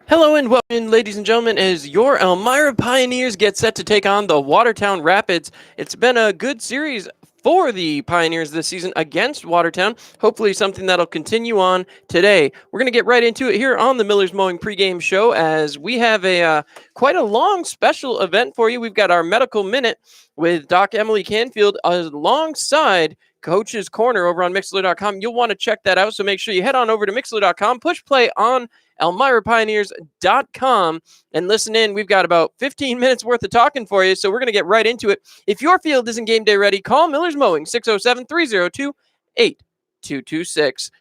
Hello and welcome, ladies and gentlemen, as your Elmira Pioneers get set to take on the Watertown Rapids. It's been a good series for the Pioneers this season against Watertown. Hopefully, something that'll continue on today. We're going to get right into it here on the Miller's Mowing pregame show as we have a quite a long special event for you. We've got our medical minute with Doc Emily Canfield alongside Coach's Corner over on Mixler.com. You'll want to check that out, so make sure you head on over to Mixler.com, push play on ElmiraPioneers.com and listen in. We've got about 15 minutes worth of talking for you, so we're going to get right into it. If your field isn't game day ready, call Miller's Mowing 607 302 8226.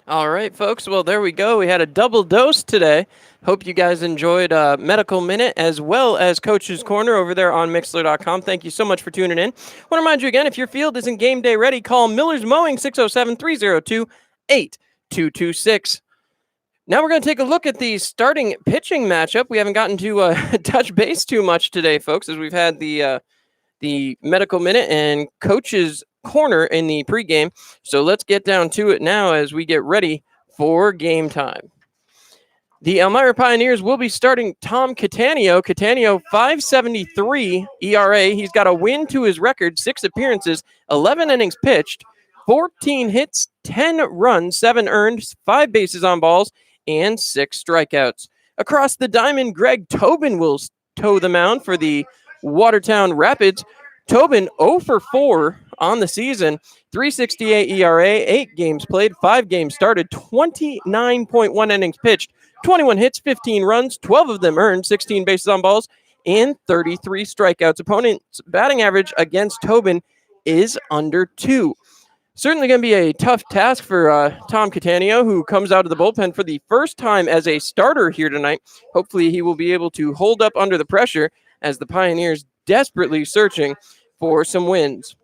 All right, folks. Well, there we go. We had a double dose today. Hope you guys enjoyed Medical Minute as well as Coach's Corner over there on Mixler.com. Thank you so much for tuning in. Want to remind you again, if your field isn't game day ready, call Miller's Mowing 607-302-8226. Now we're going to take a look at the starting pitching matchup. We haven't gotten to touch base too much today, folks, as we've had the Medical Minute and Coach's Corner in the pregame. So let's get down to it now as we get ready for game time. The Elmira Pioneers will be starting Tom Cattaneo. Cattaneo, 5.73 ERA. He's got a win to his record, 6 appearances, 11 innings pitched, 14 hits, 10 runs, 7 earned, 5 bases on balls, and 6 strikeouts. Across the diamond, Greg Tobin will toe the mound for the Watertown Rapids. Tobin 0 for 4 on the season, 3.68 ERA, 8 games played, 5 games started, 29.1 innings pitched, 21 hits, 15 runs, 12 of them earned, 16 bases on balls, and 33 strikeouts. Opponent's batting average against Tobin is under 2. Certainly going to be a tough task for Tom Cattaneo, who comes out of the bullpen for the first time as a starter here tonight. Hopefully he will be able to hold up under the pressure as the Pioneers desperately searching for some wins.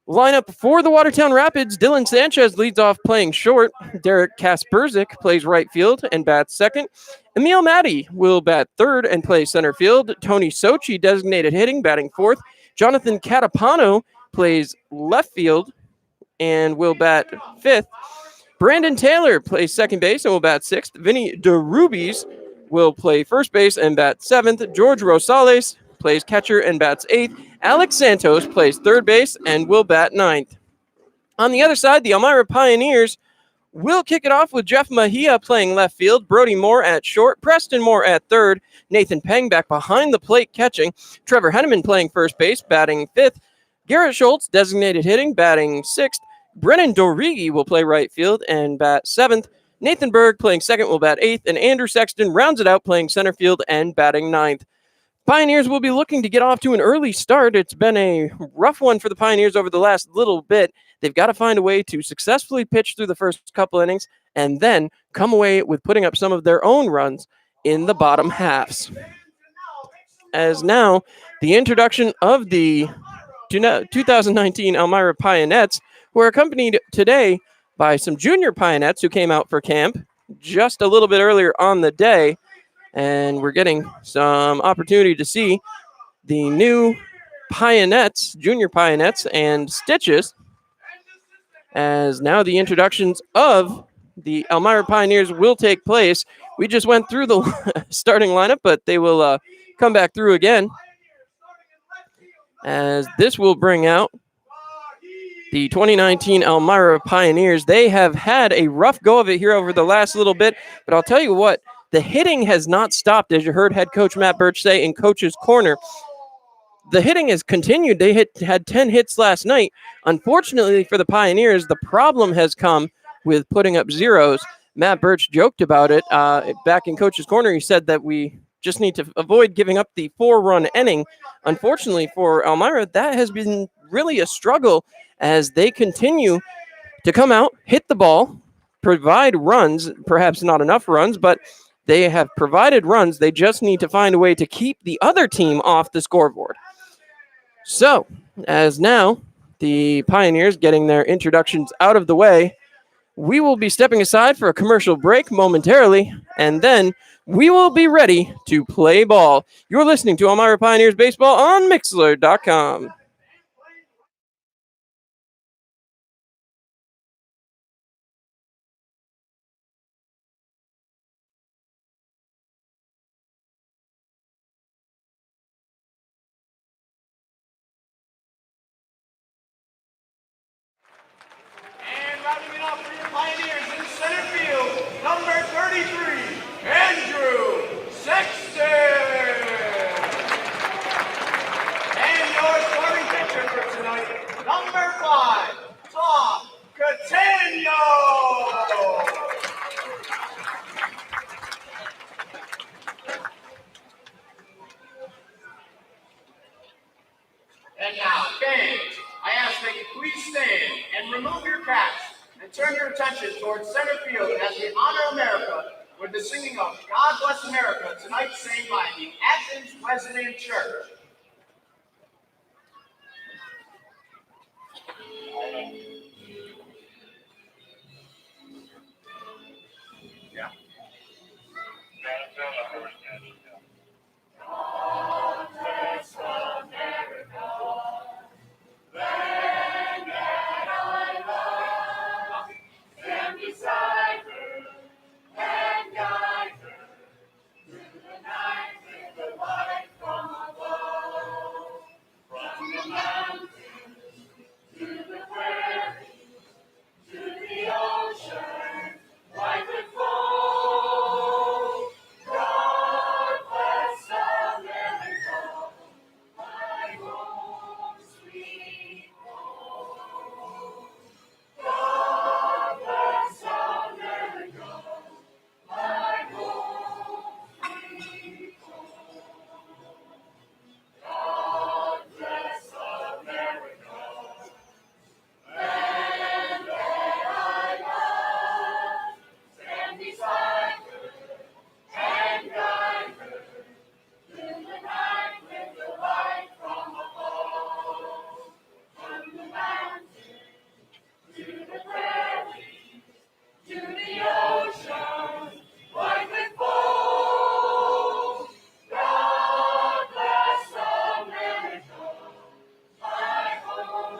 Lineup for the Watertown Rapids, Dylan Sanchez leads off playing short. Derek Kasperzik plays right field and bats second. Emil Matty will bat third and play center field. Tony Sochi designated hitting, batting fourth. Jonathan Catapano plays left field and will bat fifth. Brandon Taylor plays second base and will bat sixth. Vinny DeRubies will play first base and bat seventh. George Rosales plays catcher and bats eighth. Alex Santos plays third base and will bat ninth. On the other side, the Elmira Pioneers will kick it off with Jeff Mejia playing left field, Brody Moore at short, Preston Moore at third, Nathan Peng back behind the plate catching, Trevor Henneman playing first base, batting fifth, Garrett Schultz designated hitting, batting sixth, Brennan Dorigi will play right field and bat seventh, Nathan Berg playing second will bat eighth, and Andrew Sexton rounds it out playing center field and batting ninth. Pioneers will be looking to get off to an early start. It's been a rough one for the Pioneers over the last little bit. They've got to find a way to successfully pitch through the first couple innings and then come away with putting up some of their own runs in the bottom halves. As now, the introduction of the 2019 Elmira Pionettes, who are accompanied today by some junior Pionettes who came out for camp just a little bit earlier on the day. And we're getting some opportunity to see the new Pionettes, junior Pionettes, and Stitches, as now the introductions of the Elmira Pioneers will take place. We just went through the starting lineup, but they will come back through again, as this will bring out the 2019 Elmira Pioneers. They have had a rough go of it here over the last little bit, but I'll tell you what, the hitting has not stopped, as you heard head coach Matt Birch say in Coach's Corner. The hitting has continued. They had 10 hits last night. Unfortunately for the Pioneers, the problem has come with putting up zeros. Matt Birch joked about it back in Coach's Corner. He said that we just need to avoid giving up the 4-run inning. Unfortunately for Elmira, that has been really a struggle as they continue to come out, hit the ball, provide runs, perhaps not enough runs, but they have provided runs. They just need to find a way to keep the other team off the scoreboard. So, as now the Pioneers getting their introductions out of the way, we will be stepping aside for a commercial break momentarily, and then we will be ready to play ball. You're listening to Elmira Pioneers Baseball on Mixler.com. Rounding it off for your Pioneers in center field, number 33, Andrew Sexton. And your starting pitcher for tonight, number 5, Tom Cattaneo. And now, fans, I ask that you please stand and remove your caps and turn your attention towards center field as we honor America with the singing of God Bless America, tonight sang by the Athens Wesleyan Church. Yeah. God bless America, land that I love, stand beside her and guide her through the night with the light from above. From the mountains to the prairie, to the ocean, white with foam. God bless America, my home sweet home. God bless America, my home sweet home. God bless America, land that I love, stand beside her and guide her through the night with the light from above. From the mountain to the prairie, to the ocean, white with foam. God bless America, my home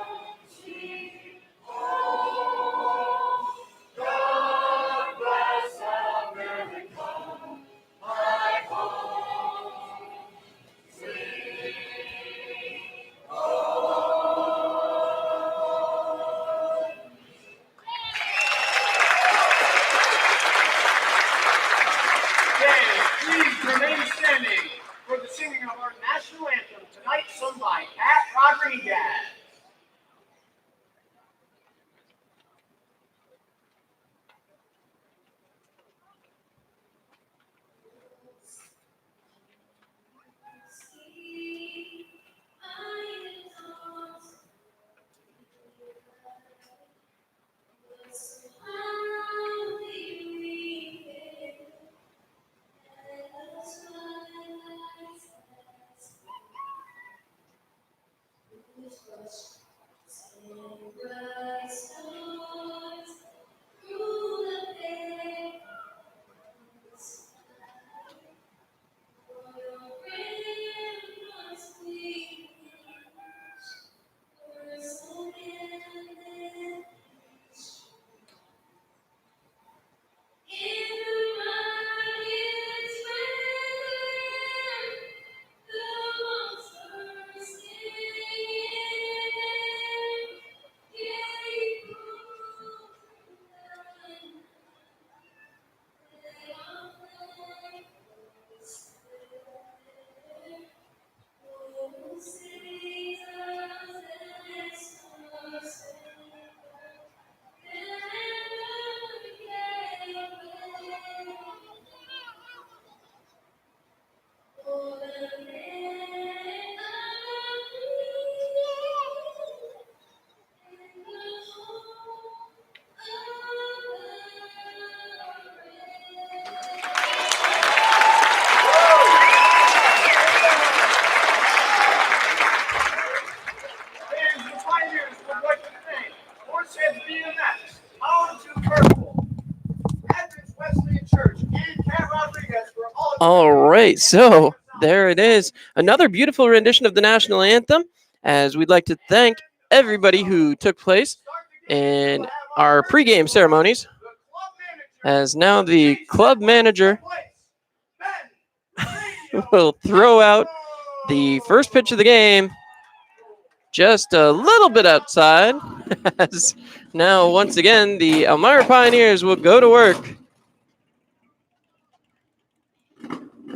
sweet home. God bless America, my home sweet home. Please remain standing for the singing of our national anthem, tonight sung by Pat Rodriguez. All right, so there it is. Another beautiful rendition of the national anthem, as we'd like to thank everybody who took place in our pregame ceremonies. As now the club manager will throw out the first pitch of the game just a little bit outside. As now, once again, the Elmira Pioneers will go to work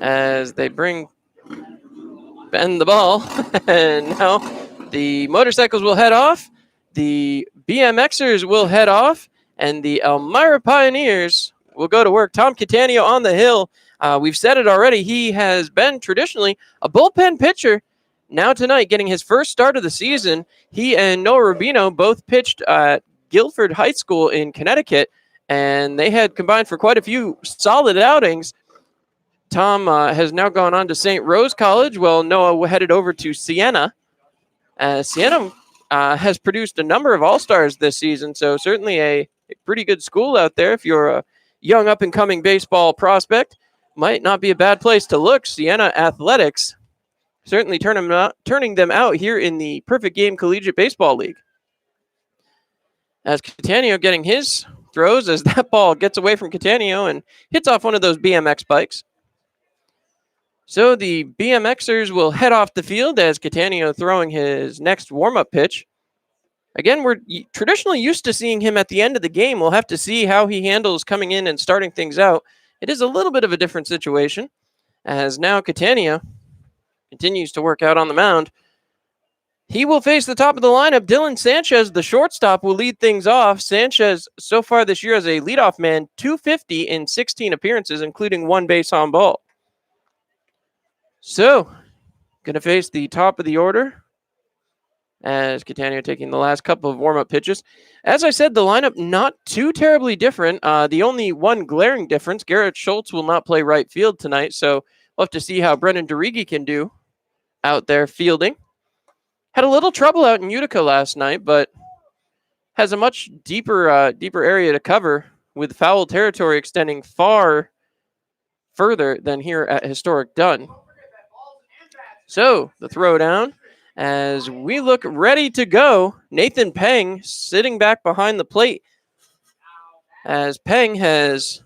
as they bend the ball. And now the motorcycles will head off, the BMXers will head off, and the Elmira Pioneers will go to work. Tom Catania on the hill. We've said it already. He has been traditionally a bullpen pitcher. Now tonight, getting his first start of the season, he and Noah Rubino both pitched Guilford High School in Connecticut, and they had combined for quite a few solid outings. Tom has now gone on to St. Rose College, while Noah headed over to Siena. Siena has produced a number of All-Stars this season, so certainly a pretty good school out there if you're a young up-and-coming baseball prospect. Might not be a bad place to look. Siena Athletics certainly turning them out here in the Perfect Game Collegiate Baseball League. As Catania getting his throws as that ball gets away from Catania and hits off one of those BMX bikes. So the BMXers will head off the field as Catania throwing his next warm-up pitch. Again, we're traditionally used to seeing him at the end of the game. We'll have to see how he handles coming in and starting things out. It is a little bit of a different situation, as now Catania continues to work out on the mound. He will face the top of the lineup. Dylan Sanchez, the shortstop, will lead things off. Sanchez, so far this year as a leadoff man, .250 in 16 appearances, including one base on ball. So, going to face the top of the order as Catania taking the last couple of warm-up pitches. As I said, the lineup not too terribly different. The only one glaring difference, Garrett Schultz will not play right field tonight, so we'll have to see how Brennan DeRigi can do out there fielding. Had a little trouble out in Utica last night, but has a much deeper area to cover, with foul territory extending far further than here at Historic Dunn. So the throw down as we look ready to go. Nathan Peng sitting back behind the plate, as Peng has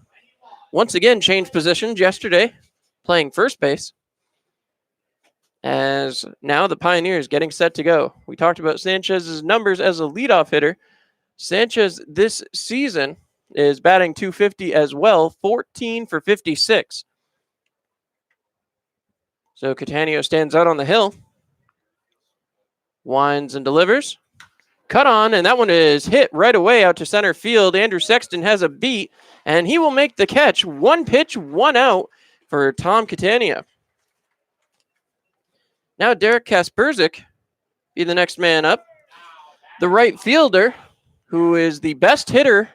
once again changed positions yesterday, playing first base. As now the Pioneers getting set to go. We talked about Sanchez's numbers as a leadoff hitter. Sanchez this season is batting .250 as well, 14 for 56. So Catania stands out on the hill. Winds and delivers. Cut on, and that one is hit right away out to center field. Andrew Sexton has a beat, and he will make the catch. One pitch, one out for Tom Catania. Now Derek Kasperzik be the next man up. The right fielder, who is the best hitter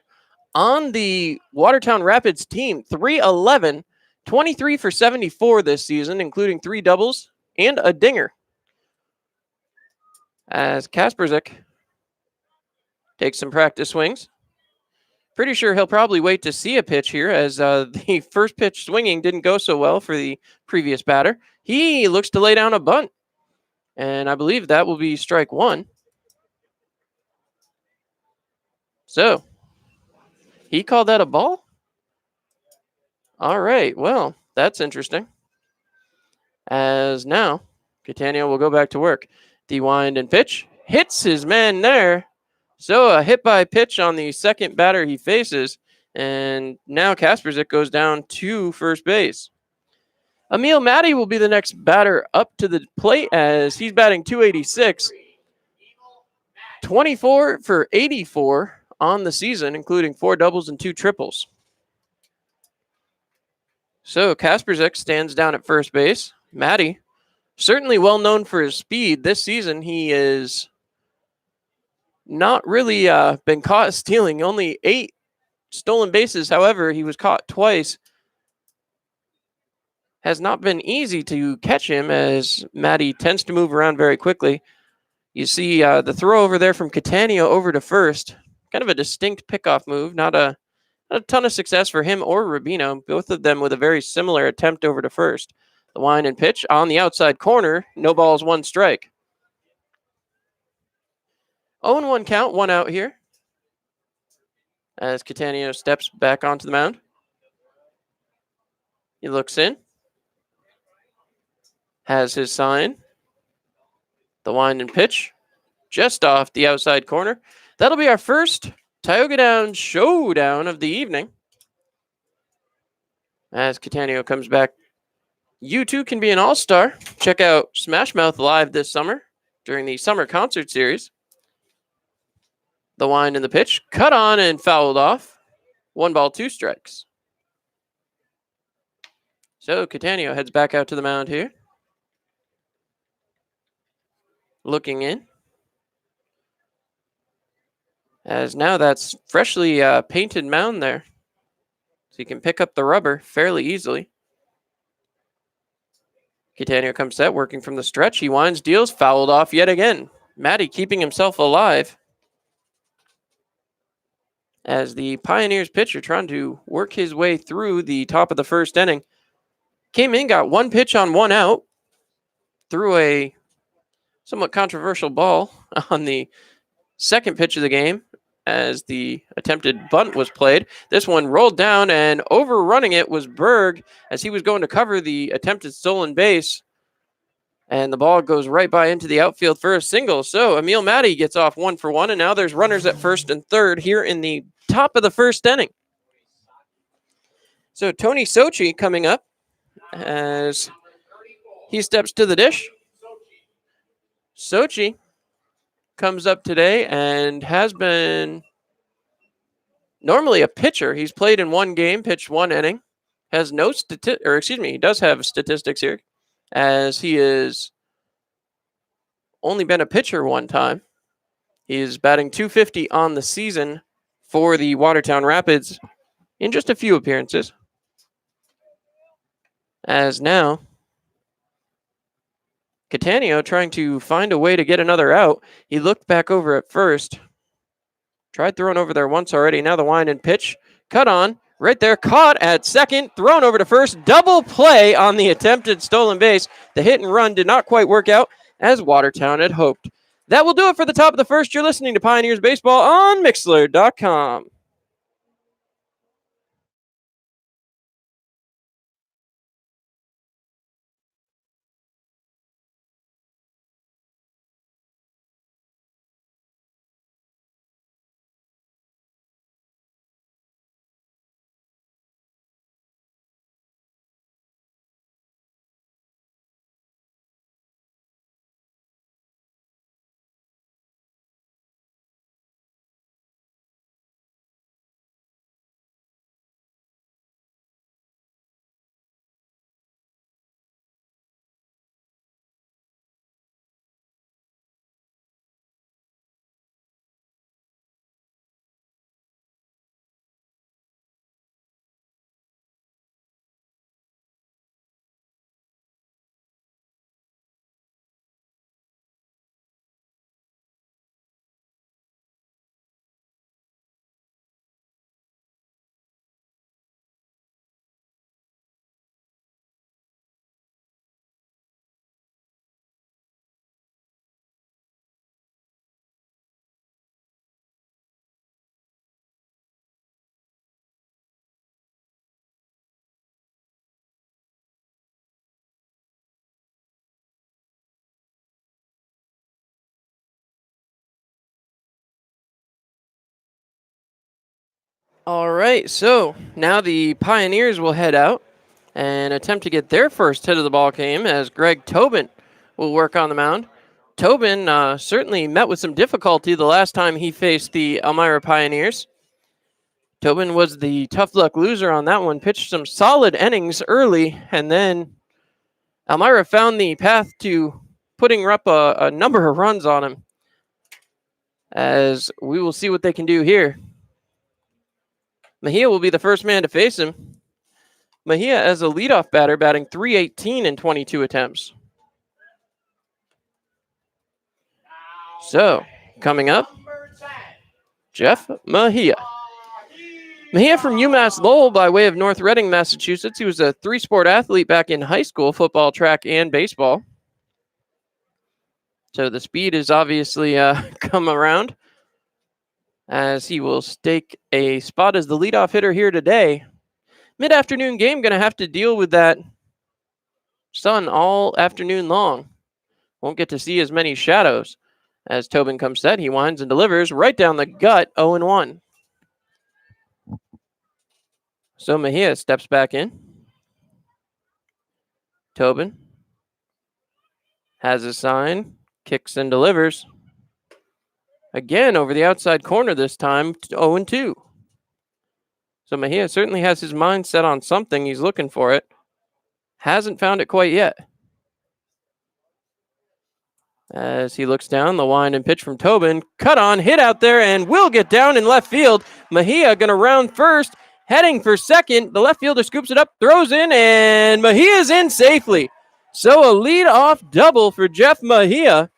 on the Watertown Rapids team, 311, 23 for 74 this season, including 3 doubles and a dinger. As Kasperzik takes some practice swings. Pretty sure he'll probably wait to see a pitch here, as the first pitch swinging didn't go so well for the previous batter. He looks to lay down a bunt, and I believe that will be strike one. So, he called that a ball? All right, well, that's interesting. As now, Catania will go back to work. The wind and pitch. Hits his man there. So a hit by pitch on the second batter he faces. And now Kasperzik goes down to first base. Emil Matty will be the next batter up to the plate, as he's batting .286. 24 for 84 on the season, including 4 doubles and 2 triples. So Kasperzik stands down at first base. Matty, certainly well known for his speed. This season, he is not really been caught stealing. Only 8 stolen bases. However, he was caught twice. Has not been easy to catch him, as Matty tends to move around very quickly. You see the throw over there from Catania over to first. Kind of a distinct pickoff move. Not a ton of success for him or Rubino. Both of them with a very similar attempt over to first. The wind and pitch on the outside corner. No balls, 1 strike. 0-1 count, 1 out here, as Catania steps back onto the mound. He looks in. Has his sign. The wind and pitch just off the outside corner. That'll be our first Tioga Downs showdown of the evening. As Catania comes back, you too can be an all-star. Check out Smash Mouth live this summer during the summer concert series. The wind and the pitch, cut on and fouled off. 1 ball, 2 strikes. So Catania heads back out to the mound here. Looking in. as now that's freshly painted mound there. So you can pick up the rubber fairly easily. Catania comes set, working from the stretch. He winds, deals, fouled off yet again. Matty keeping himself alive as the Pioneers pitcher trying to work his way through the top of the first inning. Came in, got one pitch on one out, threw a somewhat controversial ball on the second pitch of the game as the attempted bunt was played. This one rolled down, and overrunning it was Berg as he was going to cover the attempted stolen base. And the ball goes right by into the outfield for a single. So Emil Matty gets off 1 for 1, and now there's runners at first and third here in the top of the first inning. So Tony Sochi coming up as he steps to the dish. Sochi comes up today and has been normally a pitcher. He's played in one game, pitched one inning, has no he does have statistics here, as he has only been a pitcher one time. He is batting .250 on the season for the Watertown Rapids in just a few appearances. As now, Catania trying to find a way to get another out. He looked back over at first. Tried throwing over there once already. Now the wind and pitch. Cut on. Right there. Caught at second. Thrown over to first. Double play on the attempted stolen base. The hit and run did not quite work out as Watertown had hoped. That will do it for the top of the first. You're listening to Pioneers Baseball on Mixlr.com. All right, so now the Pioneers will head out and attempt to get their first hit of the ball game as Greg Tobin will work on the mound. Tobin certainly met with some difficulty the last time he faced the Elmira Pioneers. Tobin was the tough luck loser on that one, pitched some solid innings early, and then Elmira found the path to putting up a number of runs on him, as we will see what they can do here. Mejia will be the first man to face him. Mejia as a leadoff batter, batting .318 in 22 attempts. So, coming up, Jeff Mejia. Mejia from UMass Lowell by way of North Reading, Massachusetts. He was a three-sport athlete back in high school, football, track, and baseball. So the speed is obviously come around, as he will stake a spot as the leadoff hitter here today. Mid-afternoon game, going to have to deal with that sun all afternoon long. Won't get to see as many shadows. As Tobin comes set, he winds and delivers right down the gut, 0-1. So Mejia steps back in. Tobin has a sign, kicks and delivers. Again, over the outside corner this time, 0-2. So Mejia certainly has his mind set on something. He's looking for it. Hasn't found it quite yet. As he looks down, the wind and pitch from Tobin. Cut on, hit out there, and will get down in left field. Mejia going to round first, heading for second. The left fielder scoops it up, throws in, and Mejia's in safely. So a lead-off double for Jeff Mejia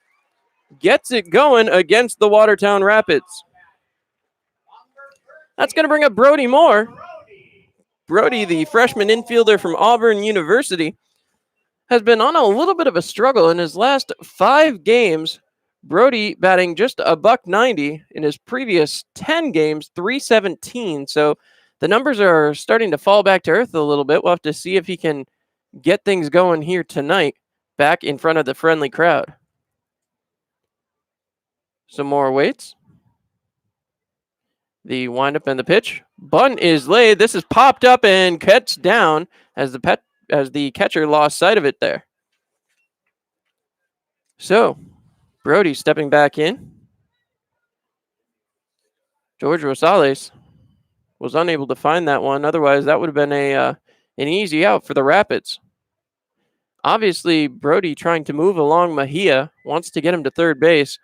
gets it going against the Watertown Rapids. That's going to bring up Brody Moore. Brody, the freshman infielder from Auburn University, has been on a little bit of a struggle in his last 5 games. Brody batting just a $190 in his previous 10 games, 317. So the numbers are starting to fall back to earth a little bit. We'll have to see if he can get things going here tonight back in front of the friendly crowd. Some more waits. The windup and the pitch. Bunt is laid. This is popped up and cuts down as the catcher lost sight of it there. So, Brody stepping back in. George Rosales was unable to find that one. Otherwise, that would have been an easy out for the Rapids. Obviously, Brody trying to move along Mejia, wants to get him to third base.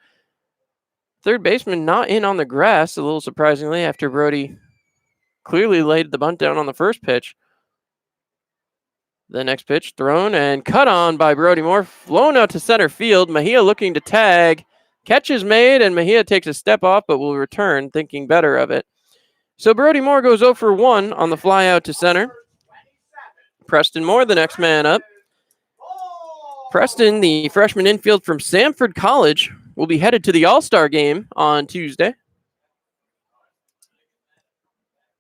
Third baseman not in on the grass, a little surprisingly, after Brody clearly laid the bunt down on the first pitch. The next pitch thrown and cut on by Brody Moore, flown out to center field. Mejia looking to tag. Catch is made, and Mejia takes a step off, but will return, thinking better of it. So Brody Moore goes 0 for 1 on the fly out to center. Preston Moore, the next man up. Preston, the freshman infield from Samford College, will be headed to the All-Star game on Tuesday.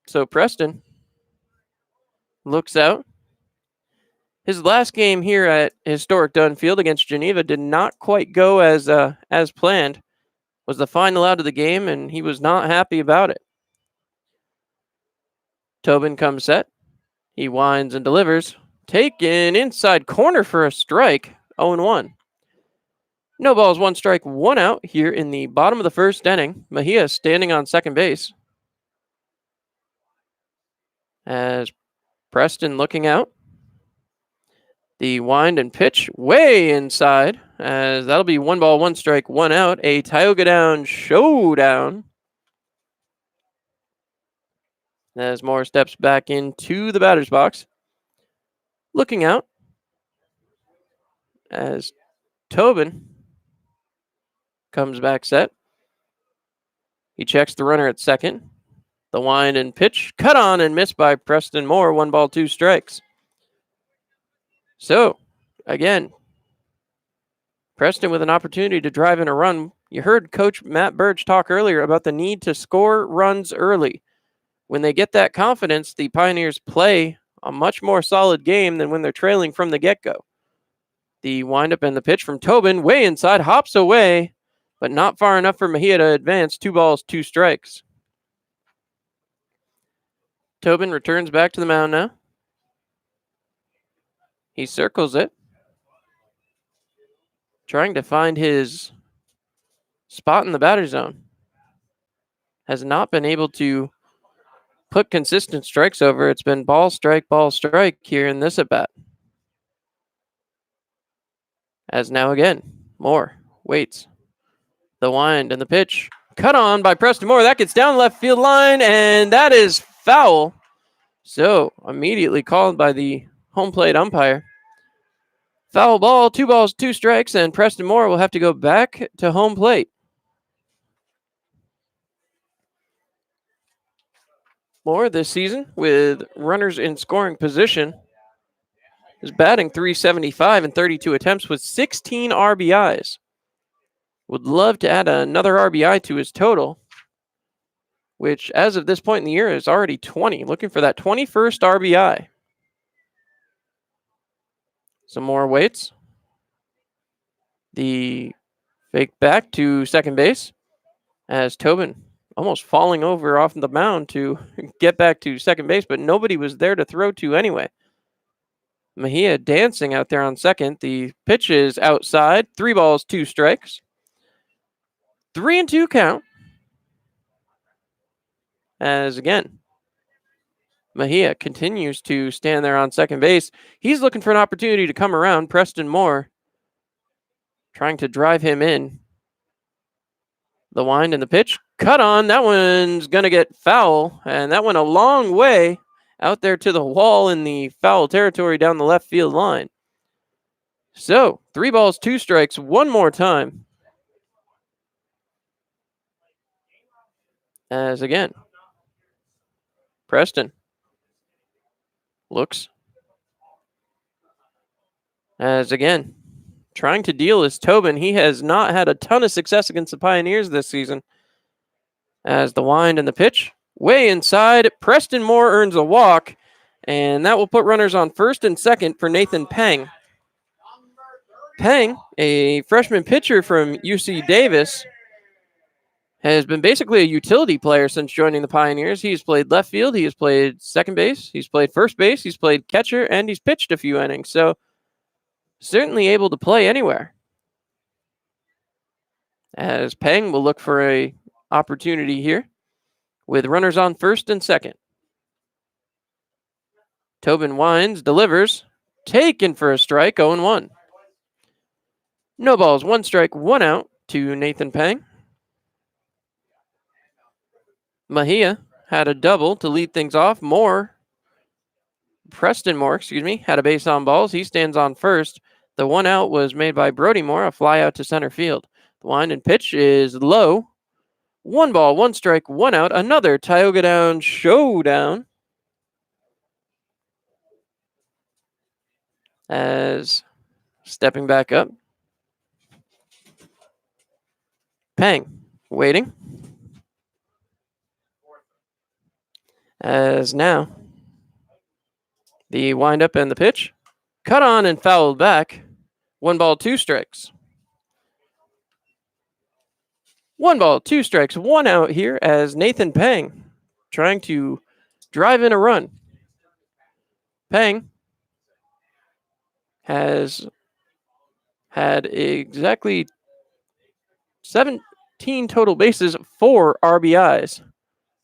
So Preston looks out. His last game here at historic Dunn Field against Geneva did not quite go as planned. Was the final out of the game, and he was not happy about it. Tobin comes set. He winds and delivers. Taken inside corner for a strike. 0-1. No balls, 1 strike, 1 out here in the bottom of the first inning. Mejia standing on second base. As Preston looking out. The wind and pitch way inside, as that'll be 1 ball, 1 strike, 1 out. A Tioga Down showdown. As Moore steps back into the batter's box. Looking out. As Tobin comes back set. He checks the runner at second. The wind and pitch cut on and missed by Preston Moore. 1 ball, 2 strikes. So, again, Preston with an opportunity to drive in a run. You heard Coach Matt Birch talk earlier about the need to score runs early. When they get that confidence, the Pioneers play a much more solid game than when they're trailing from the get-go. The windup and the pitch from Tobin, way inside, hops away, but not far enough for Mejia to advance. 2 balls, 2 strikes. Tobin returns back to the mound now. He circles it, trying to find his spot in the batter zone. Has not been able to put consistent strikes over. It's been ball, strike here in this at-bat. As now again, Moore waits. The wind and the pitch. Cut on by Preston Moore. That gets down left field line, and that is foul. So, immediately called by the home plate umpire. Foul ball, 2 balls, 2 strikes, and Preston Moore will have to go back to home plate. Moore this season with runners in scoring position is batting .375 in 32 attempts with 16 RBIs. Would love to add another RBI to his total, which as of this point in the year is already 20. Looking for that 21st RBI. Some more waits. The fake back to second base as Tobin almost falling over off the mound to get back to second base, but nobody was there to throw to anyway. Mejia dancing out there on second. The pitch is outside. 3 balls, 2 strikes. 3-2 count. As again, Mejia continues to stand there on second base. He's looking for an opportunity to come around. Preston Moore trying to drive him in. The wind and the pitch. Cut on. That one's going to get foul, and that went a long way out there to the wall in the foul territory down the left field line. So, 3 balls, 2 strikes, one more time. As again, Preston looks. As again, trying to deal is Tobin. He has not had a ton of success against the Pioneers this season. As the wind and the pitch, way inside, Preston Moore earns a walk, and that will put runners on first and second for Nathan Peng. Peng, a freshman pitcher from UC Davis, has been basically a utility player since joining the Pioneers. He's played left field, he has played second base, he's played first base, he's played catcher, and he's pitched a few innings. So certainly able to play anywhere. As Peng will look for a opportunity here with runners on first and second. Tobin winds, delivers, taken for a strike, 0-1. No balls, 1 strike, 1 out to Nathan Peng. Mejia had a double to lead things off. Preston Moore, had a base on balls. He stands on first. The 1 out was made by Brody Moore, a fly out to center field. The wind and pitch is low. 1 ball, 1 strike, 1 out. Another Tioga Down showdown. As stepping back up, Peng waiting. As now, the windup and the pitch. Cut on and fouled back. 1 ball, 2 strikes. 1 ball, 2 strikes, 1 out here as Nathan Peng trying to drive in a run. Peng has had exactly 17 total bases, 4 RBIs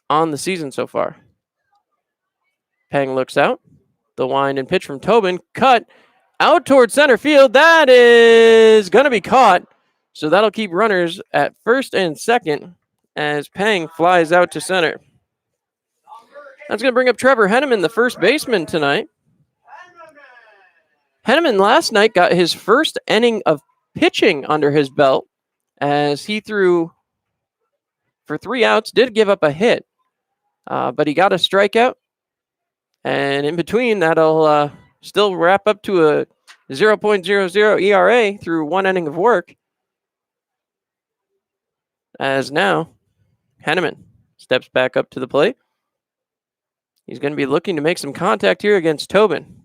on the season so far. Peng looks out. The wind and pitch from Tobin. Cut out towards center field. That is going to be caught. So that'll keep runners at first and second as Peng flies out to center. That's going to bring up Trevor Henneman, the first baseman tonight. Henneman last night got his first inning of pitching under his belt as he threw for 3 outs, did give up a hit, but he got a strikeout. And in between, that'll still wrap up to a 0.00 ERA through 1 inning of work. As now, Henneman steps back up to the plate. He's going to be looking to make some contact here against Tobin.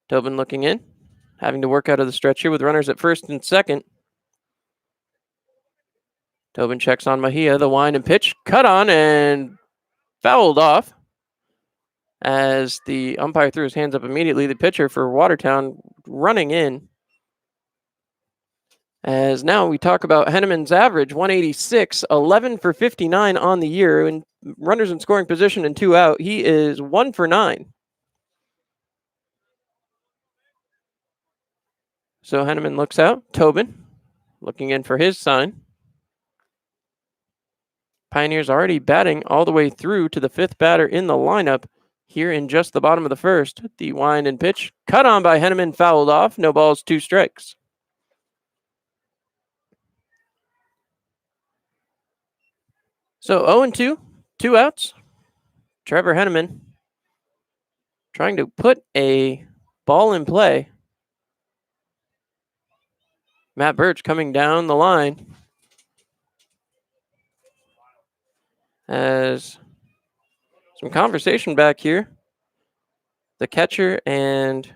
Tobin looking in, having to work out of the stretch here with runners at first and second. Tobin checks on Mejia, the wind and pitch, cut on and fouled off as the umpire threw his hands up immediately. The pitcher for Watertown running in. As now we talk about Henneman's average, 186, 11 for 59 on the year, and runners in scoring position and 2 out. He is 1 for 9. So Henneman looks out. Tobin looking in for his sign. Pioneers already batting all the way through to the 5th batter in the lineup here in just the bottom of the first. The wind and pitch cut on by Henneman, fouled off. No balls, 2 strikes. So 0-2, 2 outs. Trevor Henneman trying to put a ball in play. Matt Birch coming down the line as some conversation back here. The catcher and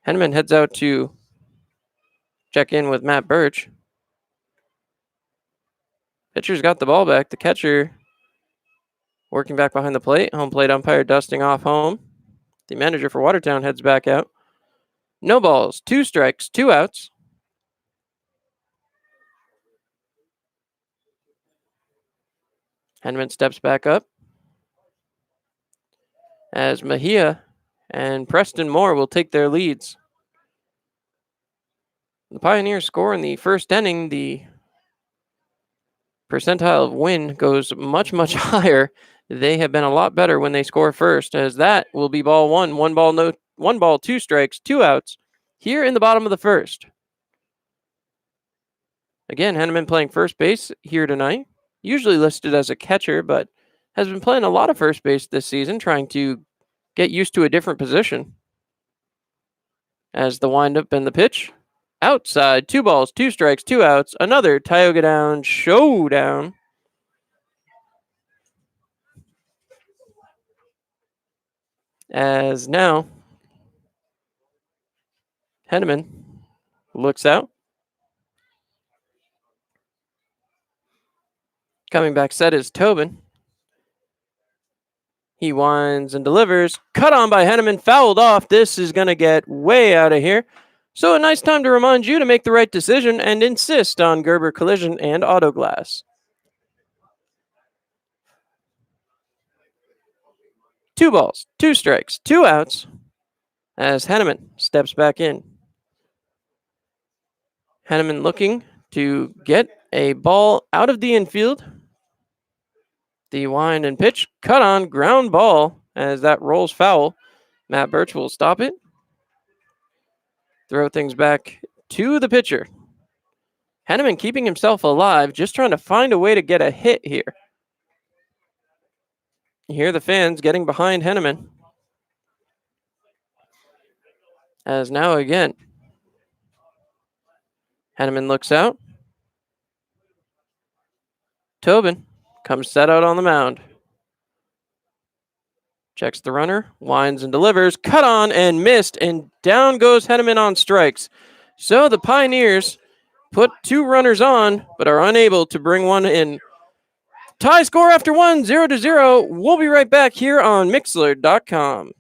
Henneman heads out to check in with Matt Birch. Pitcher's got the ball back. The catcher working back behind the plate. Home plate umpire dusting off home. The manager for Watertown heads back out. No balls, 2 strikes, 2 outs. Henneman steps back up as Mejia and Preston Moore will take their leads The Pioneers score in the first inning. The percentile of win goes much, much higher. They have been a lot better when they score first, as that will be ball one. One ball, 2 strikes, 2 outs here in the bottom of the first. Again, Henneman playing first base here tonight. Usually listed as a catcher, but has been playing a lot of first base this season, trying to get used to a different position. As the windup and the pitch. Outside, 2 balls, 2 strikes, 2 outs. Another Tioga Down showdown. As now, Henneman looks out. Coming back set is Tobin. He winds and delivers. Cut on by Henneman, fouled off. This is going to get way out of here. So a nice time to remind you to make the right decision and insist on Gerber Collision and Auto Glass. 2 balls, 2 strikes, 2 outs as Henneman steps back in. Henneman looking to get a ball out of the infield. The wind and pitch, cut on, ground ball as that rolls foul. Matt Birch will stop it. Throw things back to the pitcher. Henneman keeping himself alive, just trying to find a way to get a hit here. You hear the fans getting behind Henneman. As now again, Henneman looks out. Tobin comes set out on the mound. Checks the runner, winds and delivers, cut on and missed, and down goes Henneman on strikes. So the Pioneers put 2 runners on, but are unable to bring one in. Tie score after 1, 0-0. We'll be right back here on Mixlr.com.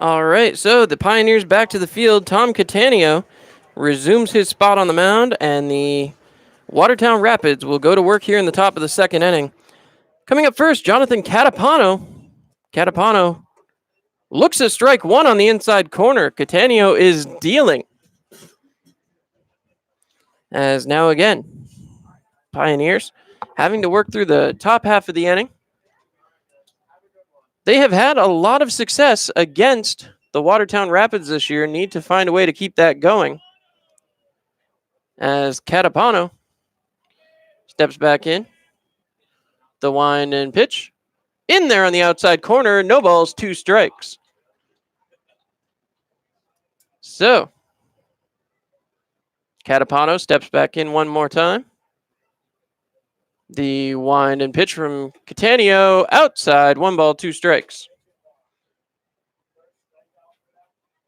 All right, so the Pioneers back to the field. Tom Catania resumes his spot on the mound, and the Watertown Rapids will go to work here in the top of the second inning. Coming up first, Jonathan Catapano. Catapano looks at strike 1 on the inside corner. Catania is dealing. As now again, Pioneers having to work through the top half of the inning. They have had a lot of success against the Watertown Rapids this year. Need to find a way to keep that going. As Catapano steps back in. The wind and pitch. In there on the outside corner. No balls, 2 strikes. So, Catapano steps back in one more time. The wind and pitch from Catania outside. 1 ball, 2 strikes.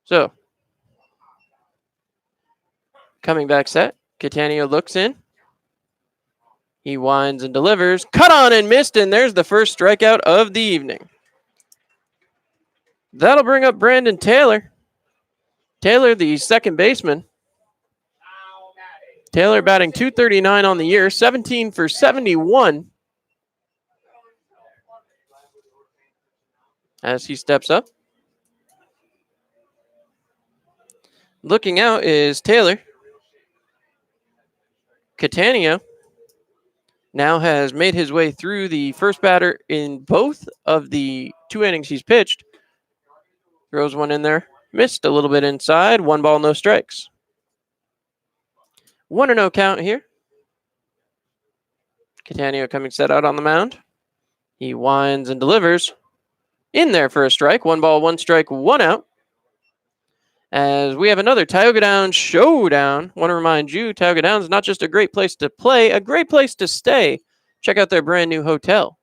So, coming back set. Catania looks in. He winds and delivers. Cut on and missed, and there's the first strikeout of the evening. That'll bring up Brandon Taylor. Taylor, the second baseman. Taylor batting .239 on the year, 17 for 71. As he steps up. Looking out is Taylor. Catania now has made his way through the first batter in both of the 2 innings he's pitched. Throws one in there. Missed a little bit inside. 1 ball, no strikes. 1-0 count here. Catania coming set out on the mound. He winds and delivers. In there for a strike. 1 ball, 1 strike, 1 out. As we have another Tioga Downs showdown. Want to remind you, Tioga Downs is not just a great place to play, a great place to stay. Check out their brand new hotel.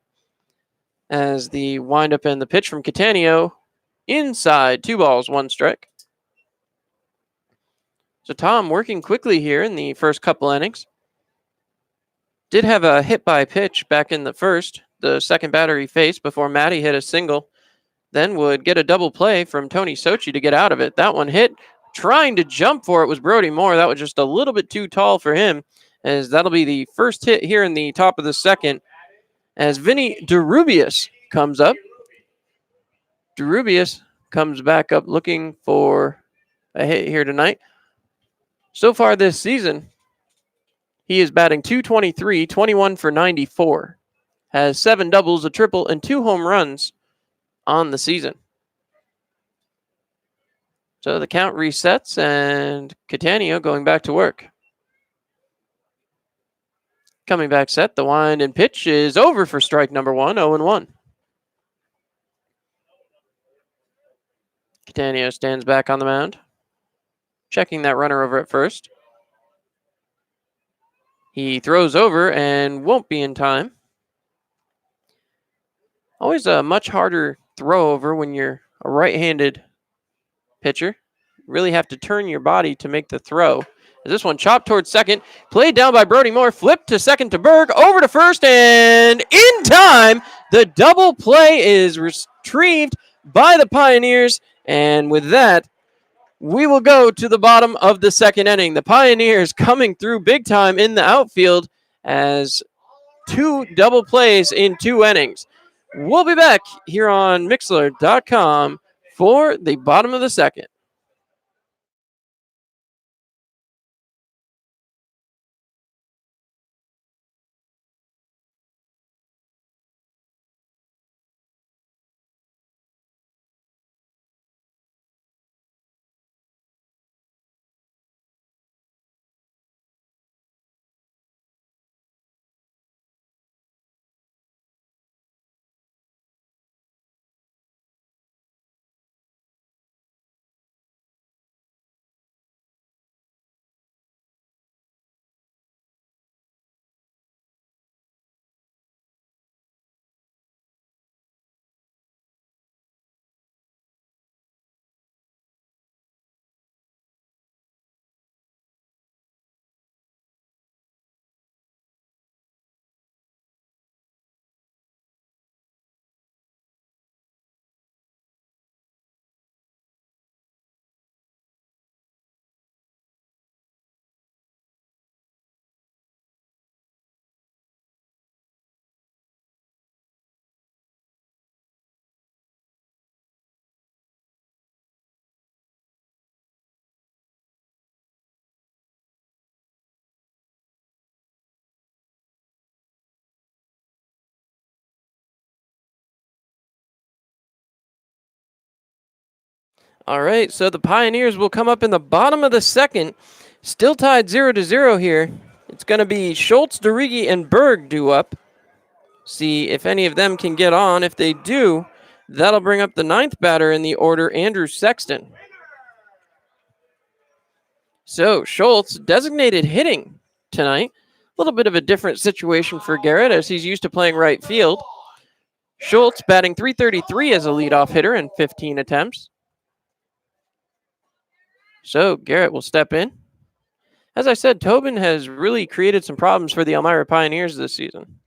As the windup and the pitch from Catania, inside, 2 balls, 1 strike. So Tom working quickly here in the first couple innings. Did have a hit by pitch back in the first, the second batter he faced before Matty hit a single. Then would get a double play from Tony Sochi to get out of it. That one hit. Trying to jump for it was Brody Moore. That was just a little bit too tall for him, as that'll be the first hit here in the top of the second. As Vinny DeRubius comes up. DeRubius comes back up looking for a hit here tonight. So far this season, he is batting .223, 21 for 94. Has 7 doubles, a triple, and 2 home runs on the season. So the count resets, and Catania going back to work. Coming back set, the wind and pitch is over for strike number 1, 0-1. Catania stands back on the mound, checking that runner over at first. He throws over and won't be in time. Always a much harder throw over when you're a right-handed pitcher. Really have to turn your body to make the throw. This one chopped towards second, played down by Brody Moore, flipped to second to Berg, over to first, and in time, the double play is retrieved by the Pioneers, and with that, we will go to the bottom of the second inning. The Pioneers coming through big time in the outfield as 2 double plays in 2 innings. We'll be back here on Mixlr.com for the bottom of the second. All right, so the Pioneers will come up in the bottom of the second. Still tied 0-0 here. It's going to be Schultz, DeRigi, and Berg due up. See if any of them can get on. If they do, that'll bring up the 9th batter in the order, Andrew Sexton. So Schultz designated hitting tonight. A little bit of a different situation for Garrett as he's used to playing right field. Schultz batting .333 as a leadoff hitter in 15 attempts. So Garrett will step in. As I said, Tobin has really created some problems for the Elmira Pioneers this season.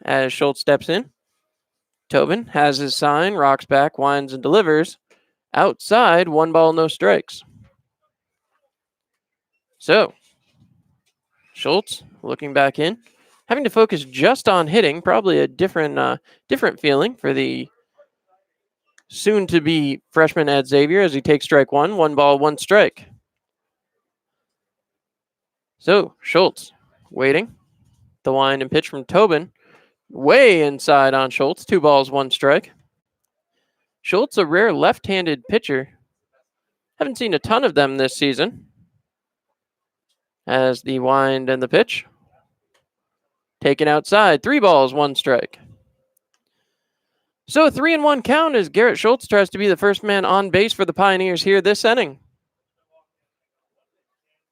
As Schultz steps in. Tobin has his sign, rocks back, winds, and delivers. Outside, 1 ball, no strikes. So, Schultz looking back in, having to focus just on hitting, probably a different feeling for the soon-to-be freshman Ed Xavier as he takes strike one. 1 ball, 1 strike. So, Schultz waiting. The wind and pitch from Tobin. Way inside on Schultz. 2 balls, 1 strike. Schultz, a rare left-handed pitcher. Haven't seen a ton of them this season. As the wind and the pitch. Taken outside. 3 balls, 1 strike. So a 3-1 count as Garrett Schultz tries to be the first man on base for the Pioneers here this inning.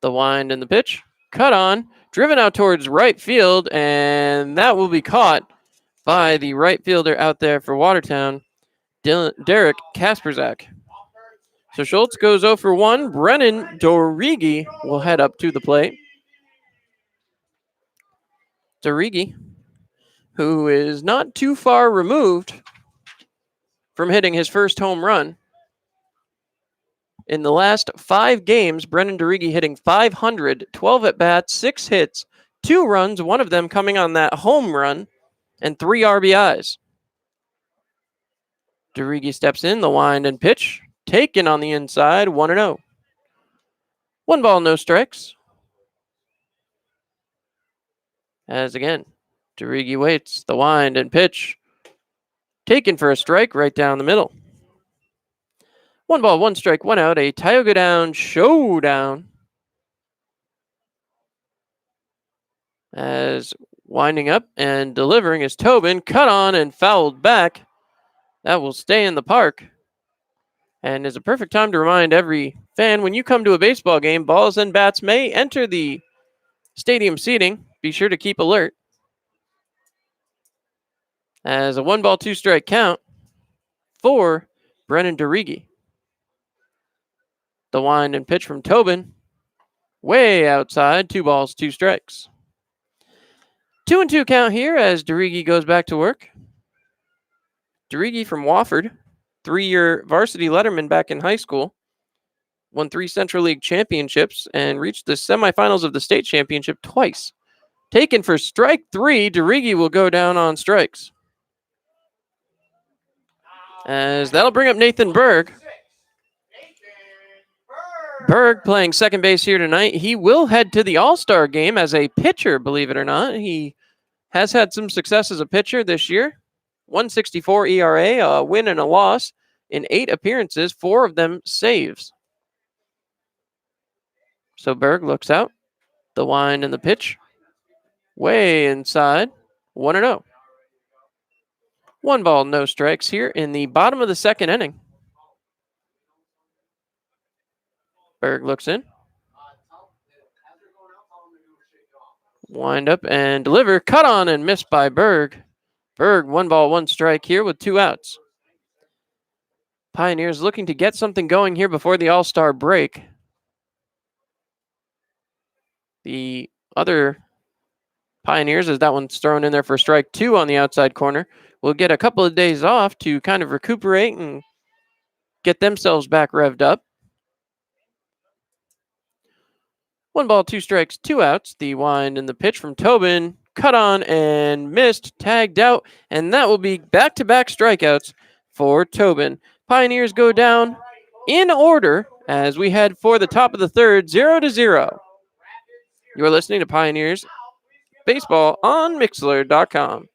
The wind and the pitch. Cut on. Driven out towards right field, and that will be caught by the right fielder out there for Watertown, Derek Kasperzak. So Schultz goes 0 for 1. Brennan Dorigi will head up to the plate. Dorigi, who is not too far removed from hitting his first home run. In the last 5 games, Brennan Dorigi hitting .500, 12 at-bats, 6 hits, 2 runs, one of them coming on that home run, and 3 RBIs. Dorigi steps in, the wind and pitch. Taken on the inside, 1-0. 1 ball, no strikes. As again, Dorigi waits, the wind and pitch. Taken for a strike right down the middle. 1 ball, 1 strike, 1 out. A Tioga Down showdown. As winding up and delivering is Tobin. Cut on and fouled back. That will stay in the park. And is a perfect time to remind every fan, when you come to a baseball game, balls and bats may enter the stadium seating. Be sure to keep alert. As a 1 ball, 2 strike count for Brennan Dorigi. The wind and pitch from Tobin. Way outside, 2 balls, 2 strikes. 2-2 count here as Dorigi goes back to work. Dorigi from Wofford, 3-year varsity letterman back in high school. Won 3 Central League championships and reached the semifinals of the state championship twice. Taken for strike 3, Dorigi will go down on strikes. As that'll bring up Nathan Berg. Berg playing second base here tonight. He will head to the All-Star game as a pitcher, believe it or not. He has had some success as a pitcher this year. 1.64 ERA, a win and a loss in 8 appearances, 4 of them saves. So Berg looks out. The wind and the pitch. Way inside. 1-0. 1 ball, no strikes here in the bottom of the second inning. Berg looks in. Wind up and deliver. Cut on and missed by Berg. Berg, 1 ball, 1 strike here with 2 outs. Pioneers looking to get something going here before the All-Star break. The other Pioneers, as that one's thrown in there for strike 2 on the outside corner, will get a couple of days off to kind of recuperate and get themselves back revved up. 1 ball, 2 strikes, 2 outs. The wind and the pitch from Tobin. Cut on and missed, tagged out, and that will be back-to-back strikeouts for Tobin. Pioneers go down in order as we head for the top of the third, 0-0. You're listening to Pioneers Baseball on Mixlr.com.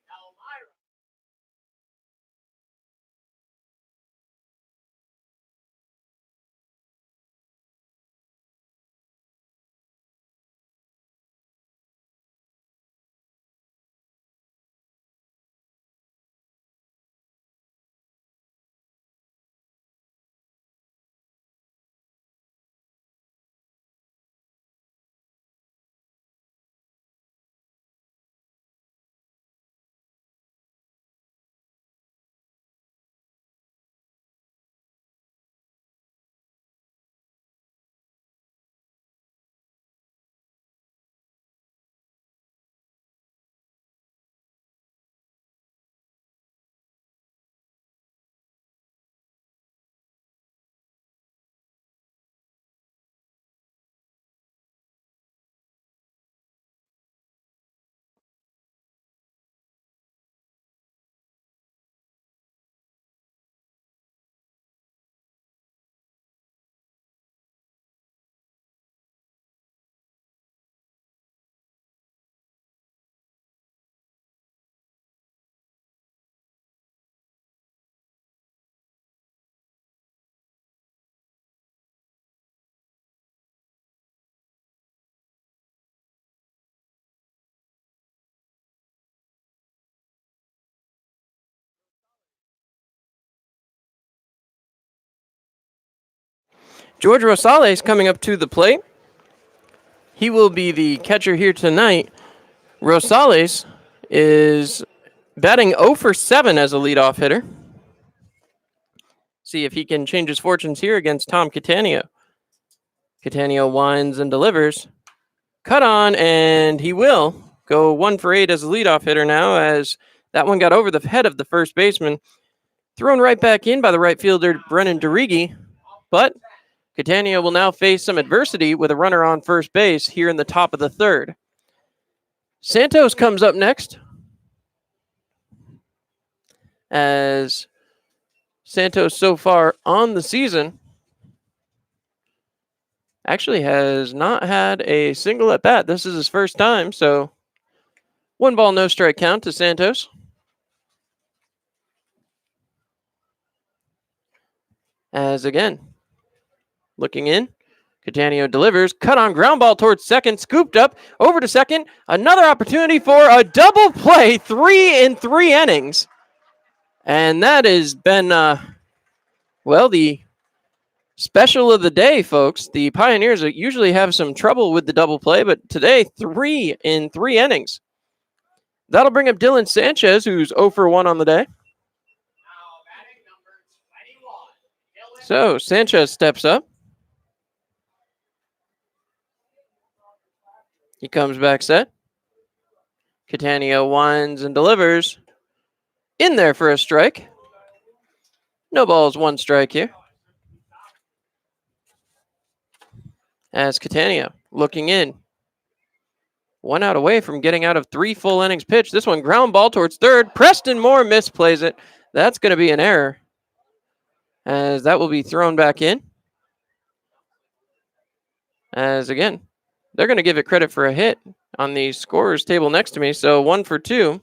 George Rosales coming up to the plate. He will be the catcher here tonight. Rosales is batting 0 for 7 as a leadoff hitter. See if he can change his fortunes here against Tom Catania. Catania winds and delivers. Cut on, and he will go 1 for 8 as a leadoff hitter now, as that one got over the head of the first baseman. Thrown right back in by the right fielder, Brennan DeRigi. But Catania will now face some adversity with a runner on first base here in the top of the third. Santos comes up next, as Santos so far on the season actually has not had a single at bat. This is his first time, so 1 ball, no strike count to Santos. As again, looking in, Catania delivers, cut on ground ball towards second, scooped up over to second. Another opportunity for a double play, 3 in 3 innings. And that has been, the special of the day, folks. The Pioneers usually have some trouble with the double play, but today, 3 in 3 innings. That'll bring up Dylan Sanchez, who's 0 for 1 on the day. So Sanchez steps up. He comes back set. Catania winds and delivers. In there for a strike. No balls, 1 strike here. As Catania looking in. 1 out away from getting out of 3 full innings pitched. This one ground ball towards third. Preston Moore misplays it. That's going to be an error, as that will be thrown back in. As again, they're going to give it credit for a hit on the scorer's table next to me. So 1 for 2.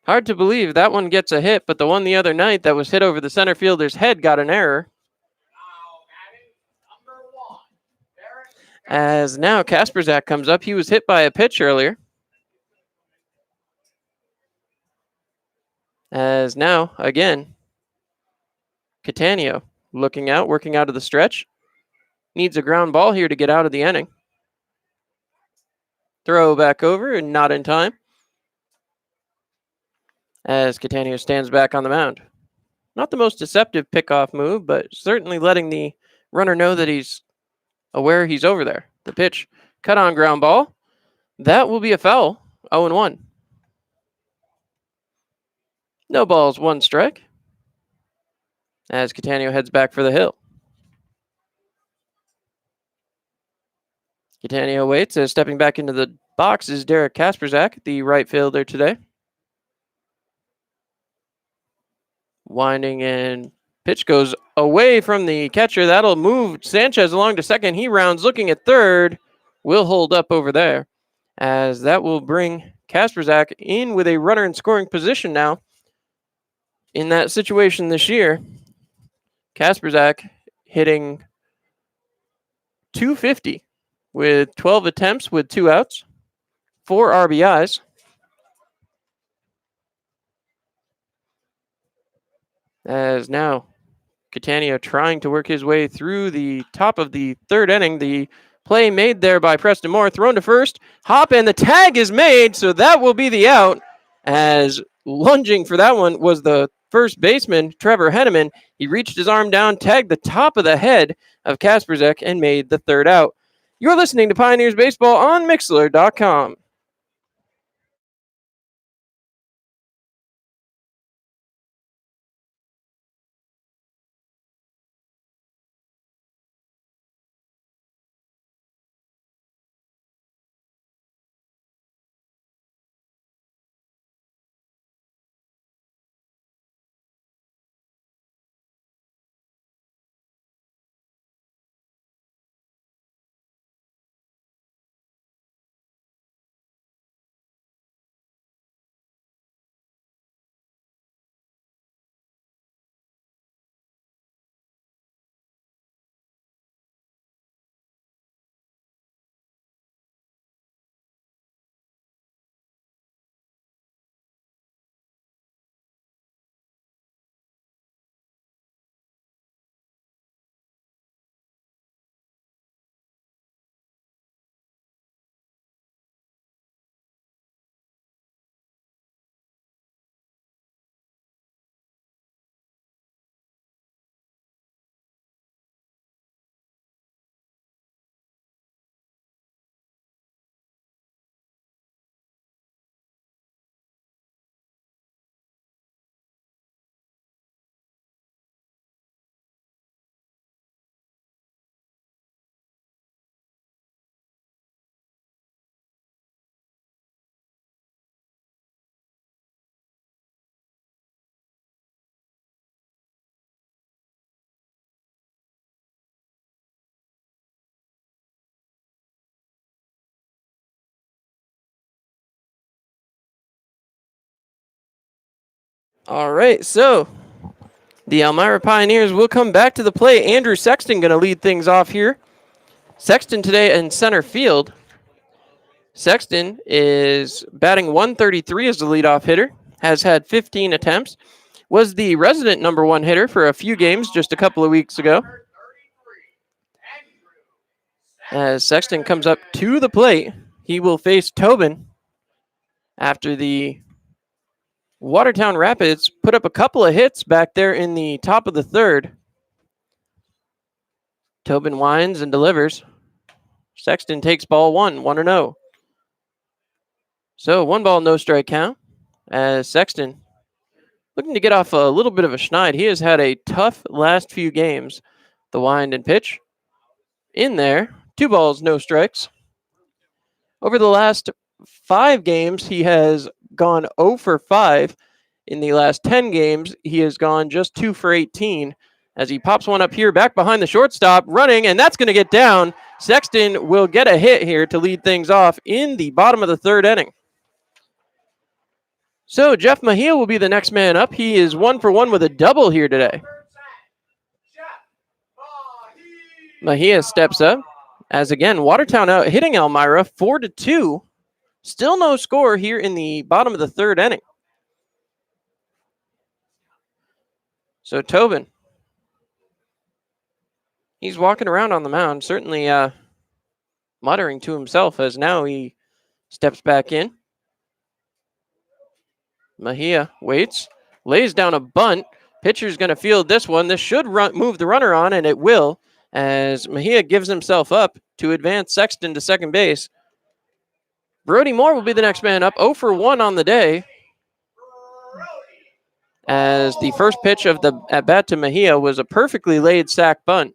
Hard to believe that one gets a hit, but the one the other night that was hit over the center fielder's head got an error. As now Kasperzak comes up. He was hit by a pitch earlier. As now, again, Catania looking out, working out of the stretch. Needs a ground ball here to get out of the inning. Throw back over and not in time. As Catania stands back on the mound. Not the most deceptive pickoff move, but certainly letting the runner know that he's aware he's over there. The pitch, cut on ground ball. That will be a foul. 0-1. No balls, 1 strike. As Catania heads back for the hill. Catania waits as stepping back into the box is Derek Kasperzak, the right fielder today. Winding in. Pitch goes away from the catcher. That'll move Sanchez along to second. He rounds looking at third. Will hold up over there, as that will bring Kasperzak in with a runner in scoring position now. In that situation this year, Kasperzak hitting .250 with 12 attempts with 2 outs, 4 RBIs. As now Catania trying to work his way through the top of the third inning. The play made there by Preston Moore, thrown to first. Hop, and the tag is made, so that will be the out. As lunging for that one was the first baseman, Trevor Henneman. He reached his arm down, tagged the top of the head of Kasperzak, and made the third out. You're listening to Pioneers Baseball on Mixlr.com. All right, so the Elmira Pioneers will come back to the plate. Andrew Sexton going to lead things off here. Sexton today in center field. Sexton is batting 133 as the leadoff hitter, has had 15 attempts, was the resident number one hitter for a few games just a couple of weeks ago. As Sexton comes up to the plate, he will face Tobin after the Watertown Rapids put up a couple of hits back there in the top of the third. Tobin winds and delivers. Sexton takes ball 1-0. So 1 ball, no strike count as Sexton looking to get off a little bit of a schneid. He has had a tough last few games. The wind and pitch in there. 2 balls, no strikes. Over the last 5 games, he has gone 0 for 5. In the last 10 games, he has gone just 2 for 18 as he pops one up here back behind the shortstop, running, and that's going to get down. Sexton will get a hit here to lead things off in the bottom of the third inning. So Jeff Mejia will be the next man up. He is 1 for 1 with a double here today. Mejia steps up as again Watertown out hitting Elmira 4-2. Still no score here in the bottom of the third inning. So Tobin, he's walking around on the mound, certainly muttering to himself as now he steps back in. Mejia waits, lays down a bunt. Pitcher's going to field this one. This should move the runner on, and it will, as Mejia gives himself up to advance Sexton to second base. Brody Moore will be the next man up, 0 for 1 on the day, as the first pitch of the at-bat to Mejia was a perfectly laid sac bunt.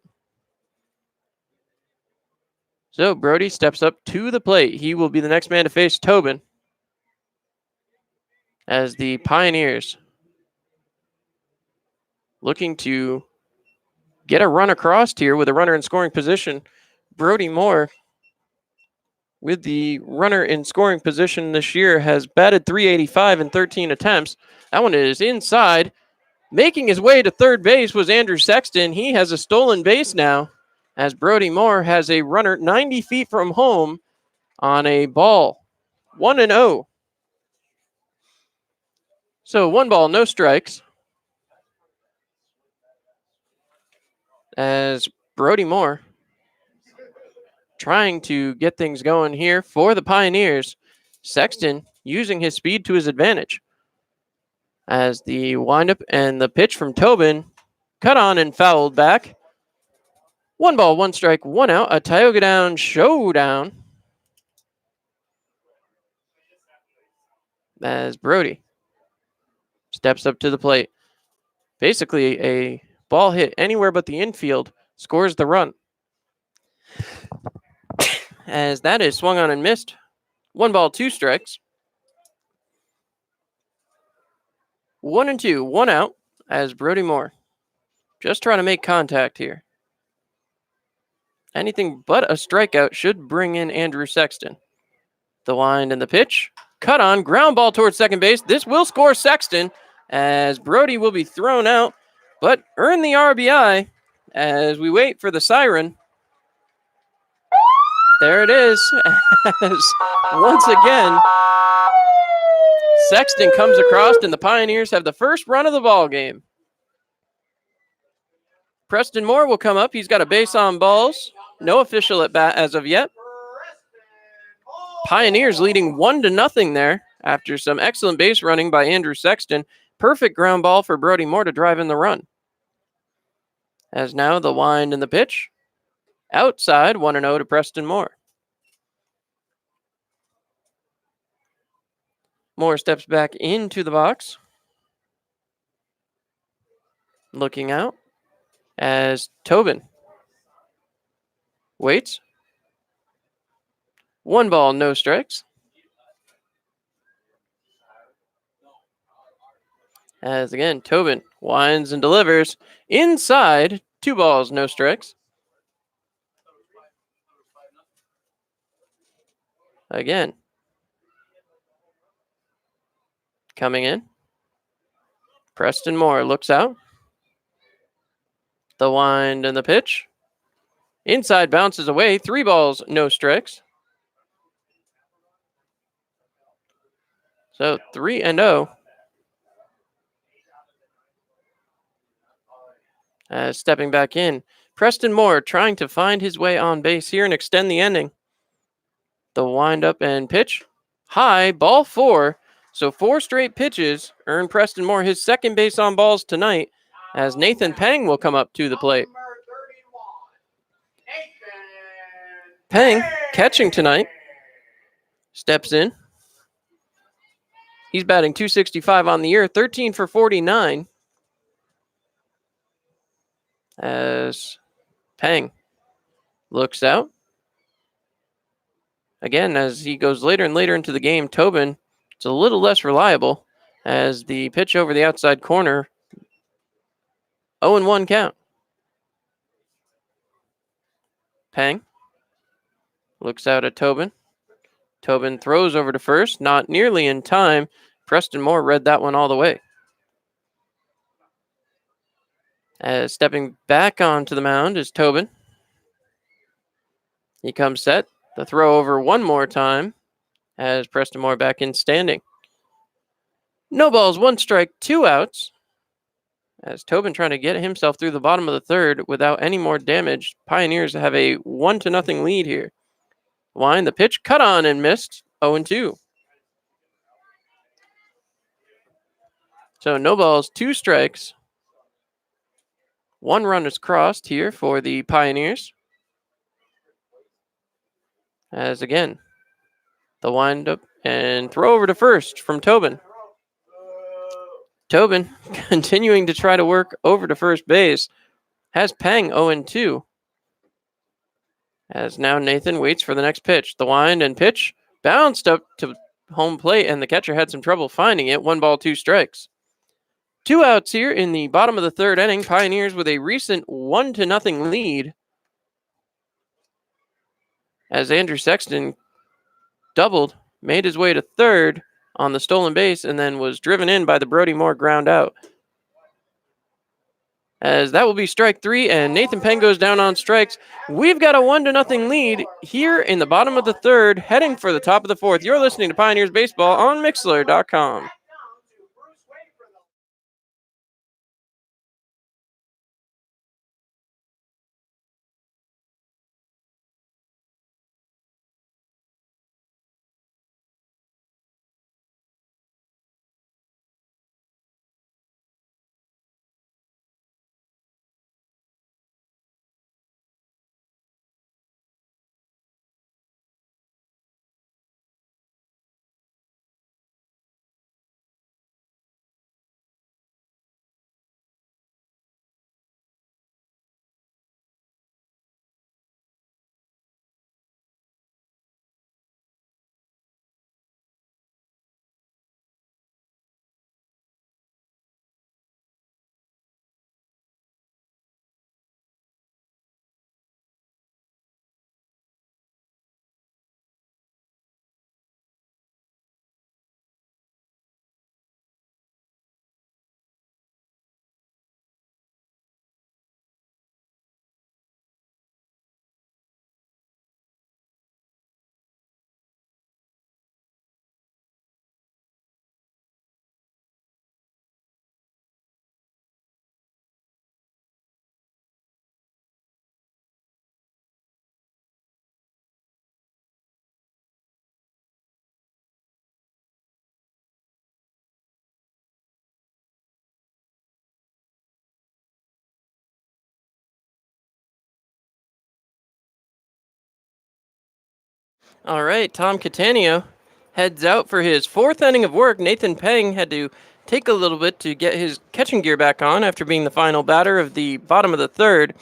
So Brody steps up to the plate. He will be the next man to face Tobin, as the Pioneers looking to get a run across here with a runner in scoring position. Brody Moore, with the runner in scoring position this year, has batted .385 in 13 attempts. That one is inside. Making his way to third base was Andrew Sexton. He has a stolen base now, as Brody Moore has a runner 90 feet from home on a ball. 1-0. So 1 ball, no strikes, as Brody Moore trying to get things going here for the Pioneers. Sexton using his speed to his advantage, as the windup and the pitch from Tobin cut on and fouled back. 1 ball, 1 strike, 1 out. A Tioga Down showdown, as Brody steps up to the plate. Basically, a ball hit anywhere but the infield scores the run, as that is swung on and missed. 1 ball, 2 strikes. 1-2, 1 out, as Brody Moore just trying to make contact here. Anything but a strikeout should bring in Andrew Sexton. The wind and the pitch. Cut on, ground ball towards second base. This will score Sexton, as Brody will be thrown out, but earn the RBI as we wait for the siren. There it is. As once again, Sexton comes across, and the Pioneers have the first run of the ball game. Preston Moore will come up. He's got a base on balls. No official at bat as of yet. Pioneers leading 1-0 there after some excellent base running by Andrew Sexton. Perfect ground ball for Brody Moore to drive in the run. As now the wind and the pitch. Outside, 1-0 to Preston Moore. Moore steps back into the box. Looking out as Tobin waits. 1 ball, no strikes. As again, Tobin winds and delivers. Inside, 2 balls, no strikes. Again. Coming in. Preston Moore looks out. The wind and the pitch. Inside bounces away. 3 balls, no strikes. So 3-0. Stepping back in. Preston Moore trying to find his way on base here and extend the inning. The wind up and pitch. High, ball 4. So 4 straight pitches earn Preston Moore his second base on balls tonight as Nathan Peng will come up to the plate. Peng, catching tonight, steps in. He's batting .265 on the year, 13 for 49. As Peng looks out. Again, as he goes later and later into the game, Tobin is a little less reliable as the pitch over the outside corner. 0-1 count. Peng looks out at Tobin. Tobin throws over to first, not nearly in time. Preston Moore read that one all the way. As stepping back onto the mound is Tobin. He comes set. The throw over one more time as Preston Moore back in standing. No balls, 1 strike, 2 outs. As Tobin trying to get himself through the bottom of the third without any more damage. Pioneers have a 1-0 lead here. Wind, the pitch, cut on and missed. 0-2. So no balls, 2 strikes. 1 run is crossed here for the Pioneers. As again, the wind up and throw over to first from Tobin. Tobin continuing to try to work over to first base. Has Peng 0-2. As now Nathan waits for the next pitch. The wind and pitch bounced up to home plate, and the catcher had some trouble finding it. 1 ball, 2 strikes. 2 outs here in the bottom of the third inning. Pioneers with a recent 1-0 lead. As Andrew Sexton doubled, made his way to third on the stolen base, and then was driven in by the Brody Moore ground out. As that will be strike 3, and Nathan Peng goes down on strikes. We've got a 1-0 lead here in the bottom of the third, heading for the top of the fourth. You're listening to Pioneers Baseball on Mixlr.com. All right, Tom Catania heads out for his 4th inning of work. Nathan Peng had to take a little bit to get his catching gear back on after being the final batter of the bottom of the third.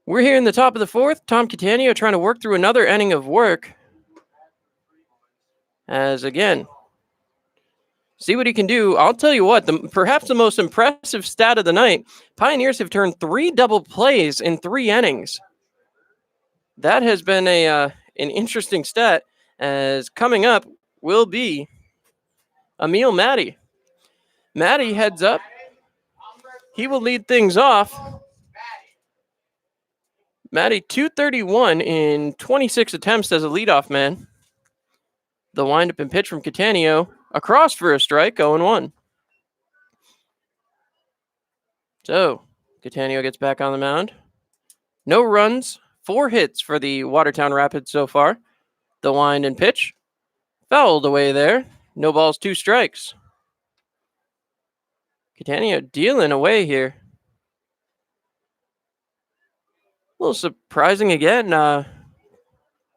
We're here in the top of the 4th. Tom Catania trying to work through another inning of work. As again, see what he can do. I'll tell you what, perhaps the most impressive stat of the night, Pioneers have turned 3 double plays in 3 innings. That has been an interesting stat, as coming up will be Emil Maddie. Maddie heads up. He will lead things off. Maddie, 231 in 26 attempts as a leadoff man. The windup and pitch from Catania. Across for a strike, 0-1. So, Catania gets back on the mound. No runs, 4 hits for the Watertown Rapids so far. The wind and pitch. Fouled away there. No balls, 2 strikes. Catania dealing away here. A little surprising again,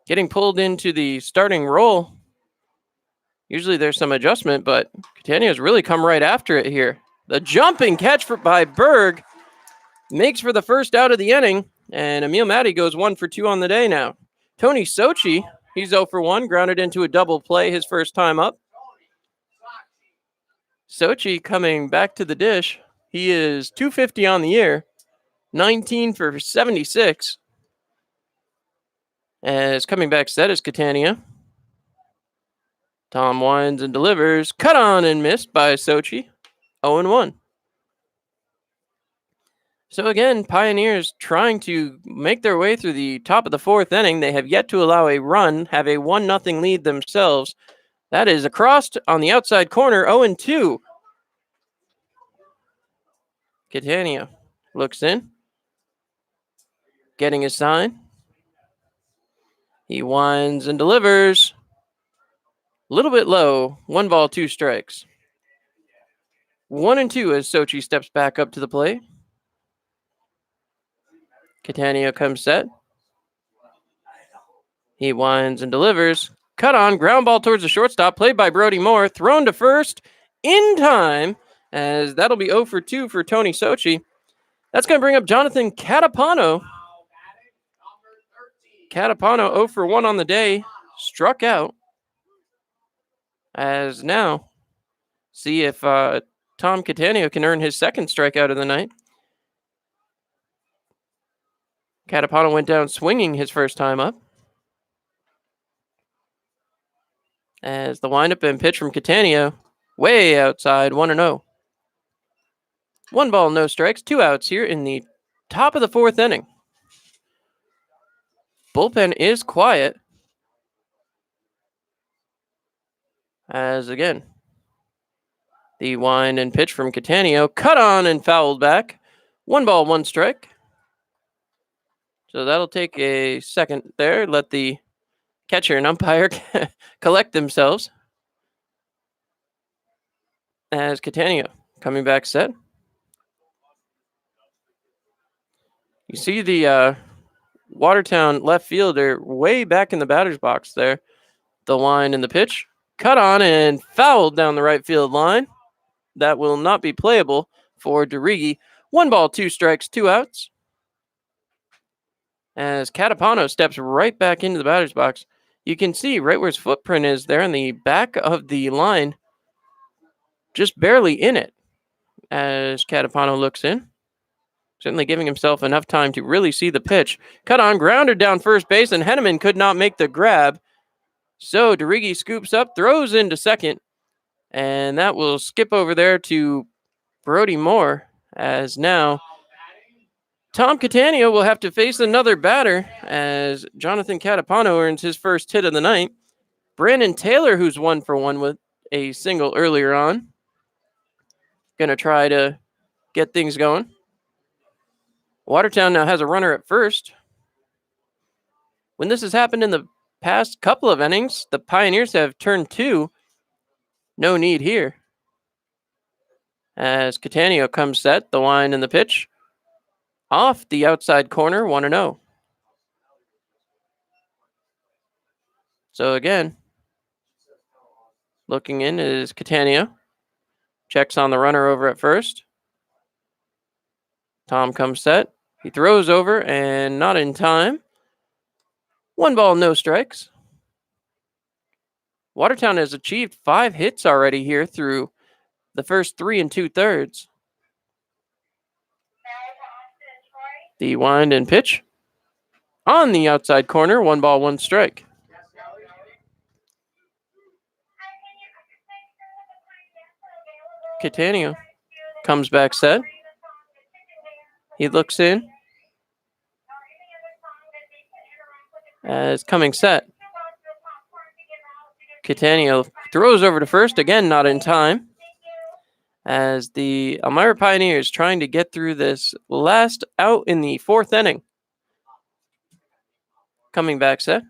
getting pulled into the starting role. Usually there's some adjustment, but Catania's really come right after it here. The jumping catch by Berg makes for the first out of the inning, and Emil Maddie goes 1 for 2 on the day now. Tony Sochi, he's 0 for 1, grounded into a double play his first time up. Sochi coming back to the dish. He is 250 on the year, 19 for 76. As coming back set is Catania. Tom winds and delivers. Cut on and missed by Sochi. 0-1. So again, Pioneers trying to make their way through the top of the 4th inning. They have yet to allow a run, have a 1-0 lead themselves. That is across on the outside corner, 0-2. Catania looks in. Getting his sign. He winds and delivers. A little bit low. 1 ball, 2 strikes. 1-2 as Sochi steps back up to the plate. Catania comes set. He winds and delivers. Cut on, ground ball towards the shortstop, played by Brody Moore. Thrown to first in time, as that'll be 0 for 2 for Tony Sochi. That's going to bring up Jonathan Catapano. Catapano 0 for 1 on the day. Struck out. As now, see if Tom Catania can earn his second strikeout of the night. Catapano went down swinging his first time up. As the windup and pitch from Catania, way outside, 1-0. 1 ball, no strikes, 2 outs here in the top of the 4th inning. Bullpen is quiet. As again, the wind and pitch from Catania, cut on and fouled back. 1 ball, 1 strike. So that'll take a second there. Let the catcher and umpire collect themselves. As Catania coming back set. You see the Watertown left fielder way back in the batter's box there. The line and the pitch. Cut on and fouled down the right field line. That will not be playable for DeRigi. 1 ball, 2 strikes, 2 outs. As Catapano steps right back into the batter's box. You can see right where his footprint is there in the back of the line. Just barely in it. As Catapano looks in. Certainly giving himself enough time to really see the pitch. Cut on, grounded down first base, and Henneman could not make the grab. So DeRigi scoops up, throws into second. And that will skip over there to Brody Moore. As now Tom Catania will have to face another batter as Jonathan Catapano earns his first hit of the night. Brandon Taylor, who's 1 for 1 with a single earlier on, going to try to get things going. Watertown now has a runner at first. When this has happened in the past couple of innings, the Pioneers have turned 2. No need here. As Catania comes set, the line and the pitch. Off the outside corner, 1-0. So again, looking in is Catania. Checks on the runner over at first. Tom comes set. He throws over and not in time. 1 ball, no strikes. Watertown has achieved 5 hits already here through the first 3 2/3. The wind and pitch. On the outside corner, 1 ball, 1 strike. Catania comes back set. He looks in. As coming set. Catania throws over to first, again not in time. As the Elmira Pioneers trying to get through this last out in the fourth inning. Coming back set.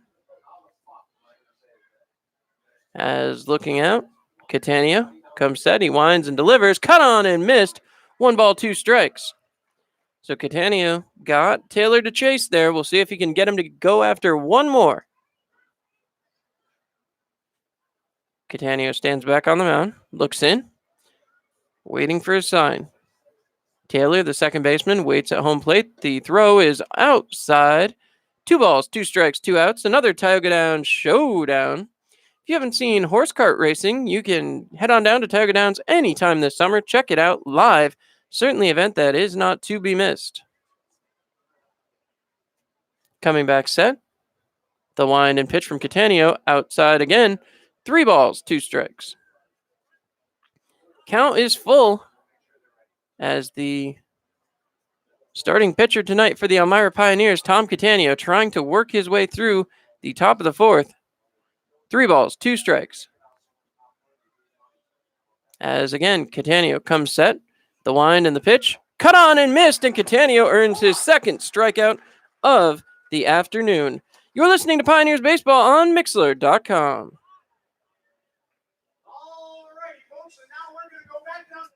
As looking out, Catania comes set. He winds and delivers. Cut on and missed. 1 ball, 2 strikes. So Catania got Taylor to chase there. We'll see if he can get him to go after one more. Catania stands back on the mound, looks in, waiting for his sign. Taylor, the second baseman, waits at home plate. The throw is outside. 2 balls, 2 strikes, 2 outs. Another Tioga Downs showdown. If you haven't seen horse cart racing, you can head on down to Tioga Downs anytime this summer. Check it out live. Certainly an event that is not to be missed. Coming back set. The wind and pitch from Catania outside again. 3 balls, 2 strikes. Count is full as the starting pitcher tonight for the Elmira Pioneers, Tom Catania, trying to work his way through the top of the fourth. 3 balls, 2 strikes. As again, Catania comes set. The wind and the pitch. Cut on and missed, and Catania earns his second strikeout of the afternoon. You're listening to Pioneers Baseball on Mixlr.com. All right, folks, and now we're going to go back down.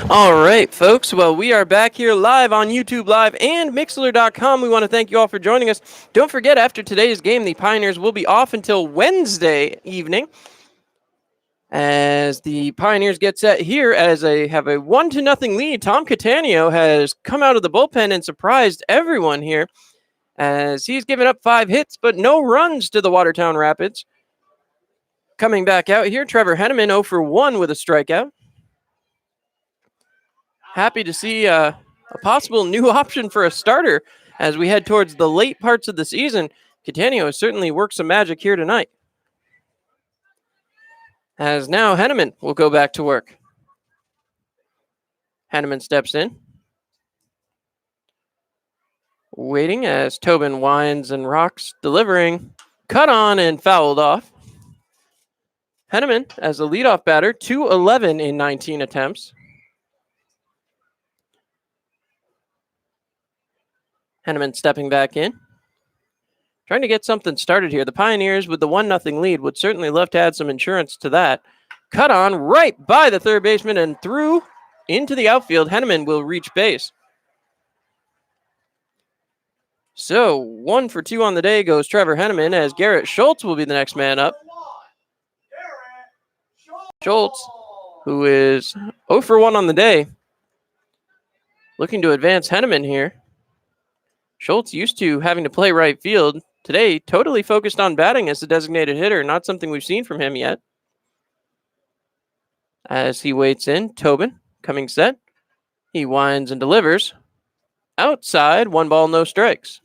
All right, folks. Well, we are back here live on YouTube Live and Mixlr.com. We want to thank you all for joining us. Don't forget, after today's game, the Pioneers will be off until Wednesday evening as the Pioneers get set here as they have a 1-0 lead. Tom Catania has come out of the bullpen and surprised everyone here as he's given up 5 hits, but no runs to the Watertown Rapids. Coming back out here, Trevor Henneman 0 for 1 with a strikeout. Happy to see a possible new option for a starter as we head towards the late parts of the season. Catania has certainly worked some magic here tonight. As now Henneman will go back to work. Henneman steps in. Waiting as Tobin winds and rocks, delivering. Cut on and fouled off. Henneman as a leadoff batter, 2-11 in 19 attempts. Henneman stepping back in. Trying to get something started here. The Pioneers, with the 1-0 lead, would certainly love to add some insurance to that. Cut on right by the third baseman and through into the outfield. Henneman will reach base. So 1 for 2 on the day goes Trevor Henneman as Garrett Schultz will be the next man up. Schultz, who is 0 for 1 on the day, looking to advance Henneman here. Schultz used to having to play right field. Today, totally focused on batting as a designated hitter. Not something we've seen from him yet. As he waits in, Tobin coming set. He winds and delivers. outside, 1 ball, no strikes.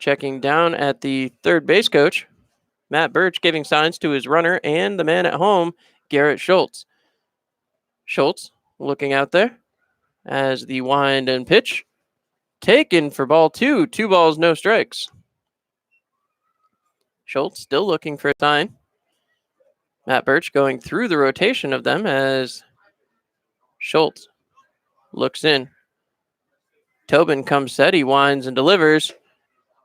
Checking down at the third base coach, Matt Birch giving signs to his runner and the man at home, Garrett Schultz. Schultz looking out there as the wind and pitch taken for ball 2. 2 balls, no strikes. Schultz still looking for a sign. Matt Birch going through the rotation of them as Schultz looks in. Tobin comes set. He winds and delivers.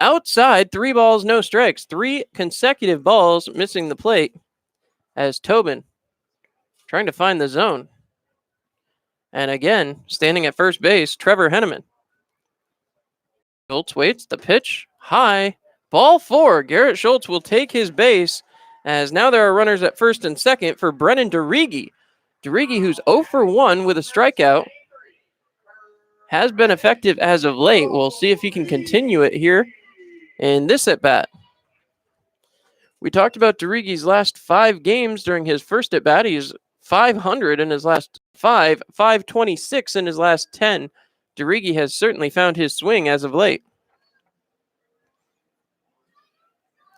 Outside, 3 balls, no strikes. 3 consecutive balls missing the plate as Tobin trying to find the zone. And again, standing at first base, Trevor Henneman. Schultz waits, the pitch, high, ball 4. Garrett Schultz will take his base as now there are runners at first and second for Brennan DeRigi. DeRigi, who's 0 for 1 with a strikeout, has been effective as of late. We'll see if he can continue it here in this at-bat. We talked about DeRigi's last 5 games during his first at-bat. He's .500 in his last 5, .526 in his last 10. DeRigi has certainly found his swing as of late.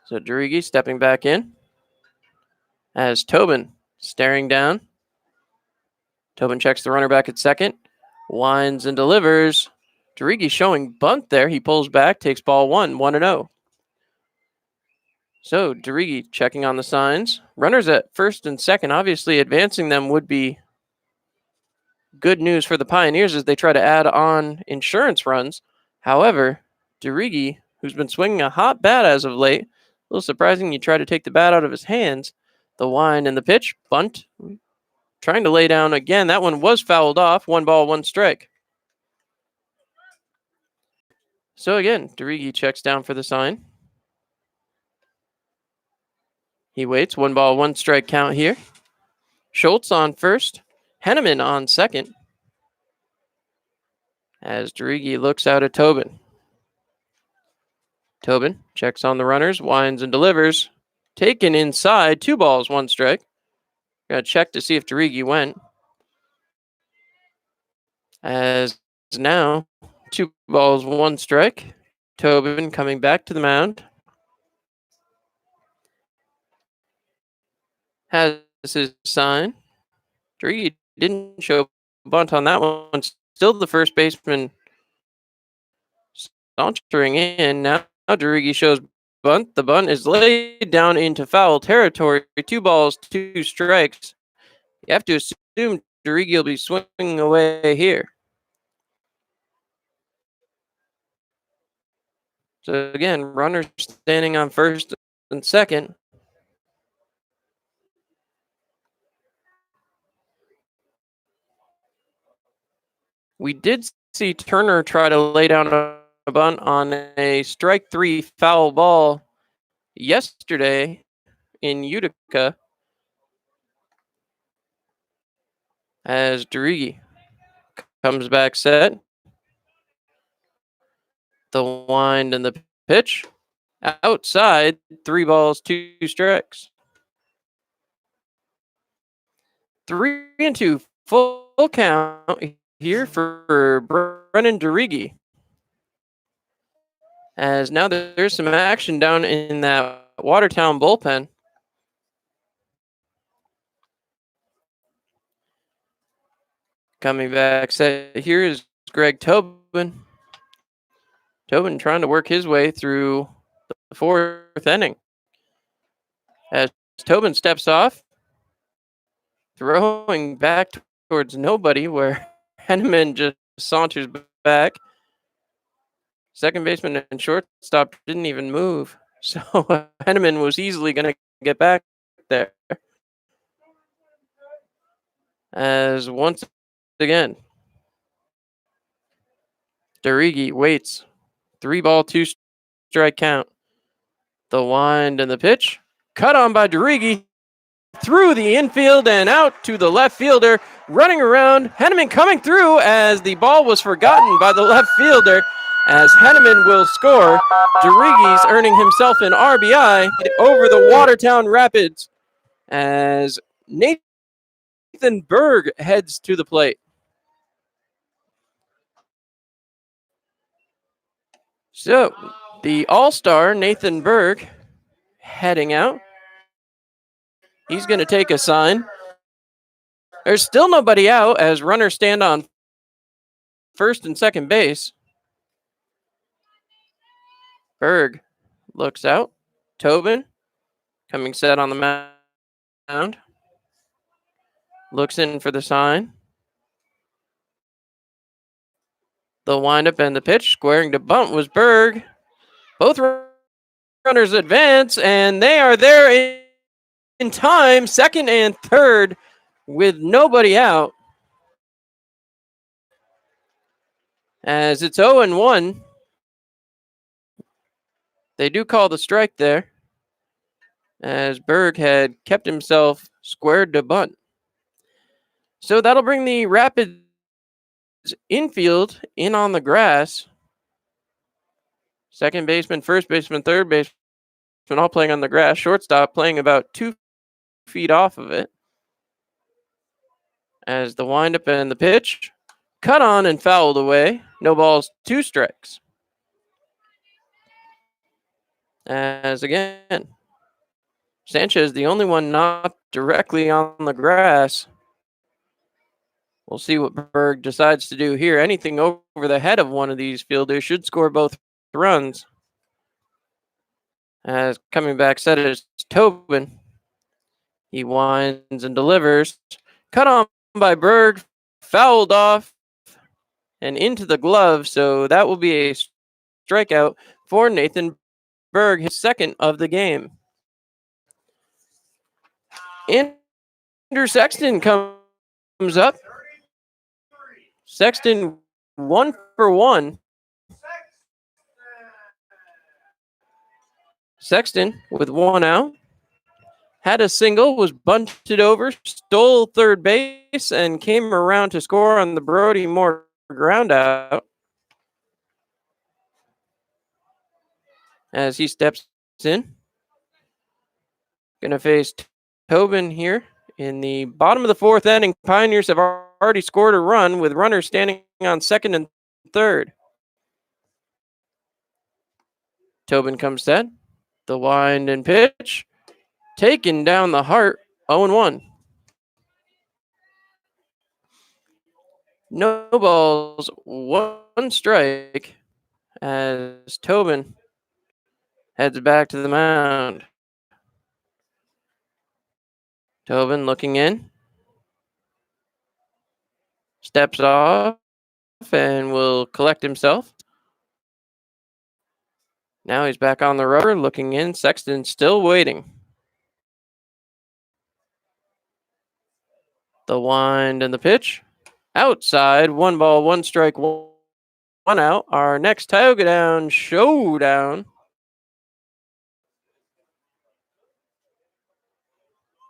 So DeRigi stepping back in as Tobin staring down. Tobin checks the runner back at second, winds and delivers. DeRigi showing bunt there. He pulls back, takes ball 1, 1-0. So DeRigi checking on the signs. Runners at first and second, obviously advancing them would be good news for the Pioneers as they try to add on insurance runs. However, DeRigi, who's been swinging a hot bat as of late, a little surprising you try to take the bat out of his hands. The wind and the pitch, bunt, trying to lay down again. That one was fouled off. 1 ball, 1 strike. So again, DeRigi checks down for the sign. He waits. 1 ball, 1 strike count here. Schultz on first. Henneman on second. As DeRigi looks out at Tobin. Tobin checks on the runners, winds and delivers. Taken inside. 2 balls, 1 strike. Got to check to see if DeRigi went. As now, 2 balls, 1 strike. Tobin coming back to the mound. Has his sign. DeRigi didn't show bunt on that one. Still the first baseman sauntering in. Now DeRigi shows bunt. The bunt is laid down into foul territory. 2 balls, 2 strikes. You have to assume DeRigi will be swinging away here. So again, runners standing on first and second. We did see Turner try to lay down a bunt on a strike 3 foul ball yesterday in Utica as DeRigi comes back set. The wind and the pitch. Outside, 3 balls, 2 strikes. 3-2 full count here for Brennan DeRigi. As now there's some action down in that Watertown bullpen. Coming back set here is Greg Tobin. Tobin trying to work his way through the 4th inning. As Tobin steps off, throwing back towards nobody where Henneman just saunters back. Second baseman and shortstop didn't even move. So Henneman was easily going to get back there. As once again, DeRigi waits. 3 ball, 2 strike count. The wind and the pitch. Cut on by DeRigi. Through the infield and out to the left fielder. Running around. Henneman coming through as the ball was forgotten by the left fielder. As Henneman will score. DeRigi's earning himself an RBI over the Watertown Rapids. As Nathan Berg heads to the plate. So, the all-star Nathan Berg heading out. He's going to take a sign. There's still nobody out as runners stand on first and second base. Berg looks out. Tobin coming set on the mound. Looks in for the sign. The windup and the pitch. Squaring to bunt was Berg. Both runners advance, and they are there in time, second and third, with nobody out. As it's 0-1. They do call the strike there, as Berg had kept himself squared to bunt. So that'll bring the Rapids infield in on the grass. Second baseman, first baseman, third baseman all playing on the grass. Shortstop playing about 2 feet off of it. As the windup and the pitch, cut on and fouled away. No balls, 2 strikes. As again, Sanchez, the only one not directly on the grass. We'll see what Berg decides to do here. Anything over the head of one of these fielders should score both runs. As coming back set is Tobin. He winds and delivers. Cut on by Berg, fouled off and into the glove. So that will be a strikeout for Nathan Berg, his second of the game. Andrew Sexton comes up. Sexton 1 for 1. Sexton with 1 out. Had a single, was bunted over, stole third base, and came around to score on the Brody Moore ground out. As he steps in. Going to face Tobin here in the bottom of the 4th inning. Pioneers have already scored a run with runners standing on second and third. Tobin comes set. The wind and pitch. Taken down the heart. 0-1. No balls, 1 strike as Tobin heads back to the mound. Tobin looking in. Steps off and will collect himself. Now he's back on the rubber, looking in. Sexton still waiting. The wind and the pitch. Outside, 1 ball, 1 strike, 1 out. Our next Tioga Down showdown.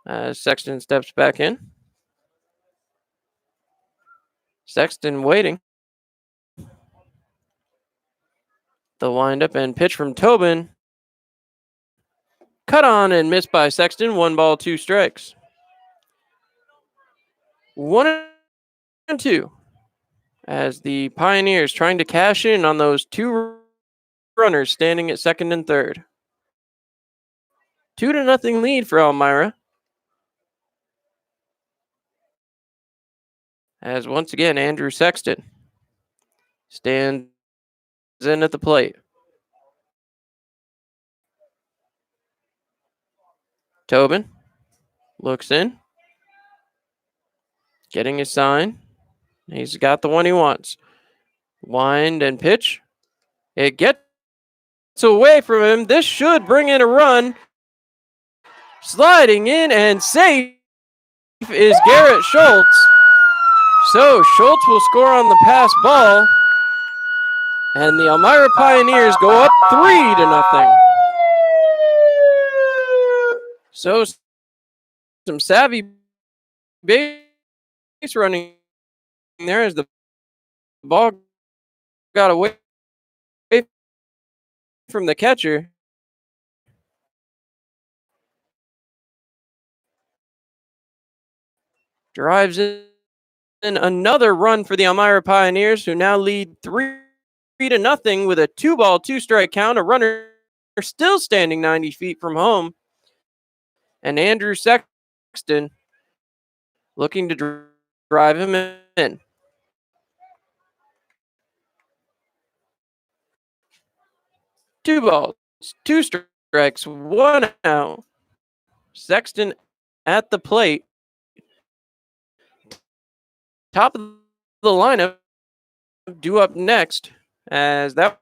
As Sexton steps back in. Sexton waiting. The windup and pitch from Tobin. Cut on and missed by Sexton. 1 ball, 2 strikes. 1-2. As the Pioneers trying to cash in on those 2 runners standing at second and third. 2-0 lead for Elmira. As once again, Andrew Sexton stands in at the plate. Tobin looks in. Getting his sign. He's got the one he wants. Wind and pitch. It gets away from him. This should bring in a run. Sliding in and safe is Garrett Schultz. So Schultz will score on the pass ball. And the Elmira Pioneers go up 3-0. So some savvy base running there as the ball got away from the catcher. Drives in another run for the Elmira Pioneers, who now lead 3-0 3-0 with a 2-ball, 2-strike count. A runner still standing 90 feet from home. And Andrew Sexton looking to drive him in. Two balls, 2 strikes, 1 out. Sexton at the plate. Top of the lineup due up next, as that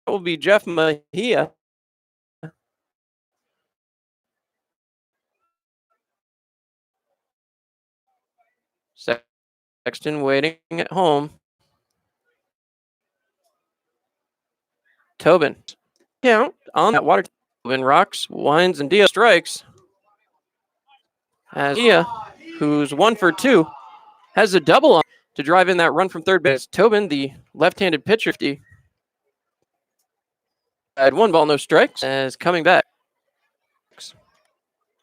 will be Jeff Mejia. Sexton waiting at home. Tobin. Count on that Watertown. Tobin rocks, winds, and deals strikes. As Mejia, who's 1 for 2, has a double on to drive in that run from third base. Tobin, the left-handed pitcher, had 1 ball, no strikes, as coming back.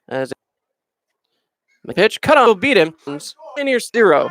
As the pitch cut on will beat him. Pioneers 0.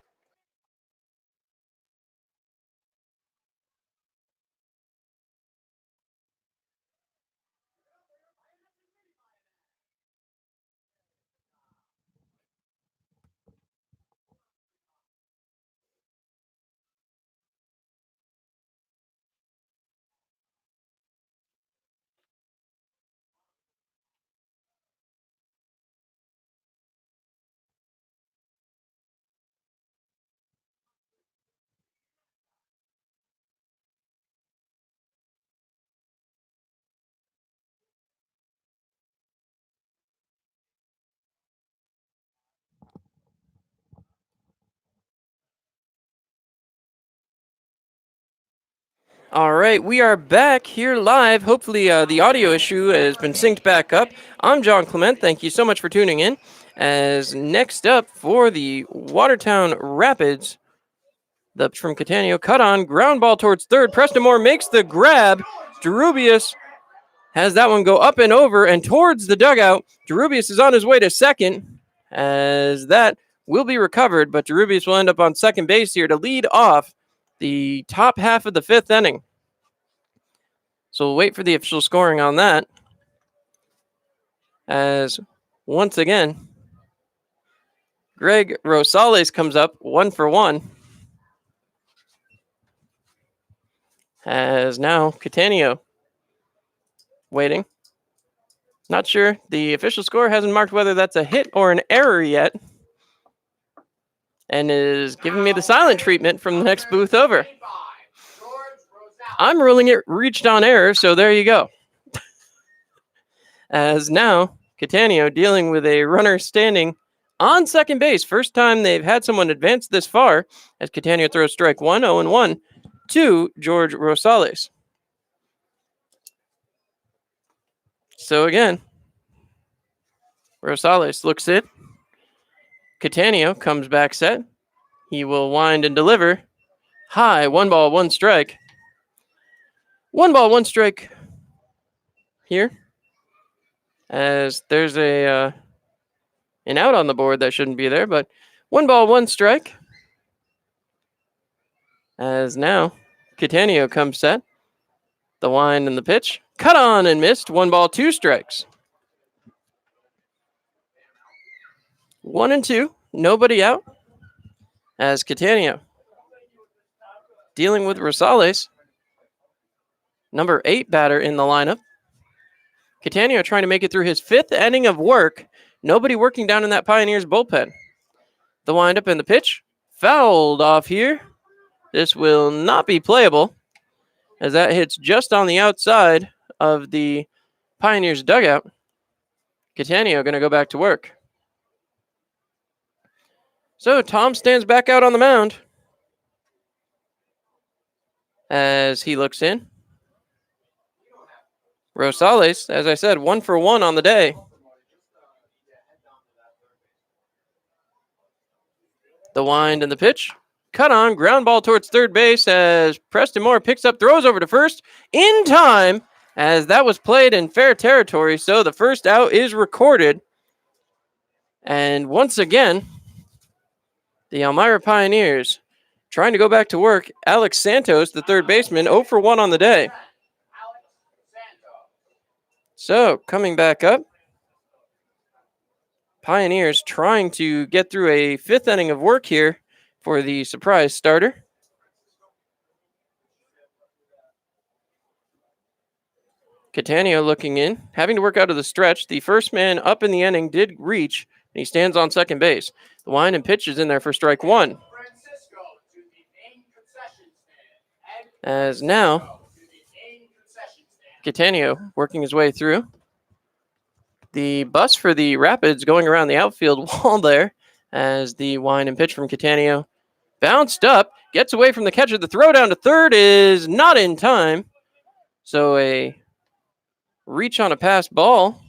All right, we are back here live. Hopefully, the audio issue has been synced back up. I'm John Clement. Thank you so much for tuning in. As next up for the Watertown Rapids, the from Catania cut on, ground ball towards third. Preston Moore makes the grab. Derubius has that one go up and over and towards the dugout. Derubius is on his way to second, as that will be recovered, but Derubius will end up on second base here to lead off the top half of the 5th inning. So we'll wait for the official scoring on that. As once again, Greg Rosales comes up 1 for 1. As now Catania waiting. Not sure. The official score hasn't marked whether that's a hit or an error yet. And is giving me the silent treatment from the next booth over. I'm ruling it reached on error, so there you go. As now, Catania dealing with a runner standing on second base. First time they've had someone advance this far, as Catania throws strike 1, 0-1 to George Rosales. So again, Rosales looks in. Catania comes back set. He will wind and deliver. High, 1 ball, 1 strike. 1 ball, 1 strike here. As there's an out on the board that shouldn't be there, but 1 ball, 1 strike. As now Catania comes set. The wind and the pitch. Cut on and missed. 1 ball, 2 strikes. 1 and 2. Nobody out. As Catania dealing with Rosales, number 8 batter in the lineup. Catania trying to make it through his 5th inning of work. Nobody working down in that Pioneers bullpen. The windup and the pitch. Fouled off here. This will not be playable, as that hits just on the outside of the Pioneers dugout. Catania going to go back to work. So Tom stands back out on the mound as he looks in. Rosales, as I said, 1 for 1 on the day. The wind and the pitch. Cut on, ground ball towards third base as Preston Moore picks up, throws over to first in time, as that was played in fair territory. So the first out is recorded. And once again, the Elmira Pioneers Trying to go back to work, Alex Santos, the third baseman, 0 for 1 on the day. So, coming back up, Pioneers trying to get through a fifth inning of work here for the surprise starter. Catania looking in, having to work out of the stretch. The first man up in the inning did reach, and he stands on second base. The wind and pitch is in there for strike one. As now, Catania working his way through. The bus for the Rapids going around the outfield wall there as the wind and pitch from Catania bounced up, gets away from the catcher. The throw down to third is not in time. So a reach on a pass ball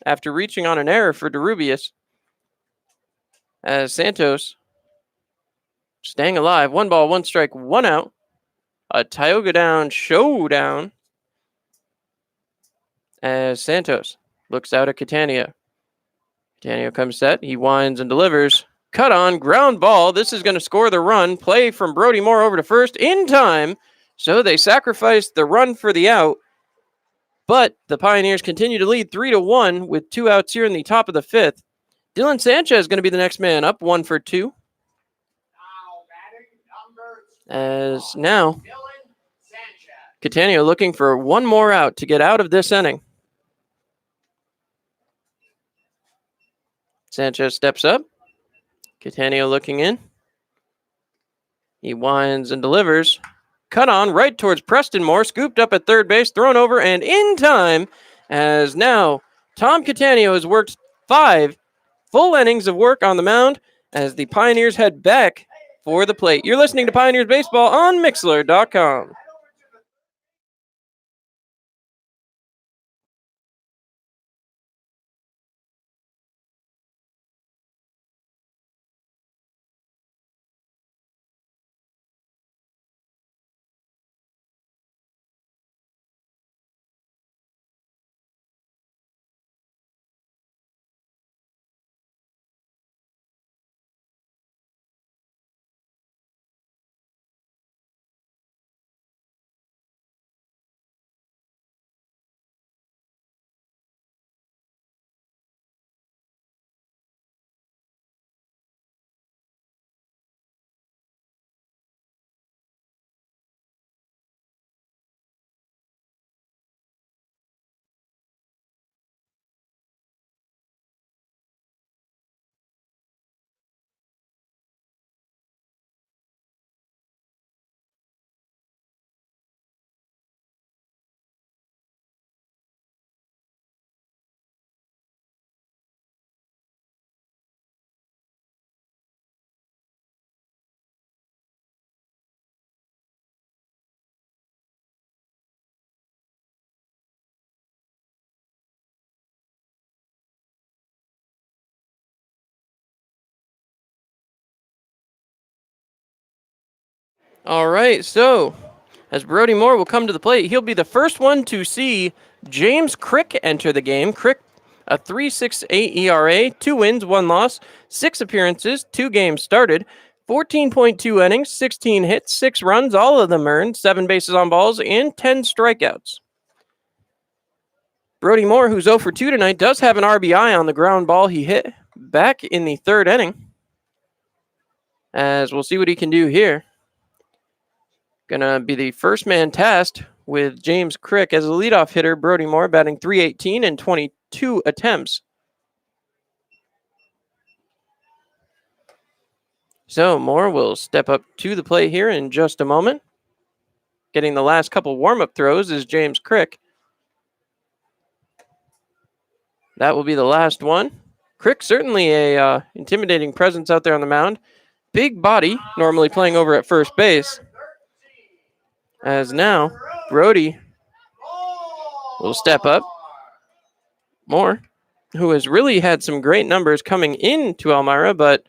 after reaching on an error for DeRubius. As Santos staying alive. 1 ball, 1 strike, 1 out. A Tioga down showdown as Santos looks out at Catania. Catania comes set. He winds and delivers. Cut on, ground ball. This is going to score the run. Play from Brody Moore over to first in time. So they sacrificed the run for the out. But the Pioneers continue to lead 3-1 with 2 outs here in the top of the fifth. Dylan Sanchez is going to be the next man up, 1 for 2. As now, Catania looking for 1 more out to get out of this inning. Sanchez steps up. Catania looking in. He winds and delivers. Cut on right towards Preston Moore. Scooped up at third base. Thrown over and in time. As now Tom Catania has worked 5 full innings of work on the mound as the Pioneers head back for the plate. You're listening to Pioneers Baseball on Mixlr.com. All right, so as Brody Moore will come to the plate, he'll be the first one to see James Crick enter the game. Crick, a 3.68 ERA, 2 wins, 1 loss, 6 appearances, 2 games started, 14.2 innings, 16 hits, 6 runs, all of them earned, 7 bases on balls, and 10 strikeouts. Brody Moore, who's 0 for 2 tonight, does have an RBI on the ground ball he hit back in the third inning. As we'll see what he can do here. Gonna be the first man tasked with James Crick as a leadoff hitter. Brody Moore batting .318 and 22 attempts. So Moore will step up to the plate here in just a moment. Getting the last couple warm-up throws is James Crick. That will be the last one. Crick certainly a intimidating presence out there on the mound. Big body, normally playing over at first base. As now, Brody will step up. Moore, who has really had some great numbers coming into Elmira, but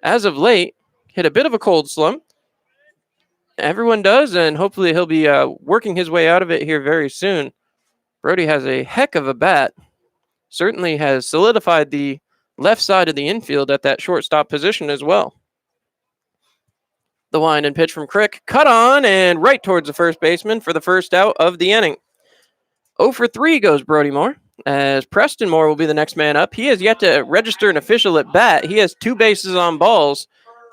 as of late, hit a bit of a cold slump. Everyone does, and hopefully he'll be working his way out of it here very soon. Brody has a heck of a bat. Certainly has solidified the left side of the infield at that shortstop position as well. The wind and pitch from Crick. Cut on and right towards the first baseman for the first out of the inning. 0 for 3 goes Brody Moore, as Preston Moore will be the next man up. He has yet to register an official at bat. He has 2 bases on balls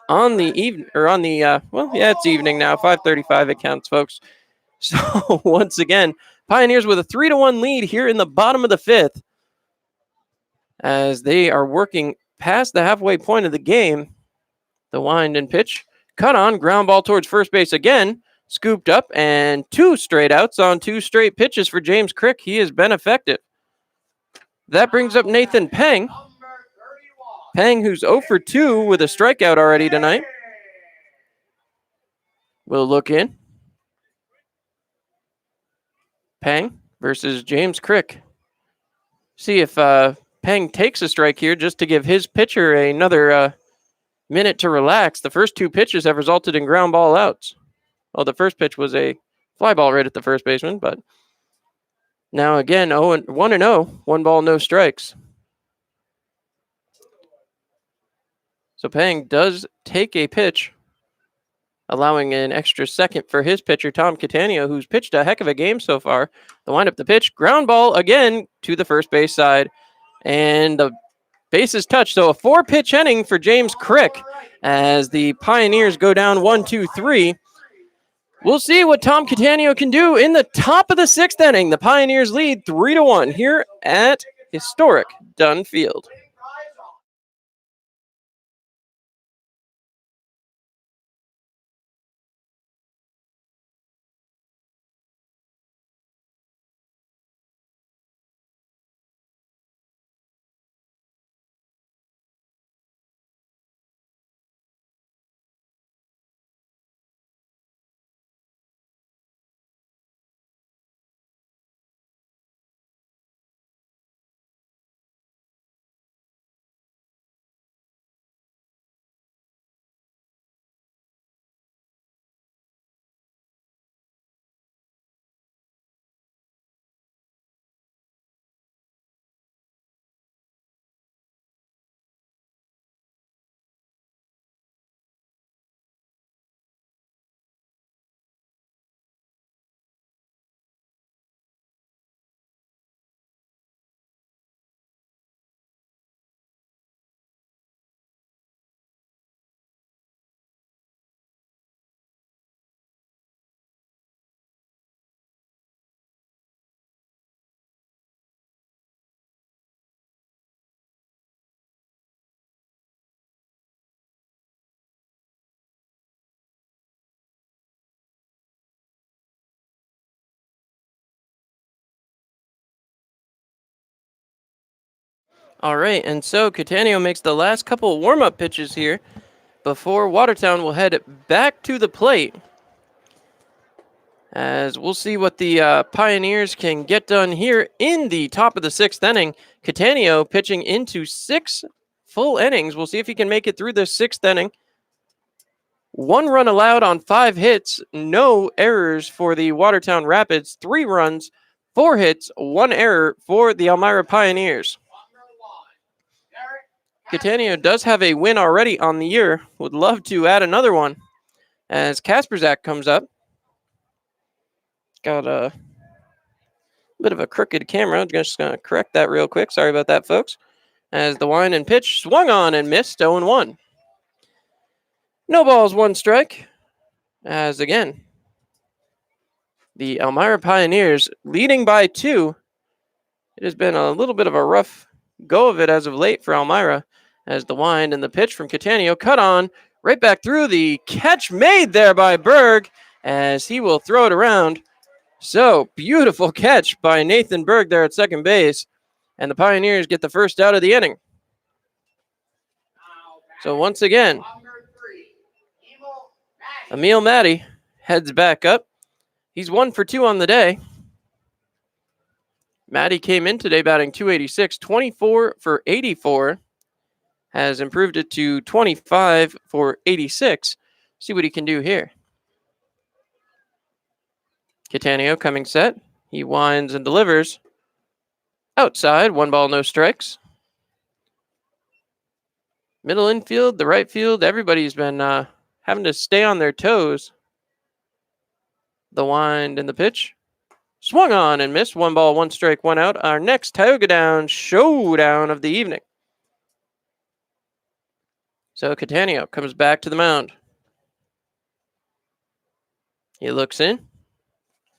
on the evening, it's evening now. 5:35 it counts, folks. So once again, Pioneers with a 3-1 lead here in the bottom of the 5th, as they are working past the halfway point of the game. The wind and pitch, cut on, ground ball towards first base again, scooped up, and 2 straight outs on 2 straight pitches for James Crick. He has been effective. That brings up Nathan Peng. Peng, who's 0 for 2 with a strikeout already tonight. We'll look in. Peng versus James Crick. See if Peng takes a strike here just to give his pitcher another minute to relax. The first 2 pitches have resulted in ground ball outs. Well, the first pitch was a fly ball right at the first baseman, but now again, 1-0, 1 ball, no strikes. So Peng does take a pitch, allowing an extra second for his pitcher, Tom Catania, who's pitched a heck of a game so far. The windup, the pitch, ground ball again to the first base side, and the base is touched. So a 4-pitch inning for James Crick as the Pioneers go down 1-2-3. We'll see what Tom Catania can do in the top of the 6th inning. The Pioneers lead 3-1 here at historic Dunn Field. All right, and so Catania makes the last couple warm-up pitches here before Watertown will head back to the plate. As we'll see what the Pioneers can get done here in the top of the 6th inning. Catania pitching into 6 full innings. We'll see if he can make it through the 6th inning. 1 run allowed on 5 hits. No errors for the Watertown Rapids. 3 runs, 4 hits, 1 error for the Elmira Pioneers. Catania does have a win already on the year. Would love to add another one as Kasperzak comes up. Got a bit of a crooked camera. I'm just going to correct that real quick. Sorry about that, folks. As the wind and pitch swung on and missed, 0-1. No balls, 1 strike. As again, the Elmira Pioneers leading by 2. It has been a little bit of a rough go of it as of late for Elmira, as the wind and the pitch from Catania cut on right back through. The catch made there by Berg as he will throw it around. So beautiful catch by Nathan Berg there at second base, and the Pioneers get the first out of the inning. So once again, Emil Matty heads back up. He's 1 for 2 on the day. Matty came in today batting .286, 24 for 84. Has improved it to 25 for 86. See what he can do here. Catania coming set. He winds and delivers. Outside, 1 ball, no strikes. Middle infield, the right field, everybody's been having to stay on their toes. The wind and the pitch. Swung on and missed. 1 ball, 1 strike, 1 out. Our next Tioga Down showdown of the evening. So Catania comes back to the mound. He looks in.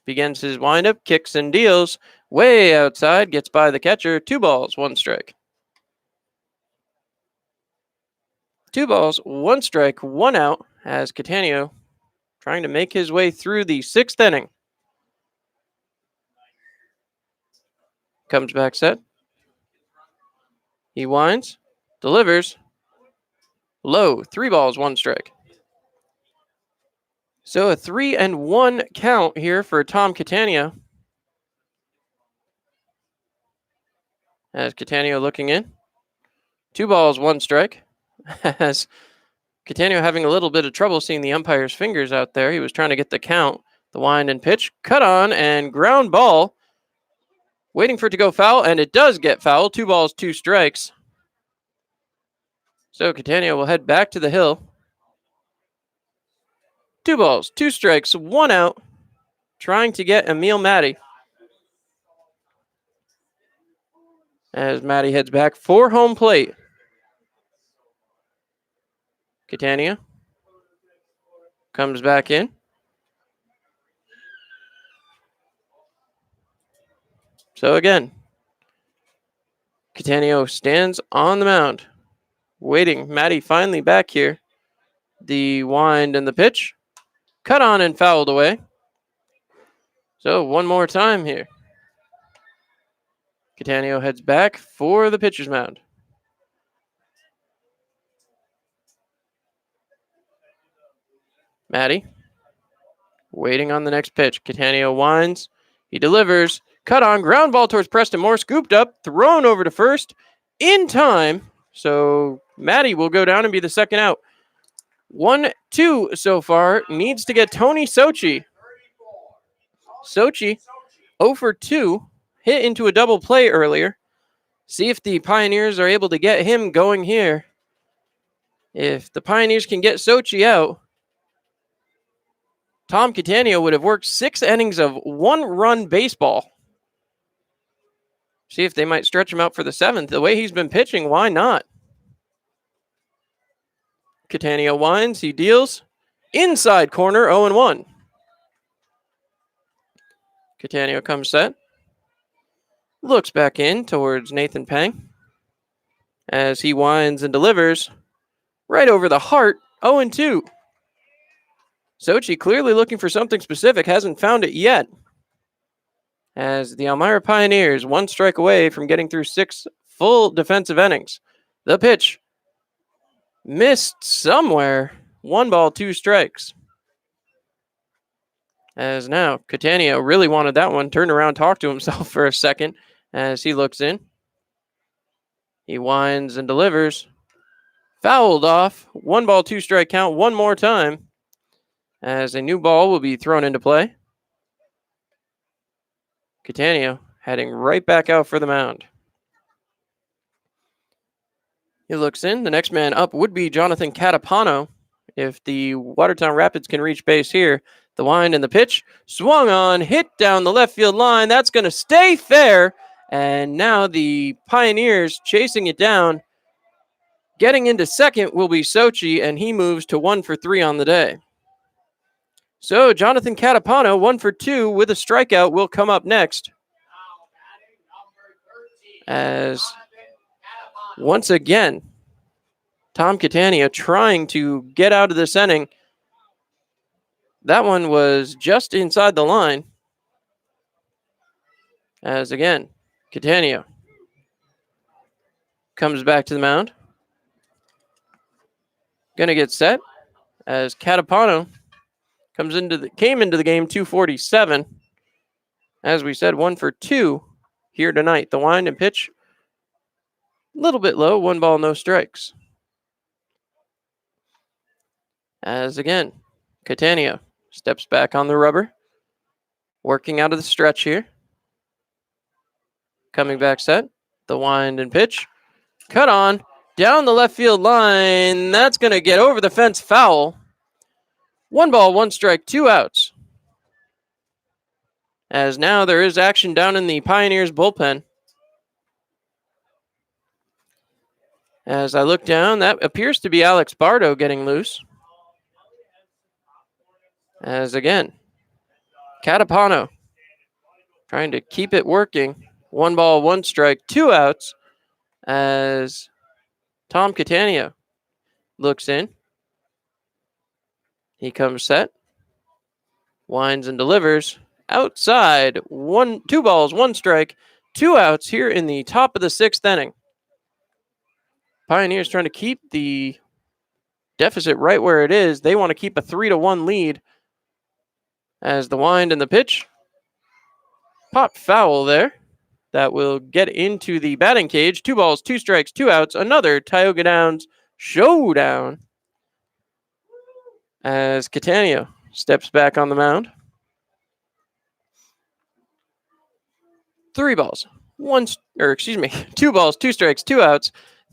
Begins his windup. Kicks and deals. Way outside. Gets by the catcher. 2 balls, 1 strike. 2 balls, 1 strike, 1 out as Catania trying to make his way through the 6th inning. Comes back set. He winds, delivers, low, 3 balls, 1 strike. So a 3-1 count here for Tom Catania. As Catania looking in. 2 balls, 1 strike. As Catania having a little bit of trouble seeing the umpire's fingers out there. He was trying to get the count. The wind and pitch, cut on and ground ball. Waiting for it to go foul, and it does get foul. 2 balls, 2 strikes. So Catania will head back to the hill. 2 balls, 2 strikes, 1 out. Trying to get Emil Matty. As Matty heads back for home plate. Catania comes back in. So again, Catania stands on the mound, waiting. Matty finally back here. The wind and the pitch. Cut on and fouled away. So one more time here. Catania heads back for the pitcher's mound. Matty waiting on the next pitch. Catania winds. He delivers. Cut on. Ground ball towards Preston Moore. Scooped up. Thrown over to first. In time. So Matty will go down and be the second out. 1-2 so far. Needs to get Tony Sochi. Sochi 0 for 2. Hit into a double play earlier. See if the Pioneers are able to get him going here. If the Pioneers can get Sochi out, Tom Catania would have worked 6 innings of 1-run baseball. See if they might stretch him out for the 7th. The way he's been pitching, why not? Catania winds, he deals. Inside corner, 0-1. Catania comes set. Looks back in towards Nathan Pang. As he winds and delivers. Right over the heart, 0-2. Sochi clearly looking for something specific, hasn't found it yet. As the Elmira Pioneers 1 strike away from getting through 6 full defensive innings. The pitch missed somewhere. 1 ball, 2 strikes. As now Catania really wanted that one. Turned around, talked to himself for a second as he looks in. He winds and delivers. Fouled off. 1 ball, 2 strike count one more time. As a new ball will be thrown into play. Catania heading right back out for the mound. He looks in. The next man up would be Jonathan Catapano. If the Watertown Rapids can reach base here, the wind and the pitch swung on, hit down the left field line. That's going to stay fair. And now the Pioneers chasing it down. Getting into second will be Sochi, and he moves to 1 for 3 on the day. So Jonathan Catapano, 1 for 2 with a strikeout, will come up next. As once again, Tom Catania trying to get out of this inning. That one was just inside the line. As again, Catania comes back to the mound. Gonna get set as Catapano came into the game 247. As we said, 1 for 2 here tonight. The wind and pitch, a little bit low, 1 ball, no strikes. As again, Catania steps back on the rubber, working out of the stretch here. Coming back set, the wind and pitch, cut on, down the left field line. That's going to get over the fence, foul. 1 ball, 1 strike, 2 outs. As now there is action down in the Pioneers bullpen. As I look down, that appears to be Alex Bardo getting loose. As again, Catapano trying to keep it working. 1 ball, 1 strike, 2 outs. As Tom Catania looks in. He comes set. Winds and delivers. Outside. 2 balls, 1 strike, 2 outs here in the top of the 6th inning. Pioneers trying to keep the deficit right where it is. They want to keep a 3-1 lead. As the wind and the pitch popped foul there. That will get into the batting cage. 2 balls, 2 strikes, 2 outs. Another Tioga Downs showdown. As Catania steps back on the mound. 2 balls, 2 strikes, 2 outs.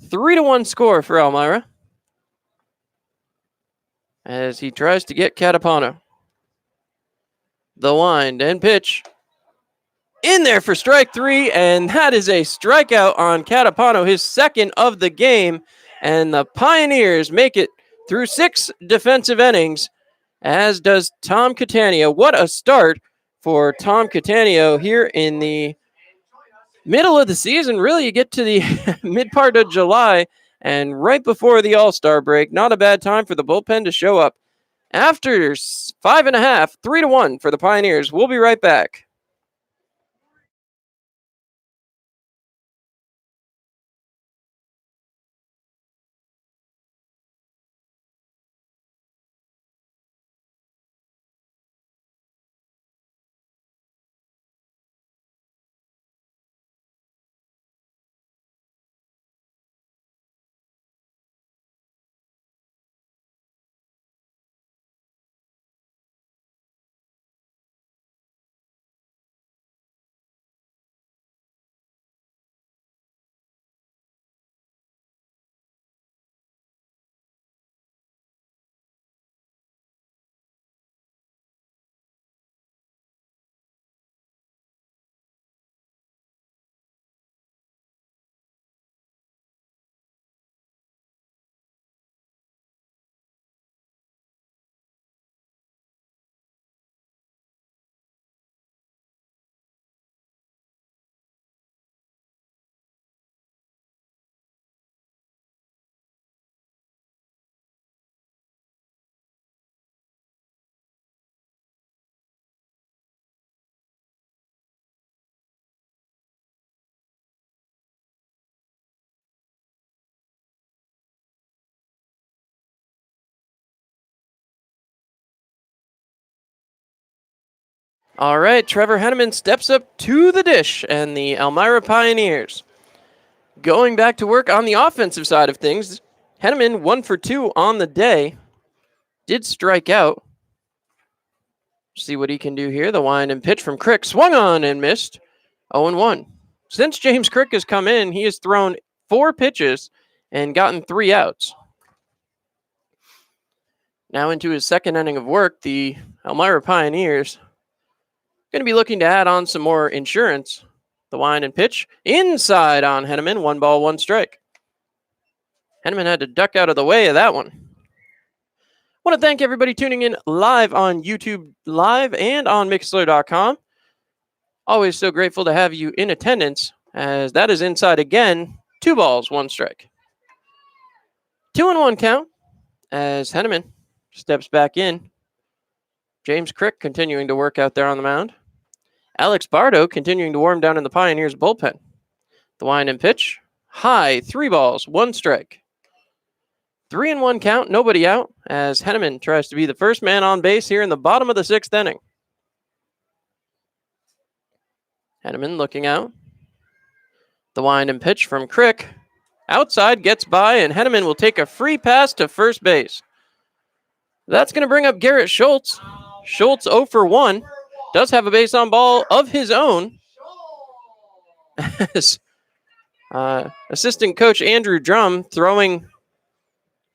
3-1 score for Elmira. As he tries to get Catapano. The wind and pitch. In there for strike 3, and that is a strikeout on Catapano, his second of the game. And the Pioneers make it through 6 defensive innings, as does Tom Catania. What a start for Tom Catania here in the middle of the season. Really, you get to the mid part of July, and right before the All-Star break, not a bad time for the bullpen to show up. After 5.5, 3-1 for the Pioneers. We'll be right back. All right, Trevor Henneman steps up to the dish, and the Elmira Pioneers going back to work on the offensive side of things. Henneman 1 for 2 on the day. Did strike out. See what he can do here. The wind and pitch from Crick. Swung on and missed. 0-1. Since James Crick has come in, he has thrown 4 pitches and gotten 3 outs. Now into his second inning of work, the Elmira Pioneers going to be looking to add on some more insurance. The wind and pitch inside on Henneman. 1 ball, 1 strike. Henneman had to duck out of the way of that one. I want to thank everybody tuning in live on YouTube Live and on Mixler.com. Always so grateful to have you in attendance, as that is inside again. 2 balls, 1 strike. 2-1 count as Henneman steps back in. James Crick continuing to work out there on the mound. Alex Bardo continuing to warm down in the Pioneers bullpen. The wind and pitch. High, 3 balls, 1 strike. 3-1 count, nobody out, as Henneman tries to be the first man on base here in the bottom of the 6th inning. Henneman looking out. The wind and pitch from Crick. Outside, gets by, and Henneman will take a free pass to first base. That's going to bring up Garrett Schultz. Schultz 0 for 1. Does have a base on ball of his own. As assistant coach Andrew Drum throwing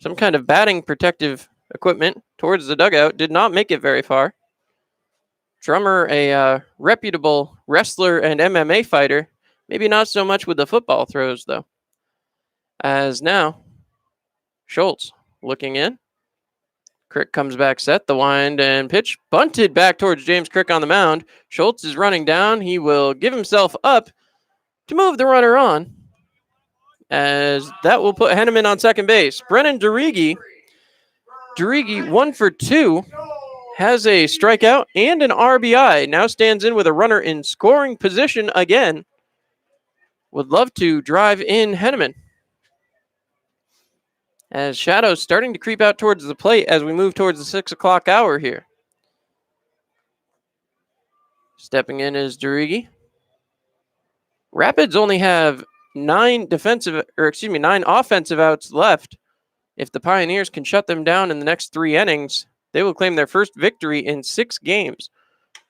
some kind of batting protective equipment towards the dugout. Did not make it very far. Drummer, a reputable wrestler and MMA fighter. Maybe not so much with the football throws, though. As now, Schultz looking in. Crick comes back set. The wind and pitch bunted back towards James Crick on the mound. Schultz is running down. He will give himself up to move the runner on, as that will put Henneman on second base. Brennan Derigi, 1 for 2, has a strikeout and an RBI. Now stands in with a runner in scoring position again. Would love to drive in Henneman. As shadows starting to creep out towards the plate as we move towards the 6 o'clock hour here. Stepping in is Derigi. Rapids only have 9 offensive outs left. If the Pioneers can shut them down in the next 3 innings, they will claim their first victory in 6 games.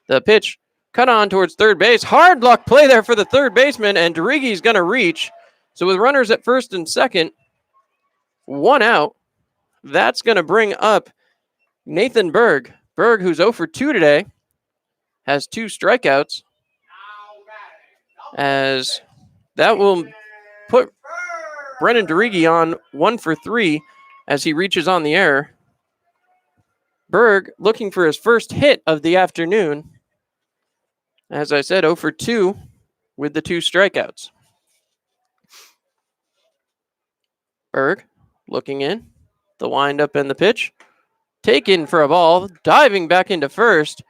The pitch cut on towards third base. Hard luck play there for the third baseman, and Derigi's going to reach. So with runners at first and second, 1 out, that's going to bring up Nathan Berg. Berg, who's 0 for 2 today, has 2 strikeouts, as that will put Brennan Derigi on 1 for 3 as he reaches on the error. Berg looking for his first hit of the afternoon. As I said, 0 for 2 with the 2 strikeouts. Berg looking in. The windup and the pitch. Taken for a ball. Diving back into first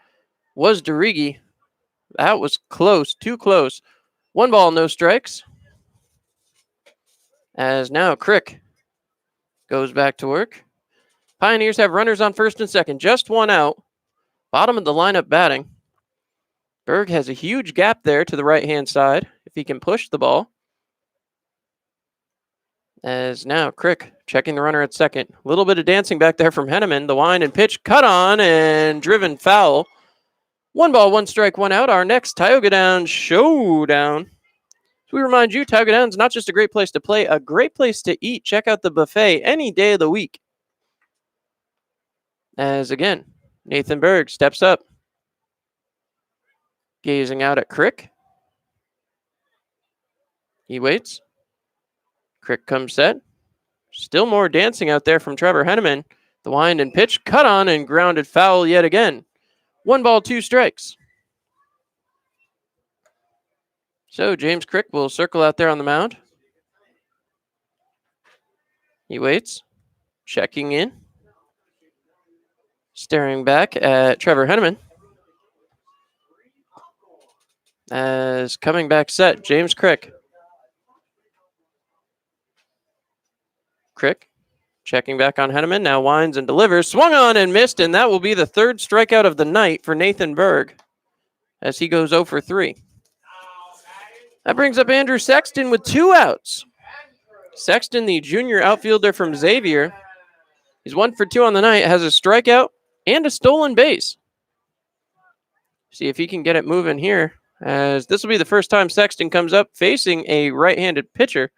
was Derigi. That was close, too close. 1 ball, no strikes. As now Crick goes back to work. Pioneers have runners on first and second. Just 1 out. Bottom of the lineup batting. Berg has a huge gap there to the right-hand side if he can push the ball. As now Crick checking the runner at second. A little bit of dancing back there from Henneman. The wind and pitch cut on and driven foul. 1 ball, 1 strike, 1 out. Our next Tioga Down showdown. So we remind you, Tioga Down is not just a great place to play, a great place to eat. Check out the buffet any day of the week. As again, Nathan Berg steps up. Gazing out at Crick. He waits. Crick comes set. Still more dancing out there from Trevor Henneman. The wind and pitch cut on and grounded foul yet again. 1 ball, 2 strikes. So James Crick will circle out there on the mound. He waits. Checking in. Staring back at Trevor Henneman. As coming back set, James Crick. Crick checking back on Henneman. Now winds and delivers. Swung on and missed, and that will be the 3rd strikeout of the night for Nathan Berg as he goes 0 for 3. That brings up Andrew Sexton with 2 outs. Sexton, the junior outfielder from Xavier. He's 1 for 2 on the night, has a strikeout and a stolen base. See if he can get it moving here, as this will be the first time Sexton comes up facing a right-handed pitcher.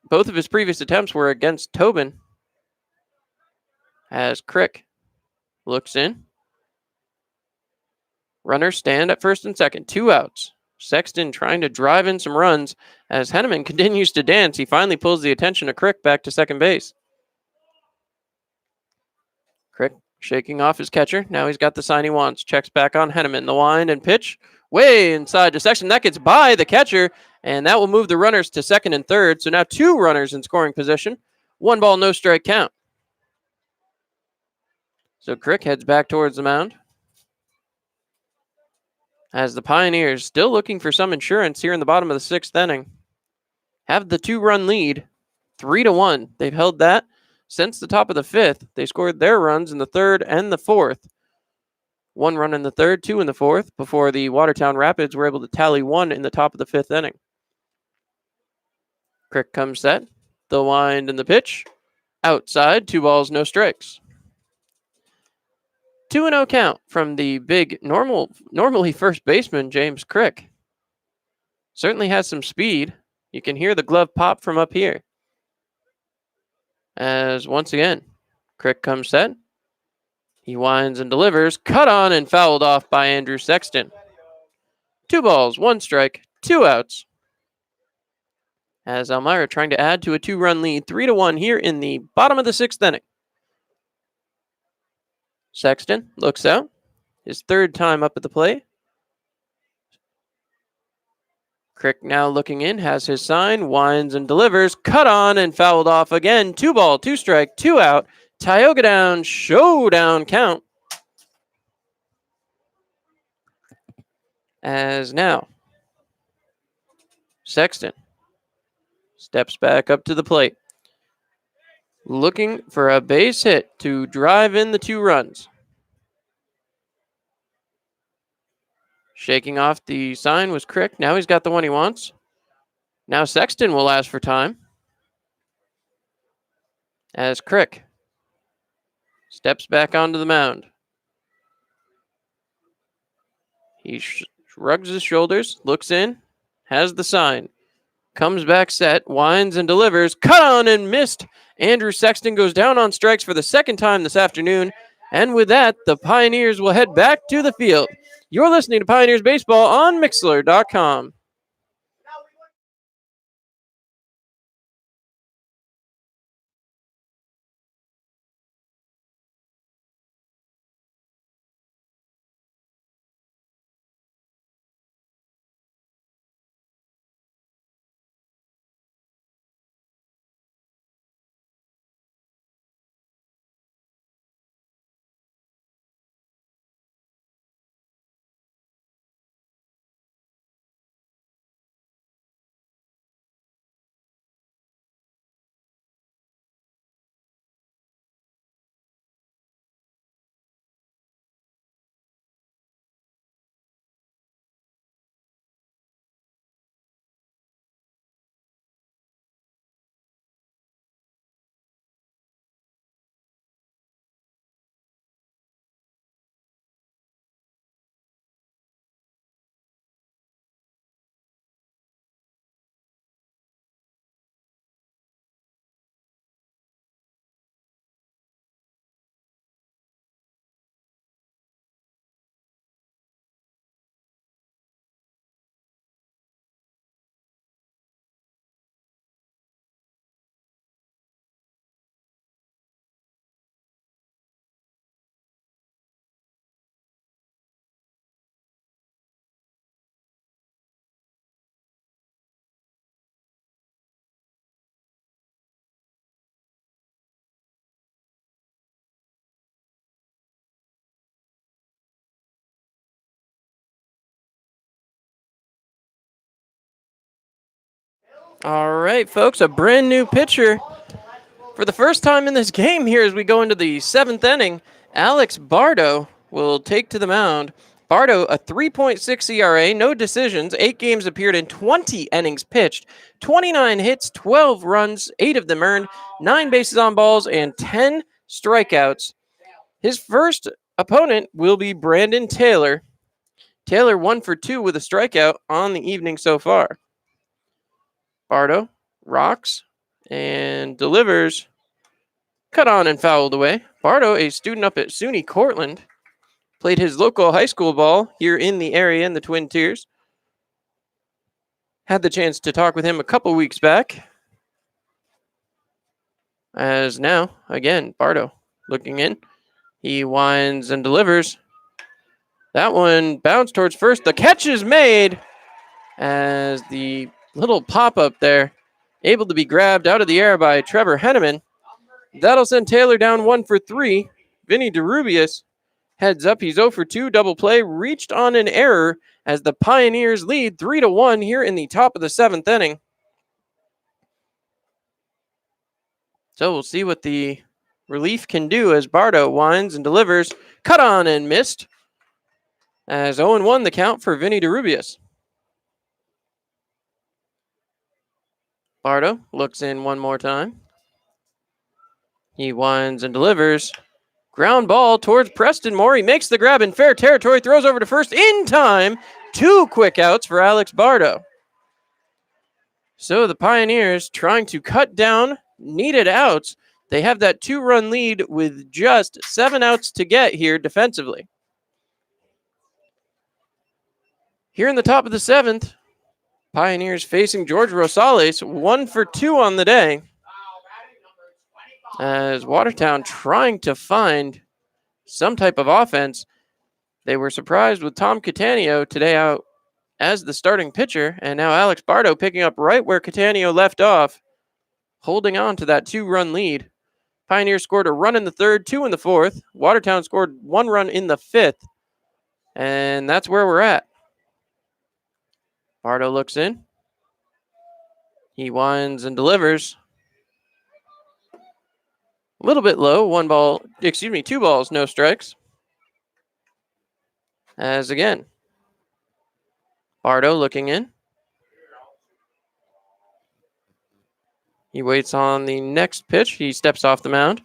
Both of his previous attempts were against Tobin. As Crick looks in. Runners stand at first and second. 2 outs. Sexton trying to drive in some runs. As Henneman continues to dance, he finally pulls the attention of Crick back to second base. Crick shaking off his catcher. Now he's got the sign he wants. Checks back on Henneman. The wind and pitch way inside to Sexton. That gets by the catcher, and that will move the runners to second and third. So now 2 runners in scoring position. 1 ball, no strike count. So Crick heads back towards the mound. As the Pioneers, still looking for some insurance here in the bottom of the 6th inning, have the 2-run lead, 3-1. They've held that since the top of the 5th. They scored their runs in the 3rd and the 4th. 1 run in the 3rd, 2 in the 4th, before the Watertown Rapids were able to tally 1 in the top of the 5th inning. Crick comes set. The wind and the pitch. Outside, 2 balls, no strikes. 2-0 count from the big, normally first baseman, James Crick. Certainly has some speed. You can hear the glove pop from up here. As once again, Crick comes set. He winds and delivers. Cut on and fouled off by Andrew Sexton. 2 balls, 1 strike, 2 outs. As Elmira trying to add to a 2-run lead, 3-1 here in the bottom of the 6th inning. Sexton looks out. His 3rd time up at the plate. Crick now looking in, has his sign, winds and delivers. Cut on and fouled off again. 2 ball, 2 strike, 2 out. Tioga down, showdown count. As now, Sexton steps back up to the plate, looking for a base hit to drive in the 2 runs. Shaking off the sign was Crick. Now he's got the one he wants. Now Sexton will ask for time. As Crick steps back onto the mound. He shrugs his shoulders, looks in, has the sign. Comes back set, winds and delivers. Cut on and missed. Andrew Sexton goes down on strikes for the 2nd time this afternoon. And with that, the Pioneers will head back to the field. You're listening to Pioneers Baseball on Mixlr.com. All right, folks, a brand new pitcher for the first time in this game here as we go into the 7th inning. Alex Bardo will take to the mound. Bardo, a 3.6 ERA, no decisions, 8 games appeared in 20 innings pitched, 29 hits, 12 runs, 8 of them earned, 9 bases on balls, and 10 strikeouts. His first opponent will be Brandon Taylor. Taylor 1 for 2 with a strikeout on the evening so far. Bardo rocks and delivers. Cut on and fouled away. Bardo, a student up at SUNY Cortland, played his local high school ball here in the area in the Twin Tiers. Had the chance to talk with him a couple weeks back. As now, again, Bardo looking in. He winds and delivers. That one bounced towards first. The catch is made as the little pop-up there, able to be grabbed out of the air by Trevor Henneman. That'll send Taylor down 1 for 3. Vinny DeRubius heads up. He's 0 for 2. Double play reached on an error as the Pioneers lead 3-1 here in the top of the 7th inning. So we'll see what the relief can do as Bardo winds and delivers. Cut on and missed. As 0-1 the count for Vinny DeRubius. Bardo looks in one more time. He winds and delivers. Ground ball towards Preston Moore. He makes the grab in fair territory, throws over to first in time. 2 quick outs for Alex Bardo. So the Pioneers trying to cut down needed outs. They have that 2-run lead with just 7 outs to get here defensively. Here in the top of the 7th, Pioneers facing George Rosales, 1 for 2 on the day. As Watertown trying to find some type of offense. They were surprised with Tom Catania today out as the starting pitcher, and now Alex Bardo picking up right where Catania left off, holding on to that 2-run lead. Pioneers scored a run in the 3rd, 2 in the 4th. Watertown scored 1 run in the 5th, and that's where we're at. Bardo looks in. He winds and delivers. A little bit low, 2 balls, no strikes. As again, Bardo looking in. He waits on the next pitch. He steps off the mound.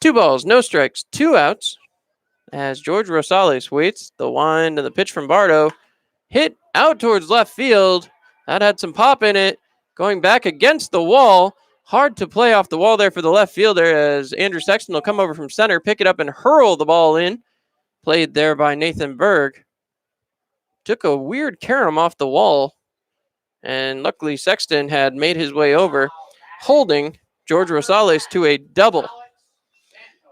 2 balls, no strikes, 2 outs. As George Rosales waits, the wind and the pitch from Bardo hit out towards left field. That had some pop in it. Going back against the wall. Hard to play off the wall there for the left fielder as Andrew Sexton will come over from center, pick it up, and hurl the ball in. Played there by Nathan Berg. Took a weird carom off the wall, and luckily Sexton had made his way over, holding George Rosales to a double.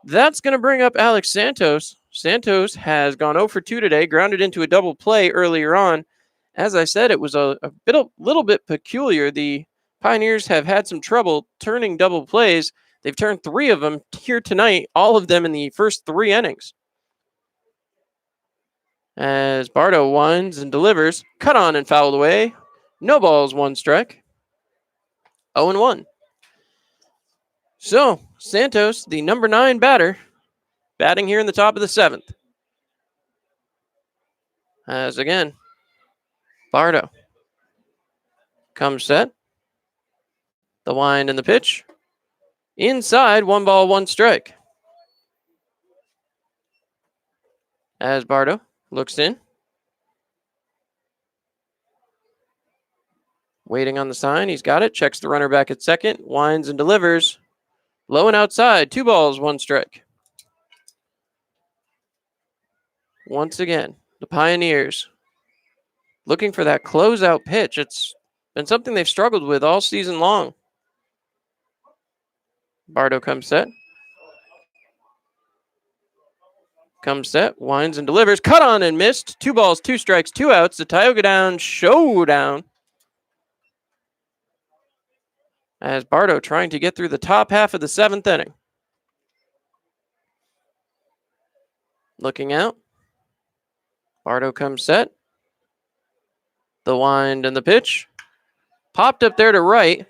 That's going to bring up Alex Santos. Santos has gone 0 for 2 today, grounded into a double play earlier on. As I said, it was a little bit peculiar. The Pioneers have had some trouble turning double plays. They've turned 3 of them here tonight, all of them in the first 3 innings. As Bardo winds and delivers, cut on and fouled away. No balls, 1 strike. 0-1. So, Santos, the number 9 batter, batting here in the top of the 7th. As again, Bardo comes set. The wind and the pitch. Inside, 1 ball, 1 strike. As Bardo looks in. Waiting on the sign. He's got it. Checks the runner back at second. Winds and delivers. Low and outside. 2 balls, 1 strike. Once again, the Pioneers looking for that closeout pitch. It's been something they've struggled with all season long. Bardo comes set. Comes set, winds and delivers. Cut on and missed. 2 balls, 2 strikes, 2 outs. The Tioga Down showdown. As Bardo trying to get through the top half of the 7th inning. Looking out. Bardo comes set. The wind and the pitch. Popped up there to right.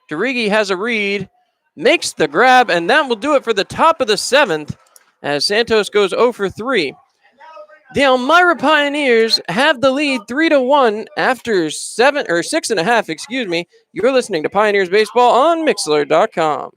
Derigi has a read. Makes the grab, and that will do it for the top of the 7th as Santos goes 0 for 3. The Elmira Pioneers have the lead 3-1 after 6.5. You're listening to Pioneers Baseball on Mixlr.com.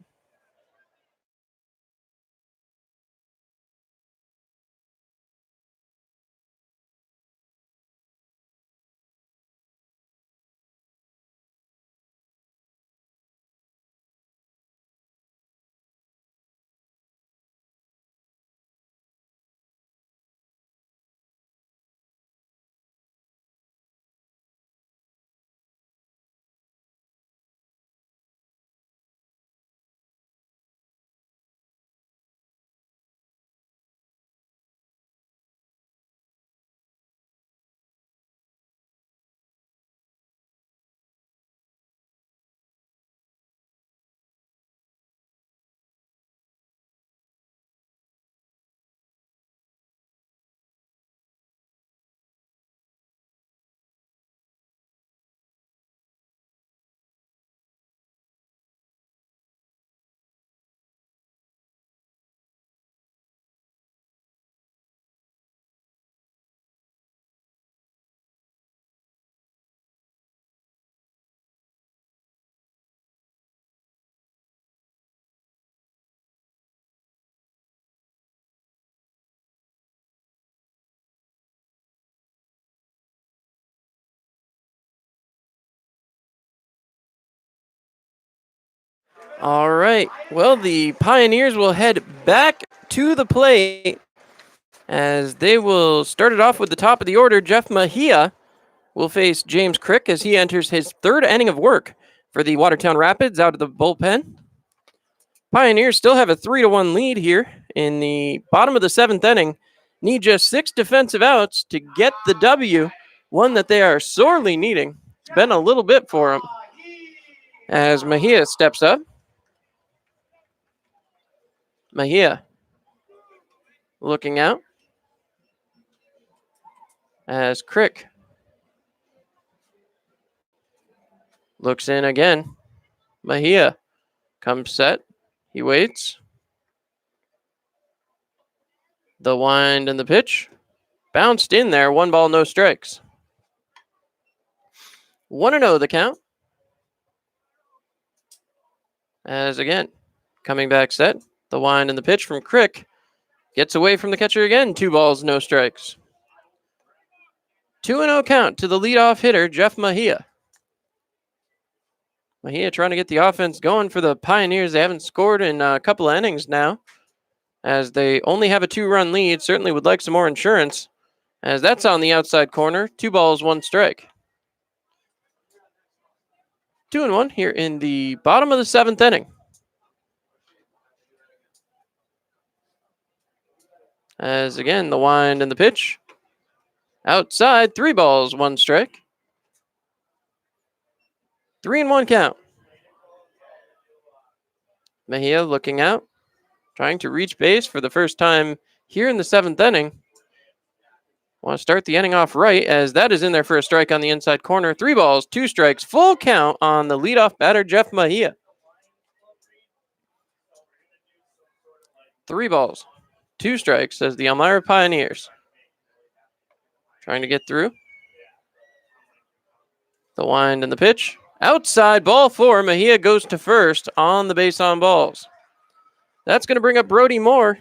All right. Well, the Pioneers will head back to the plate as they will start it off with the top of the order. Jeff Mejia will face James Crick as he enters his third inning of work for the Watertown Rapids out of the bullpen. Pioneers still have a 3-1 lead here in the bottom of the seventh inning. Need just 6 defensive outs to get the W, one that they are sorely needing. It's been a little bit for them. As Mejia steps up. Mejia looking out. As Crick looks in again. Mejia comes set. He waits. The wind and the pitch. Bounced in there. 1 ball, no strikes. 1-0 the count. As again, coming back set. The wind and the pitch from Crick. Gets away from the catcher again. 2 balls, no strikes. 2-0 count to the leadoff hitter, Jeff Mejia. Mejia trying to get the offense going for the Pioneers. They haven't scored in a couple of innings now, as they only have a 2-run lead. Certainly would like some more insurance, as that's on the outside corner. 2 balls, 1 strike. 2-1 here in the bottom of the seventh inning. As again, the wind and the pitch. Outside, 3 balls, 1 strike. 3-1 count. Mejia looking out, trying to reach base for the first time here in the seventh inning. Want to start the inning off right, as that is in there for a strike on the inside corner. 3 balls, 2 strikes, full count on the leadoff batter, Jeff Mejia. 3 balls, 2 strikes, as the Elmira Pioneers trying to get through. The wind and the pitch. Outside, ball 4. Mejia goes to first on the base on balls. That's going to bring up Brody Moore.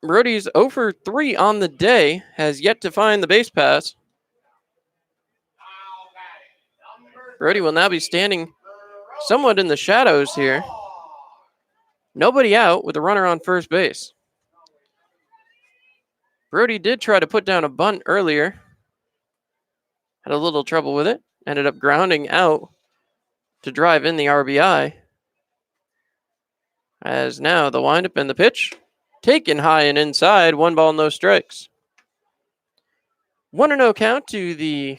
Brody's 0 for 3 on the day, has yet to find the base pass. Brody will now be standing somewhat in the shadows here. Nobody out with a runner on first base. Brody did try to put down a bunt earlier. Had a little trouble with it. Ended up grounding out to drive in the RBI. As now the windup and the pitch. Taken high and inside. 1 ball, no strikes. 1-0 count to the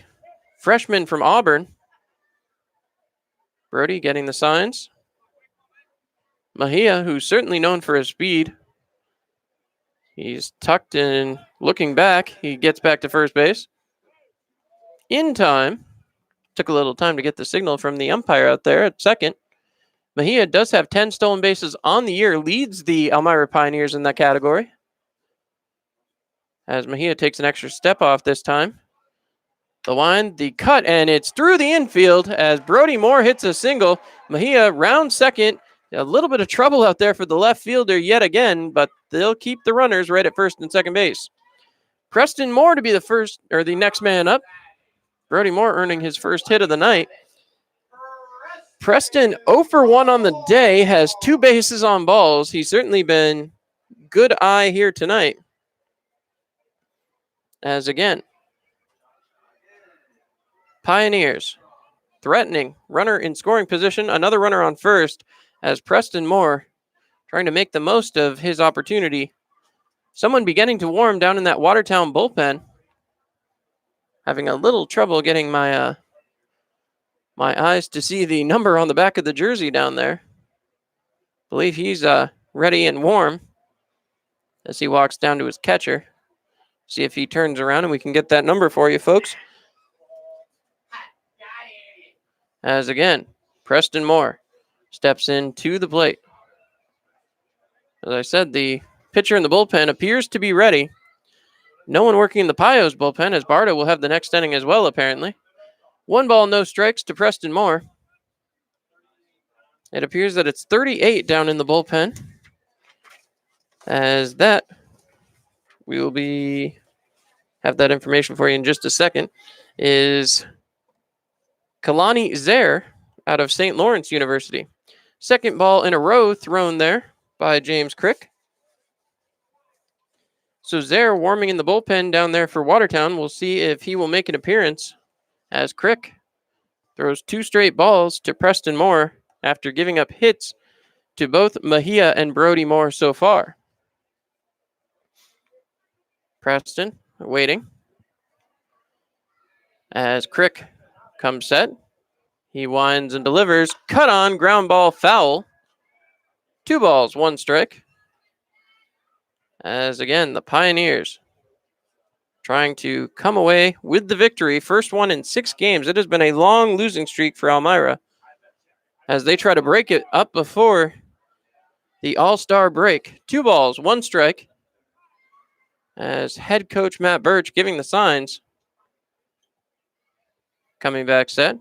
freshman from Auburn. Brody getting the signs. Mejia, who's certainly known for his speed. He's tucked in, looking back. He gets back to first base. In time. Took a little time to get the signal from the umpire out there at second. Mejia does have 10 stolen bases on the year, leads the Elmira Pioneers in that category. As Mejia takes an extra step off this time. The wind, the cut, and it's through the infield as Brody Moore hits a single. Mejia rounds second. A little bit of trouble out there for the left fielder yet again, but they'll keep the runners right at first and second base. Preston Moore to be the next man up. Brody Moore earning his first hit of the night. Preston 0 for 1 on the day, has 2 bases on balls. He's certainly been good eye here tonight. As again, Pioneers threatening, runner in scoring position, another runner on first, as Preston Moore trying to make the most of his opportunity. Someone beginning to warm down in that Watertown bullpen. Having a little trouble getting my eyes to see the number on the back of the jersey down there. Believe he's ready and warm as he walks down to his catcher. See if he turns around and we can get that number for you, folks. As again, Preston Moore steps in to the plate. As I said, the pitcher in the bullpen appears to be ready. No one working in the Pios bullpen, as Barta will have the next inning as well, apparently. 1 ball, no strikes to Preston Moore. It appears that it's 38 down in the bullpen. As that, we will have that information for you in just a second, is Kalani Zaire out of St. Lawrence University. Second ball in a row thrown there by James Crick. So Zare warming in the bullpen down there for Watertown. We'll see if he will make an appearance as Crick throws 2 straight balls to Preston Moore after giving up hits to both Mejia and Brody Moore so far. Preston waiting as Crick comes set. He winds and delivers. Cut on, ground ball, foul. 2 balls, 1 strike. As again, the Pioneers trying to come away with the victory. First one in 6 games. It has been a long losing streak for Elmira as they try to break it up before the All-Star break. 2 balls, 1 strike. As head coach Matt Birch giving the signs. Coming back set.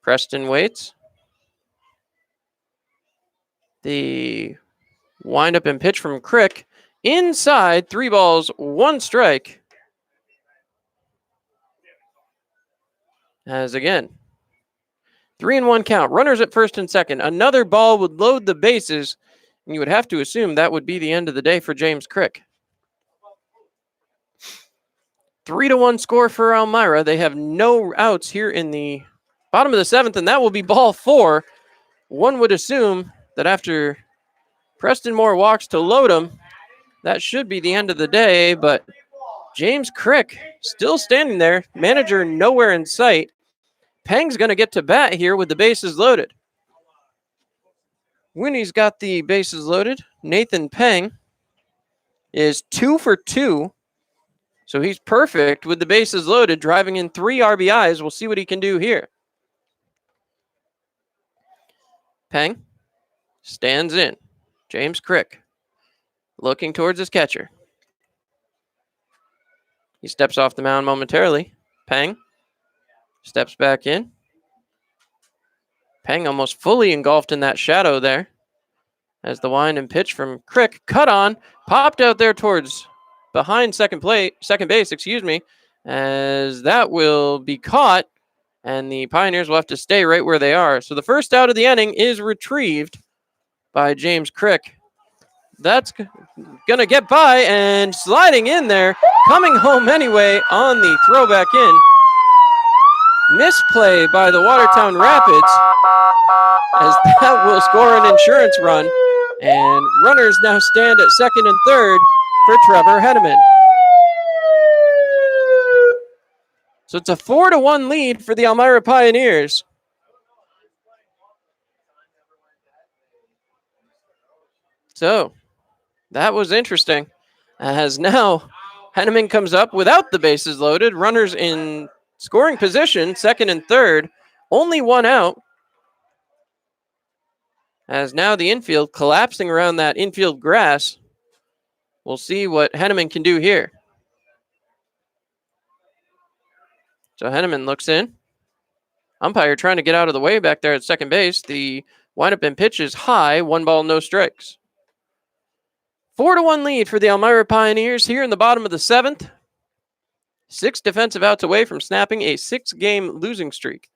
Preston waits. The windup and pitch from Crick. Inside, 3 balls, 1 strike. As again, 3-1 count. Runners at first and second. Another ball would load the bases, and you would have to assume that would be the end of the day for James Crick. 3-1 score for Elmira. They have no outs here in the bottom of the 7th, and that will be ball 4. One would assume that after Preston Moore walks to load him, that should be the end of the day, but James Crick still standing there. Manager nowhere in sight. Peng's going to get to bat here with the bases loaded. When he's got the bases loaded, Nathan Peng is 2 for 2. So he's perfect with the bases loaded, driving in 3 RBIs. We'll see what he can do here. Peng stands in. James Crick looking towards his catcher. He steps off the mound momentarily. Peng steps back in. Peng almost fully engulfed in that shadow there as the wind and pitch from Crick cut on, popped out there towards behind second base, as that will be caught, and the Pioneers will have to stay right where they are. So the first out of the inning is retrieved by James Crick. That's going to get by, and sliding in there, coming home anyway on the throwback in. Misplay by the Watertown Rapids, as that will score an insurance run, and runners now stand at second and third for Trevor Henneman. So it's a 4-1 lead for the Elmira Pioneers. So that was interesting, as now Henneman comes up without the bases loaded. Runners in scoring position, second and third. Only 1 out. As now the infield collapsing around that infield grass. We'll see what Henneman can do here. So Henneman looks in. Umpire trying to get out of the way back there at second base. The windup and pitch is high. 1 ball, no strikes. 4-1 lead for the Elmira Pioneers here in the bottom of the 7th. 6 defensive outs away from snapping a 6-game losing streak.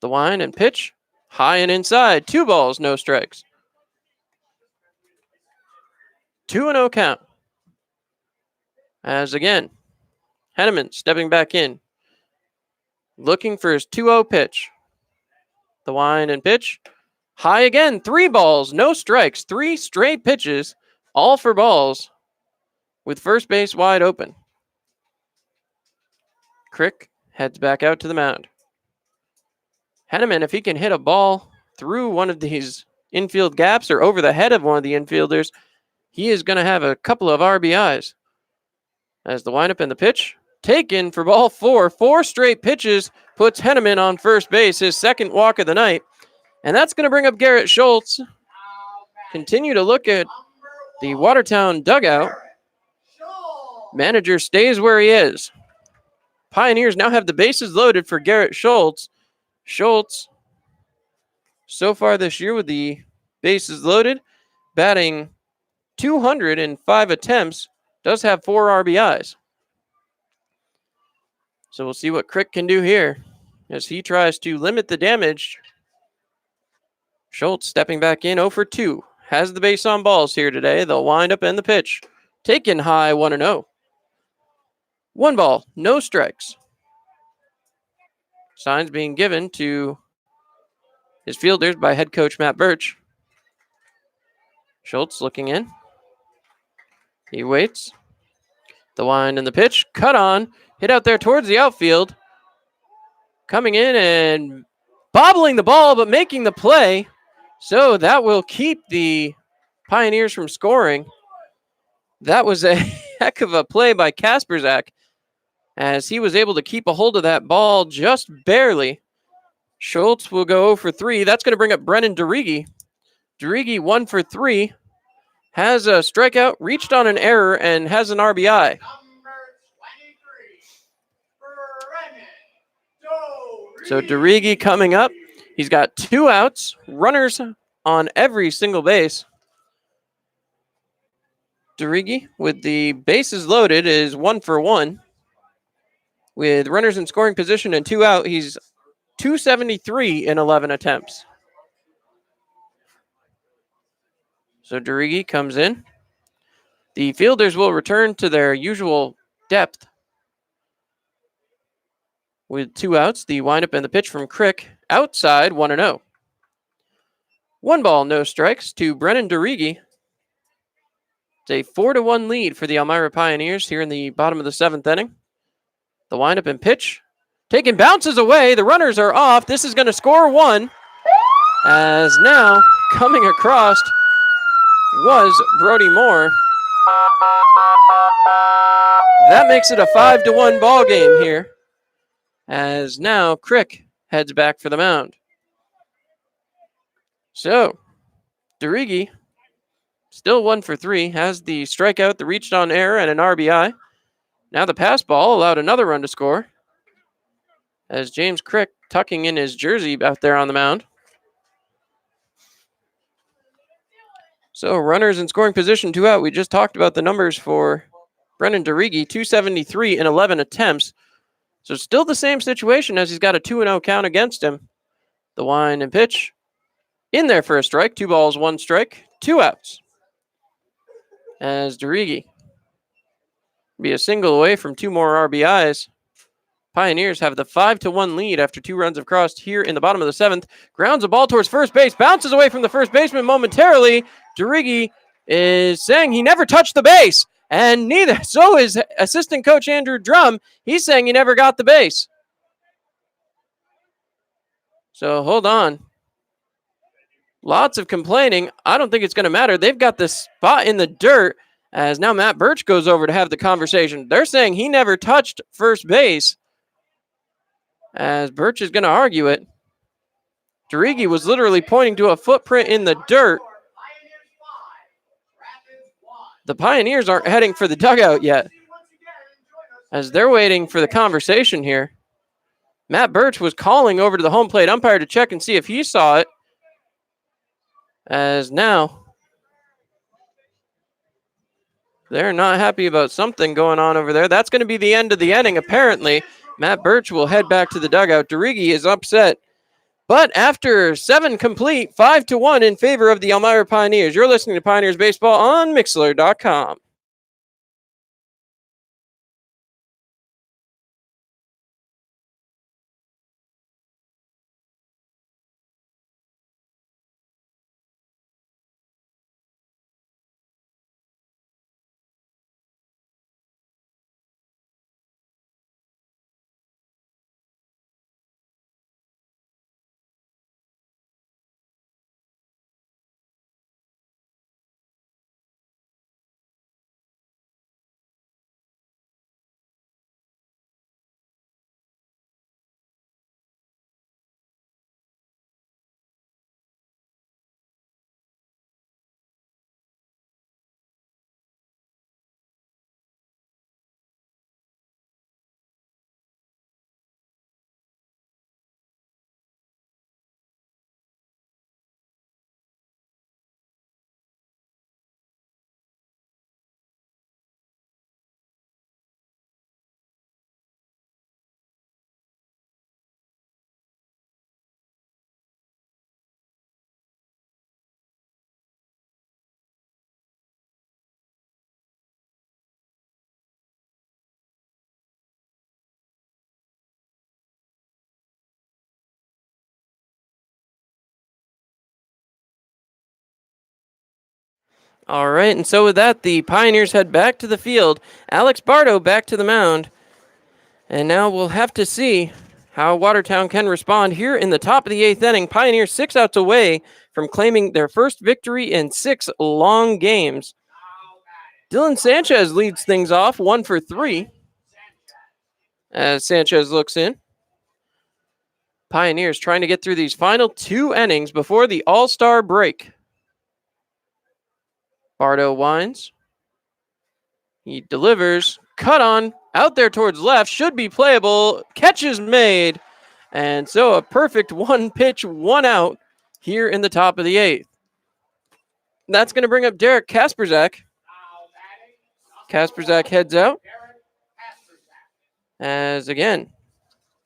The wind and pitch, high and inside. 2 balls, no strikes. 2-0 count. As again, Henneman stepping back in. Looking for his 2-0 pitch. The wind and pitch, high again. 3 balls, no strikes. 3 straight pitches, all for balls, with first base wide open. Crick heads back out to the mound. Henneman, if he can hit a ball through one of these infield gaps or over the head of one of the infielders, he is going to have a couple of RBIs. As the windup and the pitch, taken for ball 4. 4 straight pitches puts Henneman on first base, his second walk of the night. And that's going to bring up Garrett Schultz. Continue to look at the Watertown dugout. Manager stays where he is. Pioneers now have the bases loaded for Garrett Schultz. Schultz, so far this year with the bases loaded, batting 205 attempts, does have 4 RBIs. So we'll see what Crick can do here. as he tries to limit the damage. Schultz stepping back in 0 for 2. Has the base on balls here today. They'll wind up and the pitch. Taken high 1-0. 1 ball, no strikes. Signs being given to his fielders by head coach Matt Birch. Schultz looking in. He waits. The wind and the pitch. Cut on. Hit out there towards the outfield. Coming in and bobbling the ball, but making the play. So that will keep the Pioneers from scoring. That was a heck of a play by Kasperzak, as he was able to keep a hold of that ball just barely. Schultz will go 0 for 3. That's going to bring up Brennan Derigi. Derigi 1 for 3. Has a strikeout, reached on an error, and has an RBI. So Derigi coming up. He's got 2 outs, runners on every single base. Derigi, with the bases loaded, is 1 for 1. With runners in scoring position and 2 out, he's 273 in 11 attempts. So Derigi comes in. The fielders will return to their usual depth. With 2 outs, the windup and the pitch from Crick. Outside, 1-0. 1 ball, no strikes to Brennan Derigi. It's a 4-1 lead for the Elmira Pioneers here in the bottom of the 7th inning. The windup and pitch. Taking bounces away. The runners are off. This is going to score 1. As now, coming across was Brody Moore. That makes it a 5-1 ball game here. As now Crick heads back for the mound. So, Derigi, still 1 for 3, has the strikeout, the reached on error, and an RBI. Now the pass ball allowed another run to score, as James Crick tucking in his jersey out there on the mound. So runners in scoring position, 2 out. We just talked about the numbers for Brennan Derigi, 273 in 11 attempts. So still the same situation, as he's got a 2-0 count against him. The wind and pitch. In there for a strike. 2 balls, 1 strike. 2 outs. As Derigi be a single away from 2 more RBIs. Pioneers have the 5-1 lead after 2 runs have crossed here in the bottom of the 7th. Grounds a ball towards first base. Bounces away from the first baseman momentarily. Derigi is saying he never touched the base. And neither. So is assistant coach Andrew Drum. He's saying he never got the base. So hold on. Lots of complaining. I don't think it's going to matter. They've got this spot in the dirt, as now Matt Birch goes over to have the conversation. They're saying he never touched first base, as Birch is going to argue it. Derigi was literally pointing to a footprint in the dirt. The Pioneers aren't heading for the dugout yet, as they're waiting for the conversation here. Matt Birch was calling over to the home plate umpire to check and see if he saw it. As now, they're not happy about something going on over there. That's going to be the end of the inning, apparently. Matt Birch will head back to the dugout. Derigi is upset. But after 7 complete, 5-1 in favor of the Elmira Pioneers. You're listening to Pioneers Baseball on Mixlr.com. All right, and so with that, the Pioneers head back to the field. Alex Bardo back to the mound. And now we'll have to see how Watertown can respond here in the top of the 8th inning. Pioneers 6 outs away from claiming their first victory in 6 long games. Dylan Sanchez leads things off, 1 for 3. As Sanchez looks in. Pioneers trying to get through these final 2 innings before the All-Star break. Bardo winds. He delivers. Cut on. Out there towards left. Should be playable. Catch is made. And so a perfect 1 pitch, 1 out here in the top of the 8th. That's going to bring up Derek Kasperzak. Kasperzak heads out. As again,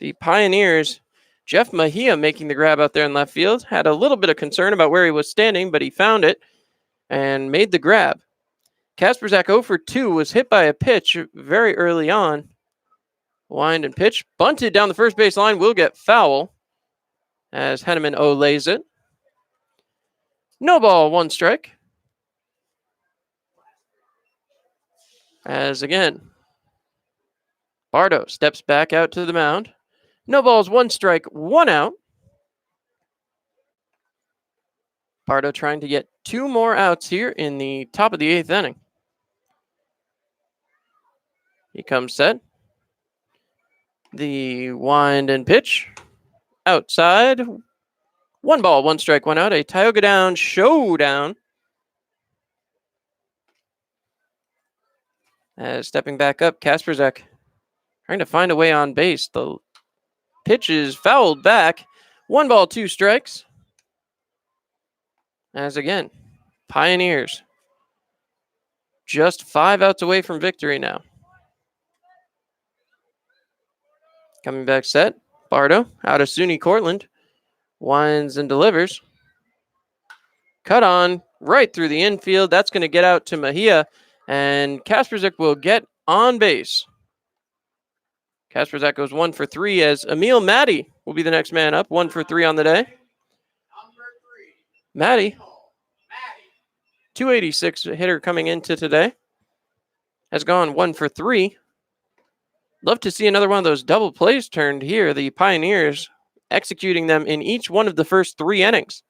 the Pioneers, Jeff Mejia making the grab out there in left field. Had a little bit of concern about where he was standing, but he found it and made the grab. Kasperzak 0 for 2 was hit by a pitch very early on. Wind and pitch. Bunted down the first base line. Will get foul as Henneman lays it. No ball, 1 strike. As again, Bardo steps back out to the mound. No balls, 1 strike, 1 out. Bardo trying to get 2 more outs here in the top of the 8th inning. He comes set. The wind and pitch. Outside. 1 ball, 1 strike, 1 out. A Tioga Down showdown. As stepping back up, Kasperzak trying to find a way on base. The pitch is fouled back. 1 ball, 2 strikes. As again, Pioneers just 5 outs away from victory now. Coming back set, Bardo out of SUNY Cortland. Winds and delivers. Cut on right through the infield. That's going to get out to Mejia. And Kasperzak will get on base. Kasperzak goes 1 for 3 as Emil Matty will be the next man up. 1 for 3 on the day. Matty, 286 hitter coming into today, has gone 1 for 3. Love to see another one of those double plays turned here. The Pioneers executing them in each one of the first 3 innings.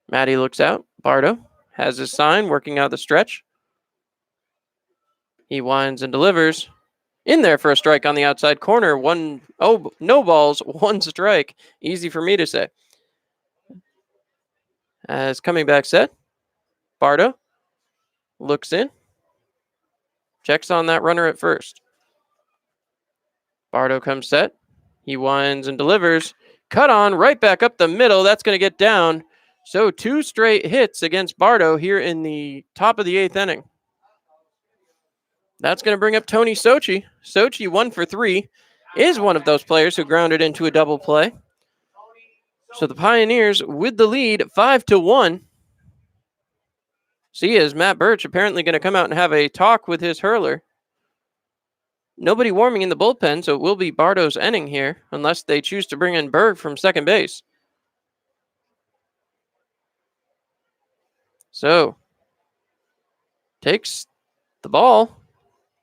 Matty looks out. Bardo has his sign, working out the stretch. He winds and delivers. In there for a strike on the outside corner. No balls, 1 strike. Easy for me to say. As coming back set, Bardo looks in. Checks on that runner at first. Bardo comes set. He winds and delivers. Cut on right back up the middle. That's going to get down. So 2 straight hits against Bardo here in the top of the 8th inning. That's going to bring up Tony Sochi. Sochi 1 for 3 is one of those players who grounded into a double play. So the Pioneers with the lead 5-1. See, is Matt Birch apparently going to come out and have a talk with his hurler. Nobody warming in the bullpen, so it will be Bardo's inning here, unless they choose to bring in Berg from second base. So, takes the ball.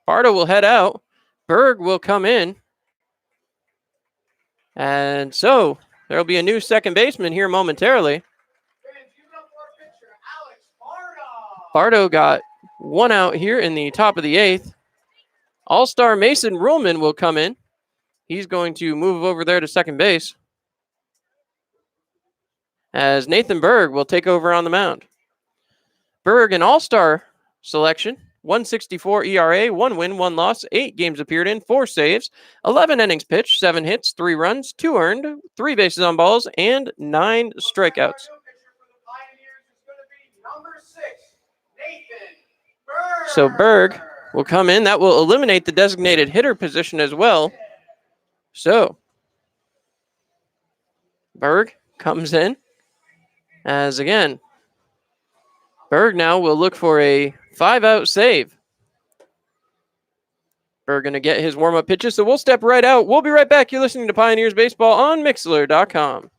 Bardo will head out. Berg will come in. And so, there will be a new second baseman here momentarily. Bardo got 1 out here in the top of the 8th. All-star Mason Ruhlman will come in. He's going to move over there to second base. As Nathan Berg will take over on the mound. Berg, an all-star selection. 1.64 ERA, 1 win, 1 loss, 8 games appeared in, 4 saves, 11 innings pitched, 7 hits, 3 runs, 2 earned, 3 bases on balls, and 9 strikeouts. So Berg will come in. That will eliminate the designated hitter position as well. So Berg comes in as again. Berg now will look for a 5-out save. Berg going to get his warm-up pitches, so we'll step right out. We'll be right back. You're listening to Pioneers Baseball on Mixlr.com.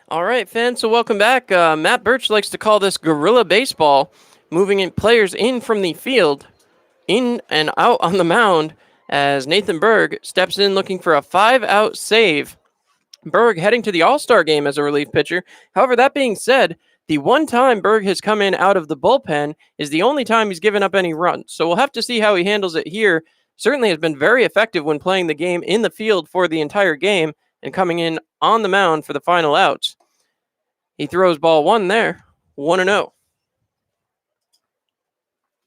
All right, fans, so welcome back. Matt Birch likes to call this guerrilla baseball, moving in players in from the field, in and out on the mound, as Nathan Berg steps in looking for a 5-out save. Berg heading to the All-Star game as a relief pitcher. However, that being said, the one time Berg has come in out of the bullpen is the only time he's given up any runs. So we'll have to see how he handles it here. Certainly has been very effective when playing the game in the field for the entire game and coming in on the mound for the final outs. He throws ball one there, 1-0.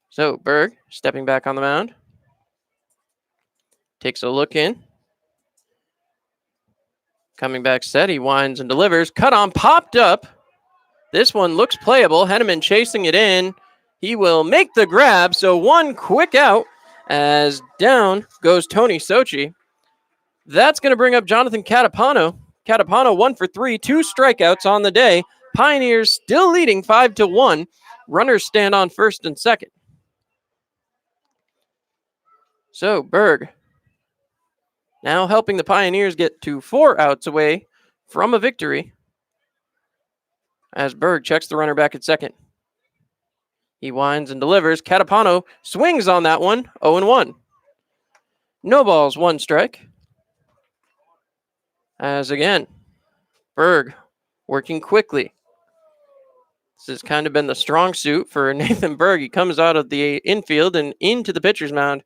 So Berg stepping back on the mound. Takes a look in. Coming back set, he winds and delivers. Cut on, popped up. This one looks playable. Henneman chasing it in. He will make the grab. So one quick out as down goes Tony Sochi. That's going to bring up Jonathan Catapano. Catapano 1 for 3, 2 strikeouts on the day. Pioneers still leading 5-1. Runners stand on first and second. So Berg now helping the Pioneers get to 4 outs away from a victory as Berg checks the runner back at second. He winds and delivers. Catapano swings on that one, 0-1. No balls, 1 strike. As again, Berg working quickly. This has kind of been the strong suit for Nathan Berg. He comes out of the infield and into the pitcher's mound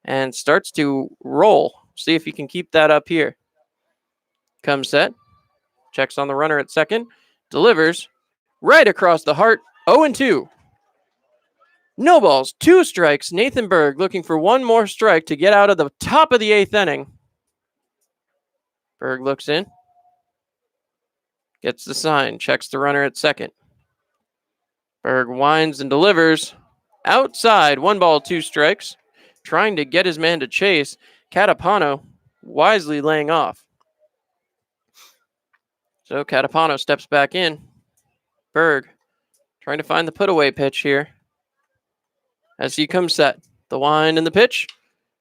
and starts to roll. See if he can keep that up here. Comes set. Checks on the runner at second. Delivers right across the heart. 0-2. No balls, 2 strikes. Nathan Berg looking for 1 more strike to get out of the top of the 8th inning. Berg looks in. Gets the sign. Checks the runner at second. Berg winds and delivers. Outside. 1 ball, 2 strikes. Trying to get his man to chase. Catapano wisely laying off. So Catapano steps back in. Berg trying to find the put-away pitch here. As he comes set. The wind and the pitch.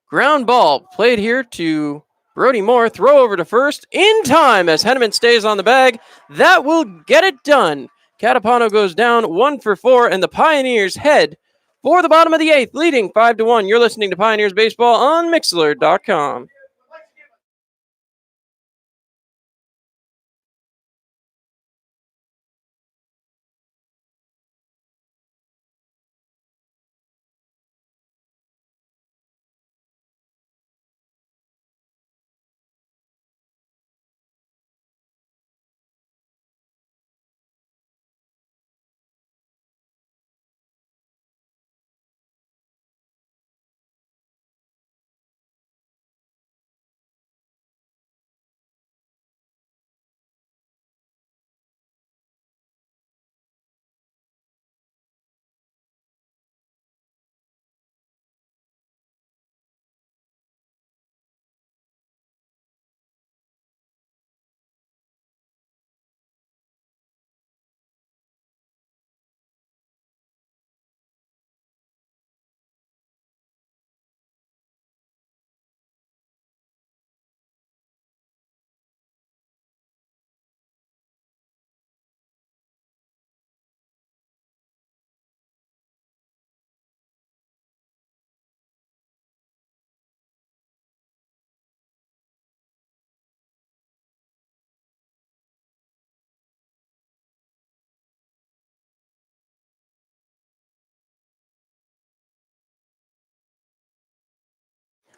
Ground ball played here to Brody Moore. Throw over to first in time as Henneman stays on the bag. That will get it done. Catapano goes down 1 for 4, and the Pioneers head for the bottom of the 8th, leading 5-1. You're listening to Pioneers Baseball on Mixlr.com.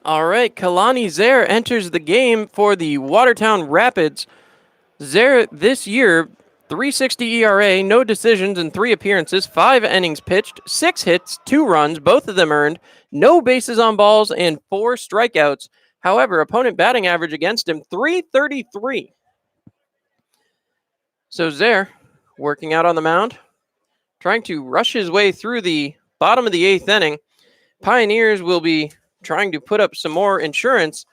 All right, Kalani Zaire enters the game for the Watertown Rapids. Zaire this year, 3.60 ERA, no decisions in 3 appearances, 5 innings pitched, 6 hits, 2 runs, both of them earned, no bases on balls, and 4 strikeouts. However, opponent batting average against him, 333. So Zaire working out on the mound, trying to rush his way through the bottom of the 8th inning. Pioneers will be trying to put up some more insurance.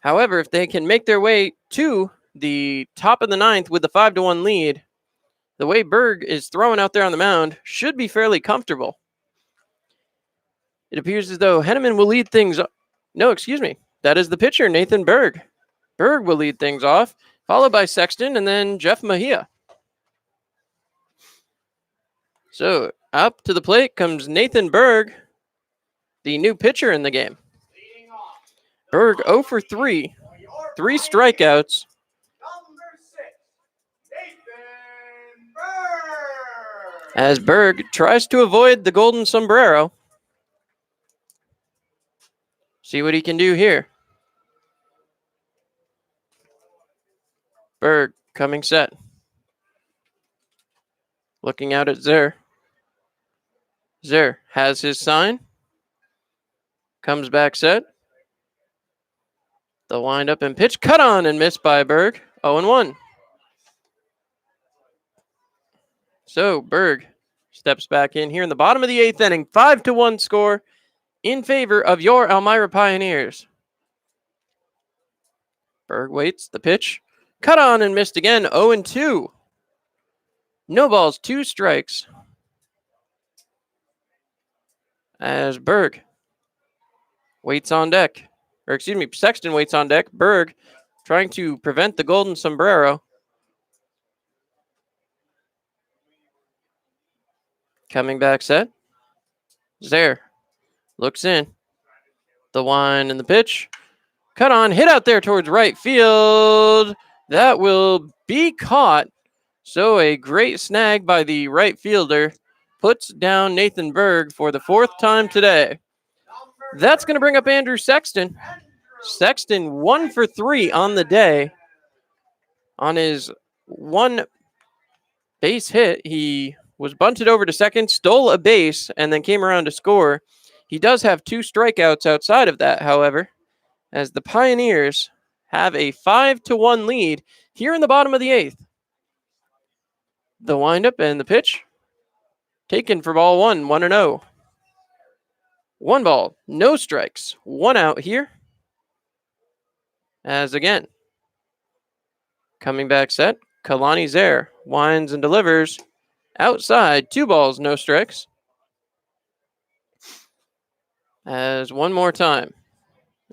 However, if they can make their way to the top of the 9th with the 5-1 lead, the way Berg is throwing out there on the mound should be fairly comfortable. It appears as though Henneman will lead things. No, excuse me. That is the pitcher, Nathan Berg. Berg will lead things off. followed by Sexton, and then Jeff Mejia. So up to the plate comes Nathan Berg, the new pitcher in the game. Berg 0 for 3, 3 strikeouts. Number 6, Nathan Berg. As Berg tries to avoid the golden sombrero. See what he can do here. Berg coming set. Looking out at Zer. Zer has his sign. Comes back set. The windup and pitch cut on and missed by Berg. 0-1. So Berg steps back in here in the bottom of the 8th inning. 5-1 score in favor of your Elmira Pioneers. Berg waits the pitch. Cut on and missed again. 0-2. No balls, 2 strikes. As Berg waits on deck. Or excuse me, Sexton waits on deck. Berg trying to prevent the golden sombrero. Coming back set. Zer looks in. The wind and the pitch. Cut on, hit out there towards right field. That will be caught. So a great snag by the right fielder puts down Nathan Berg for the 4th time today. That's going to bring up Andrew Sexton. Sexton 1 for 3 on the day. On his 1 base hit, he was bunted over to second, stole a base, and then came around to score. He does have 2 strikeouts outside of that, however, as the Pioneers have a 5-1 lead here in the bottom of the 8th. The windup and the pitch taken for ball 1, 1-0. 1 ball, no strikes, 1 out here. As again, coming back set, Kalani Zer winds and delivers outside. 2 balls, no strikes. As one more time,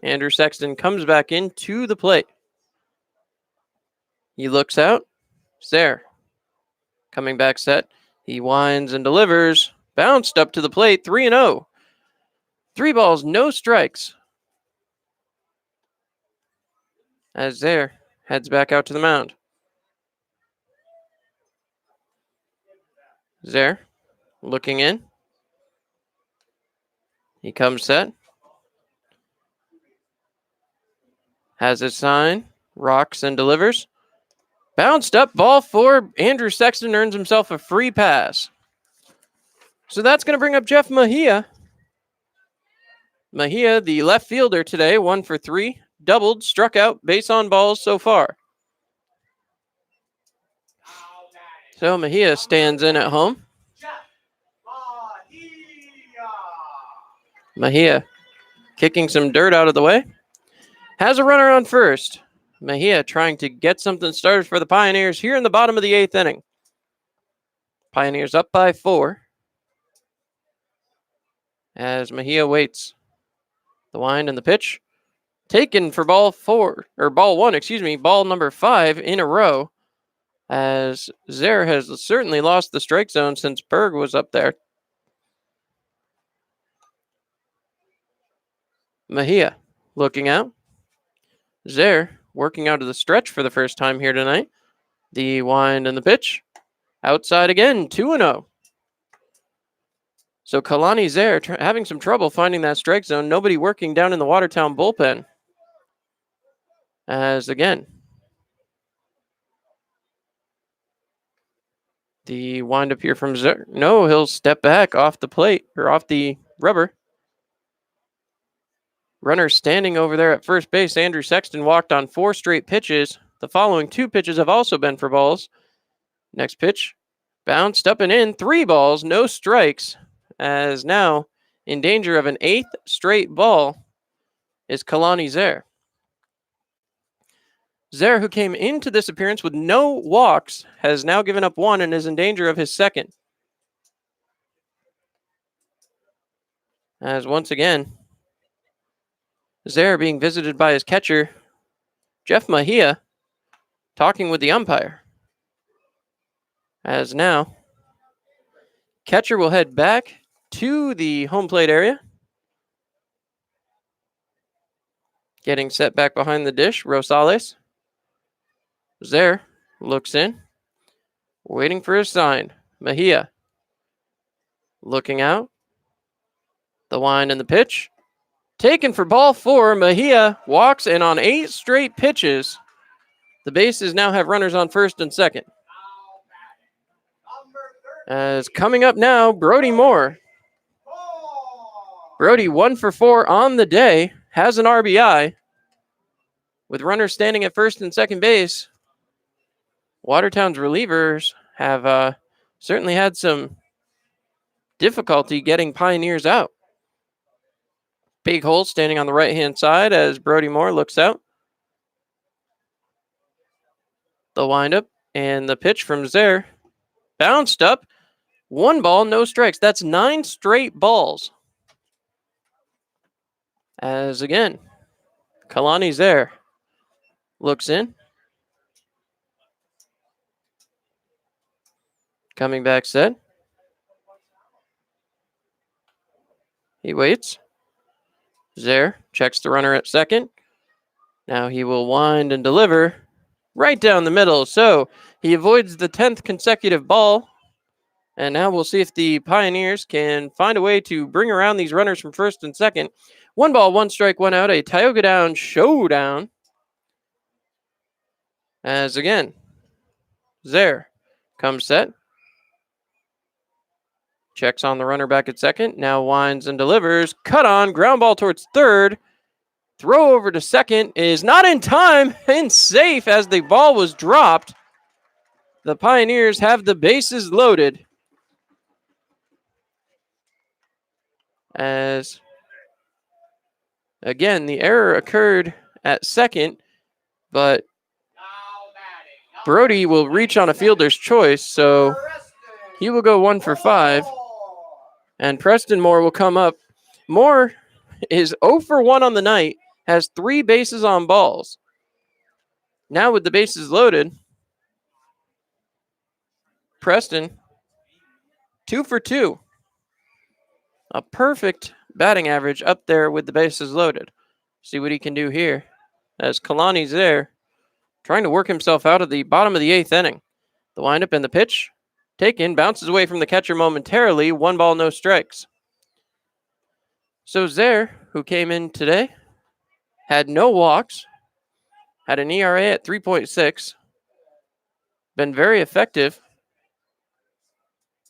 Andrew Sexton comes back into the plate. He looks out. Zer coming back set. He winds and delivers. Bounced up to the plate. 3-0. 3 balls, no strikes. As Zer heads back out to the mound. Zer looking in. He comes set. Has his sign. Rocks and delivers. Bounced up. Ball 4. Andrew Sexton earns himself a free pass. So that's going to bring up Jeff Mejia. Mejia, the left fielder today, 1 for 3. Doubled, struck out, base on balls so far. So Mejia stands in at home. Mejia kicking some dirt out of the way. Has a runner on first. Mejia trying to get something started for the Pioneers here in the bottom of the 8th inning. Pioneers up by 4. As Mejia waits. The wind and the pitch. Taken for ball 1, ball number 5 in a row. As Zer has certainly lost the strike zone since Berg was up there. Mejia looking out. Zer working out of the stretch for the first time here tonight. The wind and the pitch. Outside again, 2-0. So Kalani Zer having some trouble finding that strike zone. Nobody working down in the Watertown bullpen. As again, the windup here from Zer. No, he'll step back off the plate, or off the rubber. Runner standing over there at first base. Andrew Sexton walked on 4 straight pitches. The following 2 pitches have also been for balls. Next pitch, bounced up and in. 3 balls, no strikes. As now, in danger of an 8th straight ball, is Kalani Zer. Zer, who came into this appearance with no walks, has now given up 1 and is in danger of his 2nd. As once again, Zer being visited by his catcher, Jeff Mejia. talking with the umpire. As now, catcher will head back to the home plate area. Getting set back behind the dish, Rosales. There, looks in. Waiting for his sign. Mejia. Looking out. The wind and the pitch. Taken for ball 4. Mejia walks, and on 8 straight pitches, the bases now have runners on first and second. As coming up now, Brody Moore. Brody 1 for 4 on the day, has an RBI. With runners standing at first and second base, Watertown's relievers have certainly had some difficulty getting Pioneers out. Big hole standing on the right-hand side as Brody Moore looks out. The windup and the pitch from Zer. Bounced up. 1 ball, no strikes. That's 9 straight balls. As again, Kalani's there. Looks in. Coming back set. He waits. Zer checks the runner at second. Now he will wind and deliver right down the middle. So he avoids the 10th consecutive ball. And now we'll see if the Pioneers can find a way to bring around these runners from first and second. 1 ball, 1 strike, 1 out. A Tioga Down showdown. As again, Zer comes set. Checks on the runner back at second. Now winds and delivers. Cut on. Ground ball towards third. Throw over to second is not in time and safe as the ball was dropped. The Pioneers have the bases loaded. As again, the error occurred at second, but Brody will reach on a fielder's choice, so he will go 1 for 5. And Preston Moore will come up. Moore is 0 for 1 on the night, has 3 bases on balls. Now with the bases loaded, Preston 2 for 2. A perfect batting average up there with the bases loaded. See what he can do here. As Kalani's there, trying to work himself out of the bottom of the 8th inning. The windup and the pitch. Taken, bounces away from the catcher momentarily. 1 ball, no strikes. So Zer, who came in today, had no walks, had an ERA at 3.6, been very effective,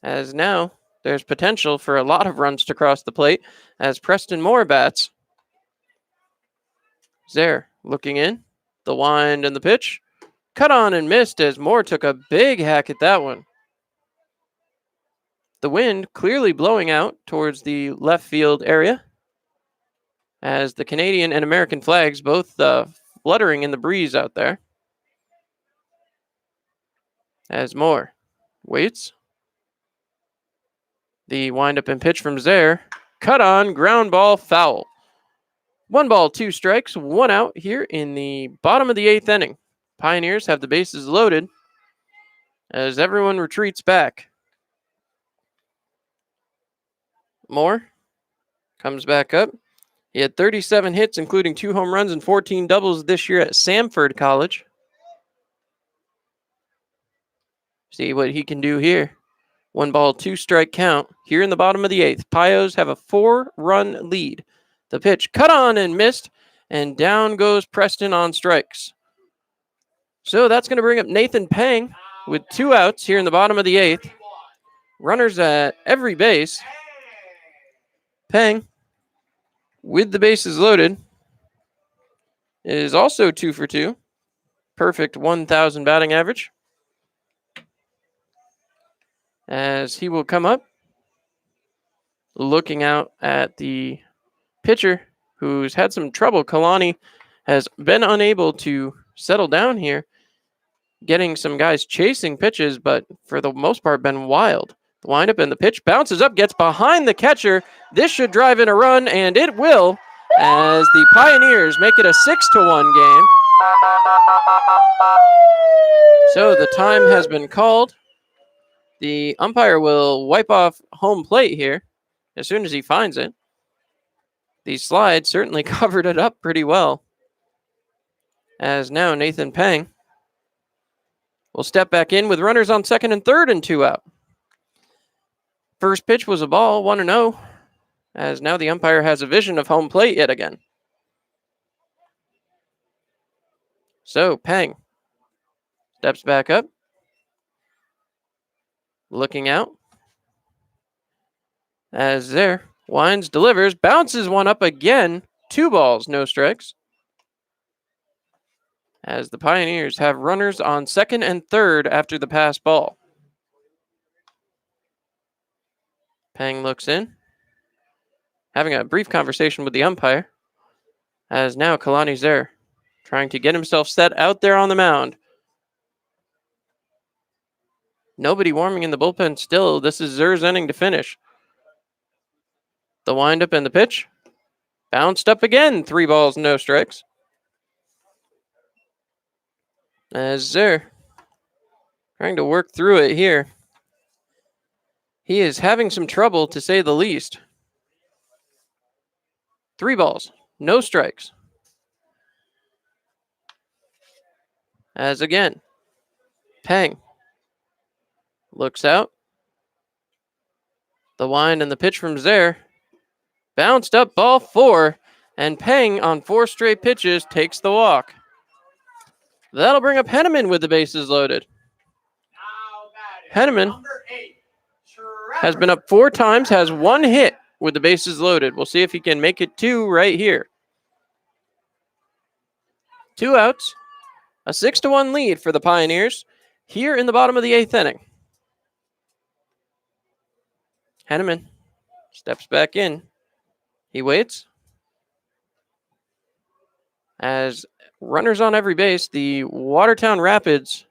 as now there's potential for a lot of runs to cross the plate as Preston Moore bats. Zer looking in, the wind and the pitch. Cut on and missed as Moore took a big hack at that one. The wind clearly blowing out towards the left field area as the Canadian and American flags both fluttering in the breeze out there. As Moore waits. The windup and pitch from Zer. Cut on, ground ball, foul. 1 ball, 2 strikes, 1 out here in the bottom of the 8th inning. Pioneers have the bases loaded as everyone retreats back. Moore comes back up. He had 37 hits, including 2 home runs and 14 doubles this year at Samford College. See what he can do here. 1 ball, 2 strike count here in the bottom of the 8th. Pios have a 4-run lead. The pitch cut on and missed, and down goes Preston on strikes. So that's going to bring up Nathan Pang with 2 outs here in the bottom of the 8th. Runners at every base. Pang, with the bases loaded, is also 2 for 2. Perfect 1,000 batting average. As he will come up, looking out at the pitcher who's had some trouble. Kalani has been unable to settle down here, getting some guys chasing pitches, but for the most part been wild. The windup and the pitch bounces up, gets behind the catcher. This should drive in a run, and it will, as the Pioneers make it a 6-1 game. So the time has been called. The umpire will wipe off home plate here as soon as he finds it. The slide certainly covered it up pretty well. As now Nathan Peng will step back in with runners on second and third and 2 out. First pitch was a ball, 1-0, as now the umpire has a vision of home plate yet again. So Peng steps back up, looking out. As there, winds, delivers, bounces one up again. 2 balls, no strikes. As the Pioneers have runners on second and third after the pass ball. Peng looks in, having a brief conversation with the umpire. As now Kalani's there, trying to get himself set out there on the mound. Nobody warming in the bullpen still. This is Zer's inning to finish. The windup and the pitch. Bounced up again. 3 balls, no strikes. As Zer trying to work through it here. He is having some trouble, to say the least. 3 balls, no strikes. As again, Peng looks out. The wind and the pitch from Zer. Bounced up, ball 4. And Peng, on 4 straight pitches, takes the walk. That'll bring up Henneman with the bases loaded. Henneman has been up 4 times, has 1 hit with the bases loaded. We'll see if he can make it 2 right here. 2 outs. A 6-1 lead for the Pioneers here in the bottom of the 8th inning. Henneman steps back in. He waits. As runners on every base, the Watertown Rapids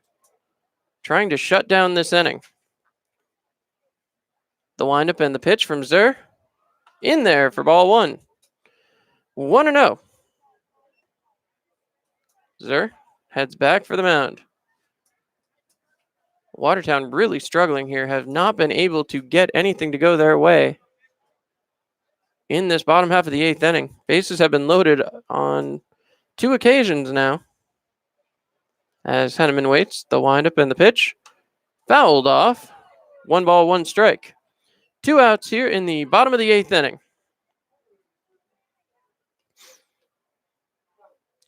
trying to shut down this inning. The windup and the pitch from Zer. In there for ball 1. 1-0. Zer heads back for the mound. Watertown really struggling here, have not been able to get anything to go their way in this bottom half of the 8th inning. Bases have been loaded on 2 occasions now. As Henneman waits, the windup and the pitch. Fouled off. 1 ball, 1 strike. 2 outs here in the bottom of the 8th inning.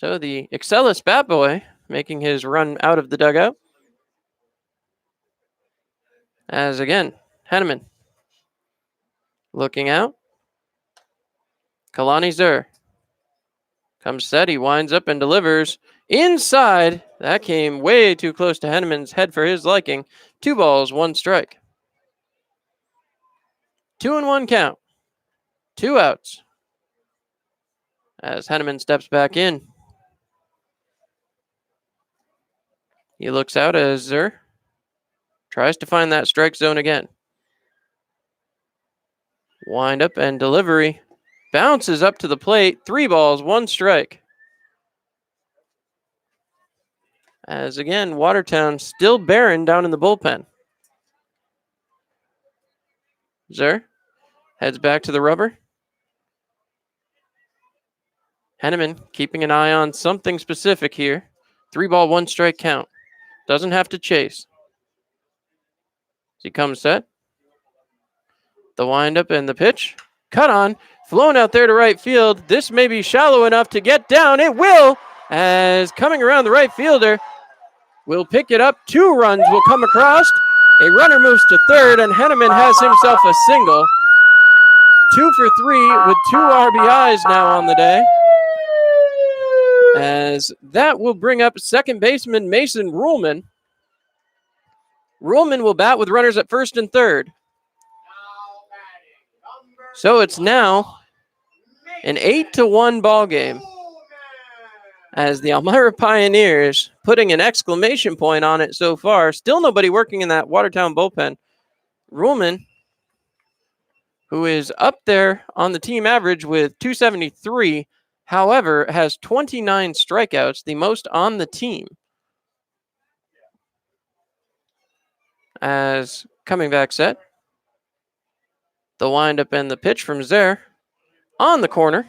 So the Excellus bat boy making his run out of the dugout. As again, Henneman looking out. Kalani Zer comes set. He winds up and delivers inside. That came way too close to Henneman's head for his liking. 2 balls, 1 strike. 2-1 count. 2 outs. As Henneman steps back in. He looks out as Zer tries to find that strike zone again. Wind up and delivery. Bounces up to the plate. 3 balls, 1 strike. As again, Watertown still barren down in the bullpen. Zer heads back to the rubber. Henneman keeping an eye on something specific here. 3 ball, 1 strike count. Doesn't have to chase. As he comes set. The windup and the pitch. Cut on. Flown out there to right field. This may be shallow enough to get down. It will. As coming around the right fielder will pick it up. 2 runs will come across. A runner moves to third, and Henneman has himself a single. 2 for 3 with 2 RBIs now on the day. As that will bring up second baseman Mason Ruhlman. Ruhlman will bat with runners at first and third. So it's now an 8-1 ball game. As the Elmira Pioneers putting an exclamation point on it so far. Still nobody working in that Watertown bullpen. Ruhlman, who is up there on the team average with 273, However, has 29 strikeouts, the most on the team. As coming back set, the windup and the pitch from Zer on the corner.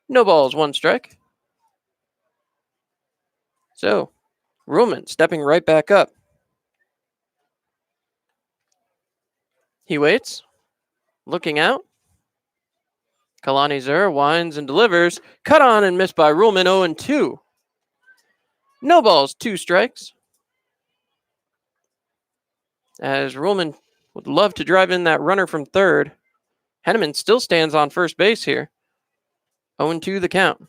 No balls, 1 strike. So, Ruhlman stepping right back up. He waits, looking out. Kalani Zer winds and delivers. Cut on and missed by Ruhlman, 0-2. No balls, 2 strikes. As Ruhlman would love to drive in that runner from third. Henneman still stands on first base here. 0-2 the count.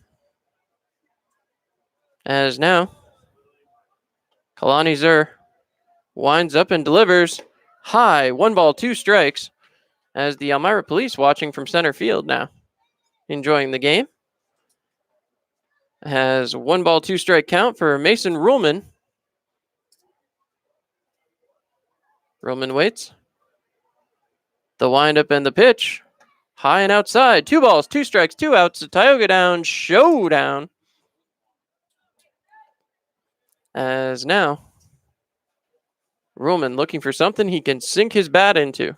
As now, Kalani Zer winds up and delivers. High, 1 ball, 2 strikes. As the Elmira Police watching from center field now. Enjoying the game. Has 1 ball, 2 strike count for Mason Ruhlman. Ruhlman waits. The windup and the pitch. High and outside. 2 balls, 2 strikes, 2 outs. The Tioga down showdown. As now, Ruhlman looking for something he can sink his bat into.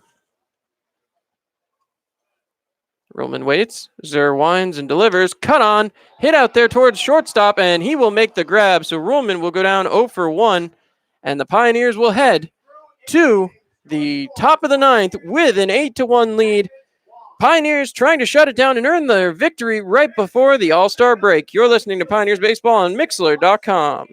Ruhlman waits. Zer winds and delivers. Cut on. Hit out there towards shortstop, and he will make the grab. So Ruhlman will go down 0-1, and the Pioneers will head to the top of the 9th with an 8-1 lead. Pioneers trying to shut it down and earn their victory right before the All-Star break. You're listening to Pioneers Baseball on Mixlr.com.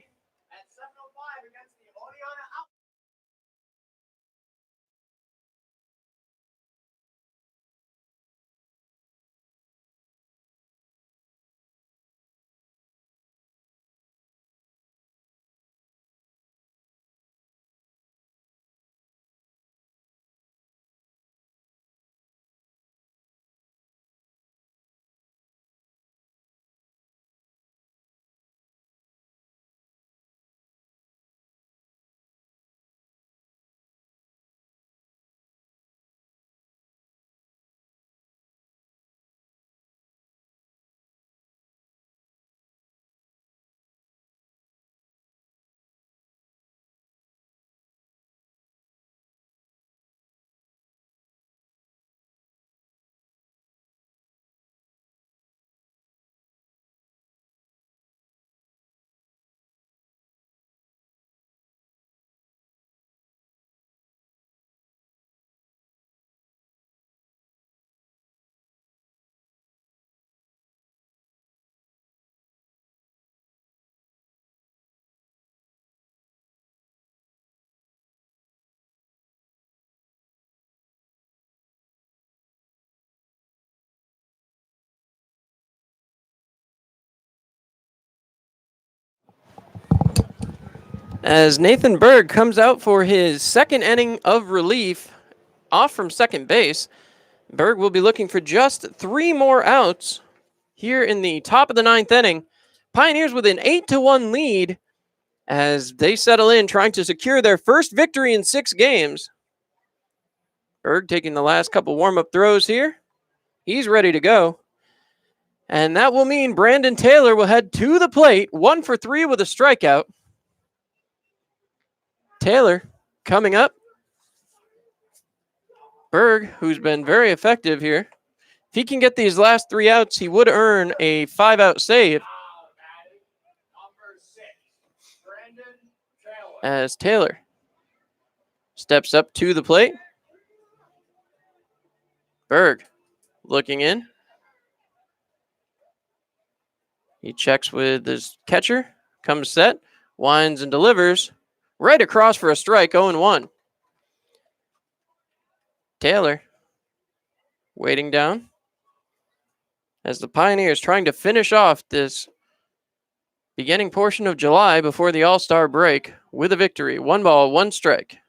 As Nathan Berg comes out for his second inning of relief off from second base, Berg will be looking for just 3 more outs here in the top of the 9th inning. Pioneers with an 8-1 lead as they settle in, trying to secure their first victory in 6 games. Berg taking the last couple warm-up throws here. He's ready to go. And that will mean Brandon Taylor will head to the plate, 1 for 3 with a strikeout. Taylor coming up. Berg, who's been very effective here. If he can get these last 3 outs, he would earn a 5-out save. As Taylor steps up to the plate. Berg looking in. He checks with his catcher, comes set, winds and delivers. Right across for a strike, 0-1. Taylor waiting down as the Pioneers trying to finish off this beginning portion of July before the All-Star break with a victory. 1 ball, 1 strike.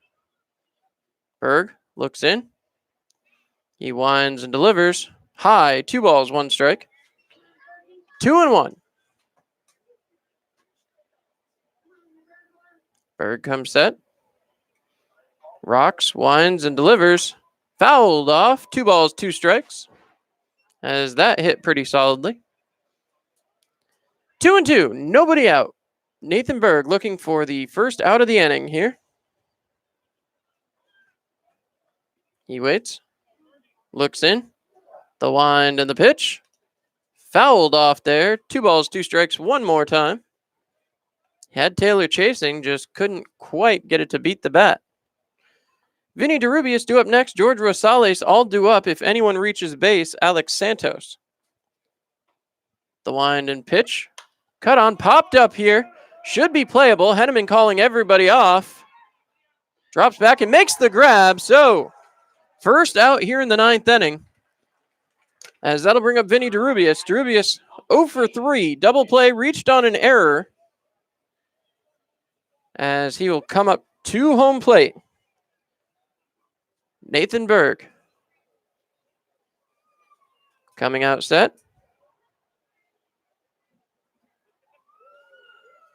Berg looks in. He winds and delivers. High, 2 balls, 1 strike. 2-1. Berg comes set. Rocks, winds, and delivers. Fouled off. 2 balls, 2 strikes. As that hit pretty solidly. 2-2, nobody out. Nathan Berg looking for the first out of the inning here. He waits, looks in, the wind and the pitch. Fouled off there. 2 balls, 2 strikes, one more time. Had Taylor chasing, just couldn't quite get it to beat the bat. Vinny DeRubius due up next. George Rosales all due up. If anyone reaches base, Alex Santos. The wind and pitch. Cut on, popped up here. Should be playable. Henneman calling everybody off. Drops back and makes the grab. So, first out here in the 9th inning. As that'll bring up Vinny DeRubius. DeRubius 0 for 3. Double play, reached on an error. As he will come up to home plate. Nathan Berg. Coming out set.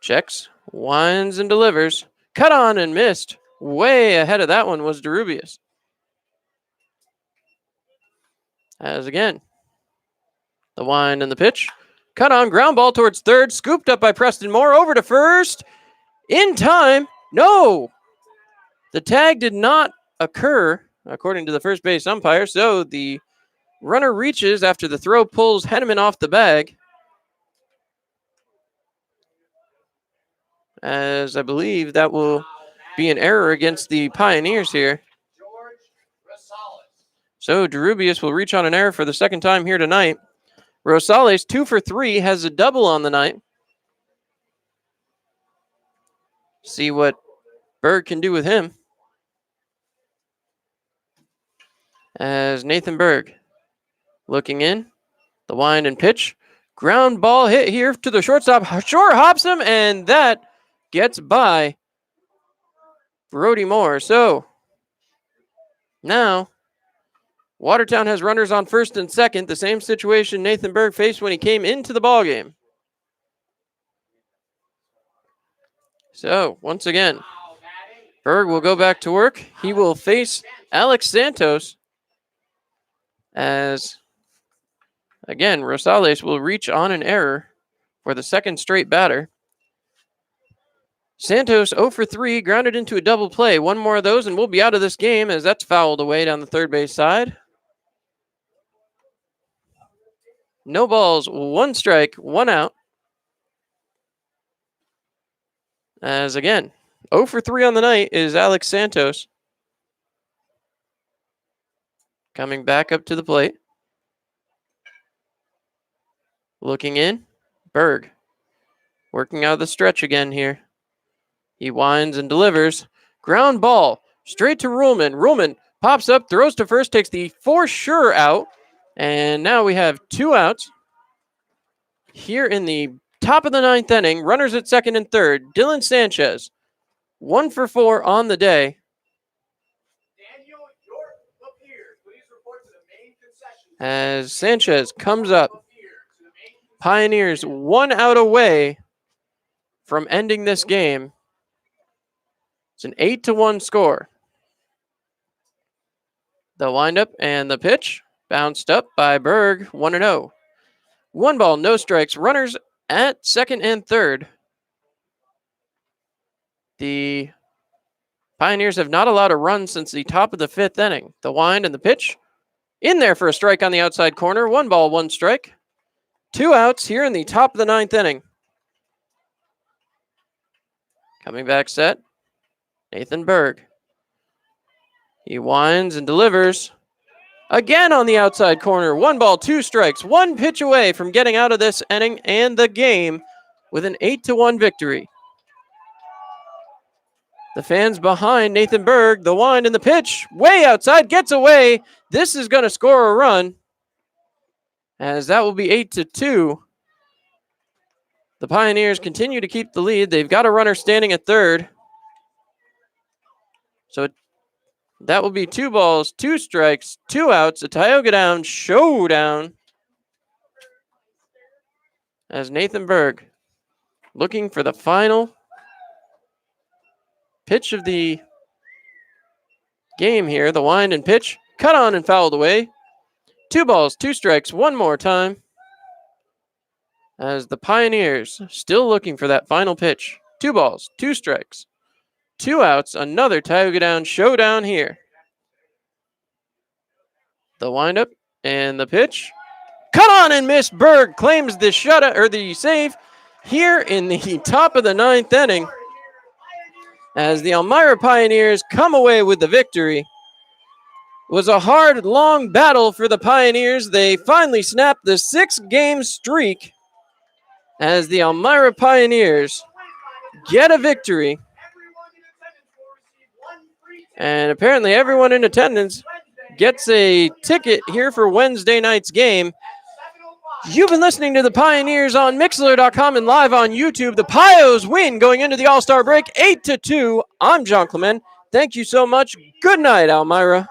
Checks, winds, and delivers. Cut on and missed. Way ahead of that one was DeRubius. As again, the wind and the pitch. Cut on, ground ball towards third. Scooped up by Preston Moore. Over to first. In time. No! The tag did not occur, according to the first base umpire. So the runner reaches after the throw pulls Henneman off the bag. As I believe that will be an error against the Pioneers here. So DeRubius will reach on an error for the second time here tonight. Rosales 2 for 3, has a double on the night. See what Berg can do with him. As Nathan Berg looking in, the wind and pitch. Ground ball hit here to the shortstop. Short hops him, and that gets by Brody Moore. So now Watertown has runners on first and second. The same situation Nathan Berg faced when he came into the ballgame. So once again, Berg will go back to work. He will face Alex Santos as, again, Rosales will reach on an error for the second straight batter. Santos 0 for 3, grounded into a double play. One more of those and we'll be out of this game as that's fouled away down the third base side. No balls, 1 strike, 1 out. As again, 0 for 3 on the night is Alex Santos. Coming back up to the plate. Looking in, Berg. Working out of the stretch again here. He winds and delivers. Ground ball, straight to Ruhlman. Ruhlman pops up, throws to first, takes the for sure out. And now we have 2 outs. Here in the top of the 9th inning, runners at second and third. Dylan Sanchez, 1 for 4 on the day. As Sanchez comes up, Pioneers 1 out away from ending this game. It's an 8-1 score. The windup and the pitch bounced up by Berg, 1-0. 1 ball, no strikes. Runners at second and third. The Pioneers have not allowed a run since the top of the 5th inning. The wind and the pitch in there for a strike on the outside corner. 1 ball, 1 strike. 2 outs here in the top of the 9th inning. Coming back set, Nathan Berg. He winds and delivers. Again on the outside corner. 1 ball, 2 strikes. 1 pitch away from getting out of this inning and the game with an 8-1 victory. The fans behind Nathan Berg, the wind and the pitch, way outside, gets away. This is going to score a run, as that will be 8-2. The Pioneers continue to keep the lead. They've got a runner standing at third. So that will be 2 balls, 2 strikes, 2 outs, a Tioga Down showdown. As Nathan Berg looking for the final pitch of the game here. The wind and pitch, cut on and fouled away. 2 balls, 2 strikes, 1 more time. as the Pioneers still looking for that final pitch. 2 balls, 2 strikes, 2 outs, another Tioga Down showdown here. The windup and the pitch. Cut on and missed. Berg claims the shutout or the save here in the top of the 9th inning as the Elmira Pioneers come away with the victory. It was a hard, long battle for the Pioneers. They finally snapped the 6-game streak as the Elmira Pioneers get a victory. And apparently everyone in attendance gets a ticket here for Wednesday night's game. You've been listening to the Pioneers on Mixlr.com and live on YouTube. The Pios win going into the All-Star break 8-2. I'm John Clement. Thank you so much. Good night, Elmira.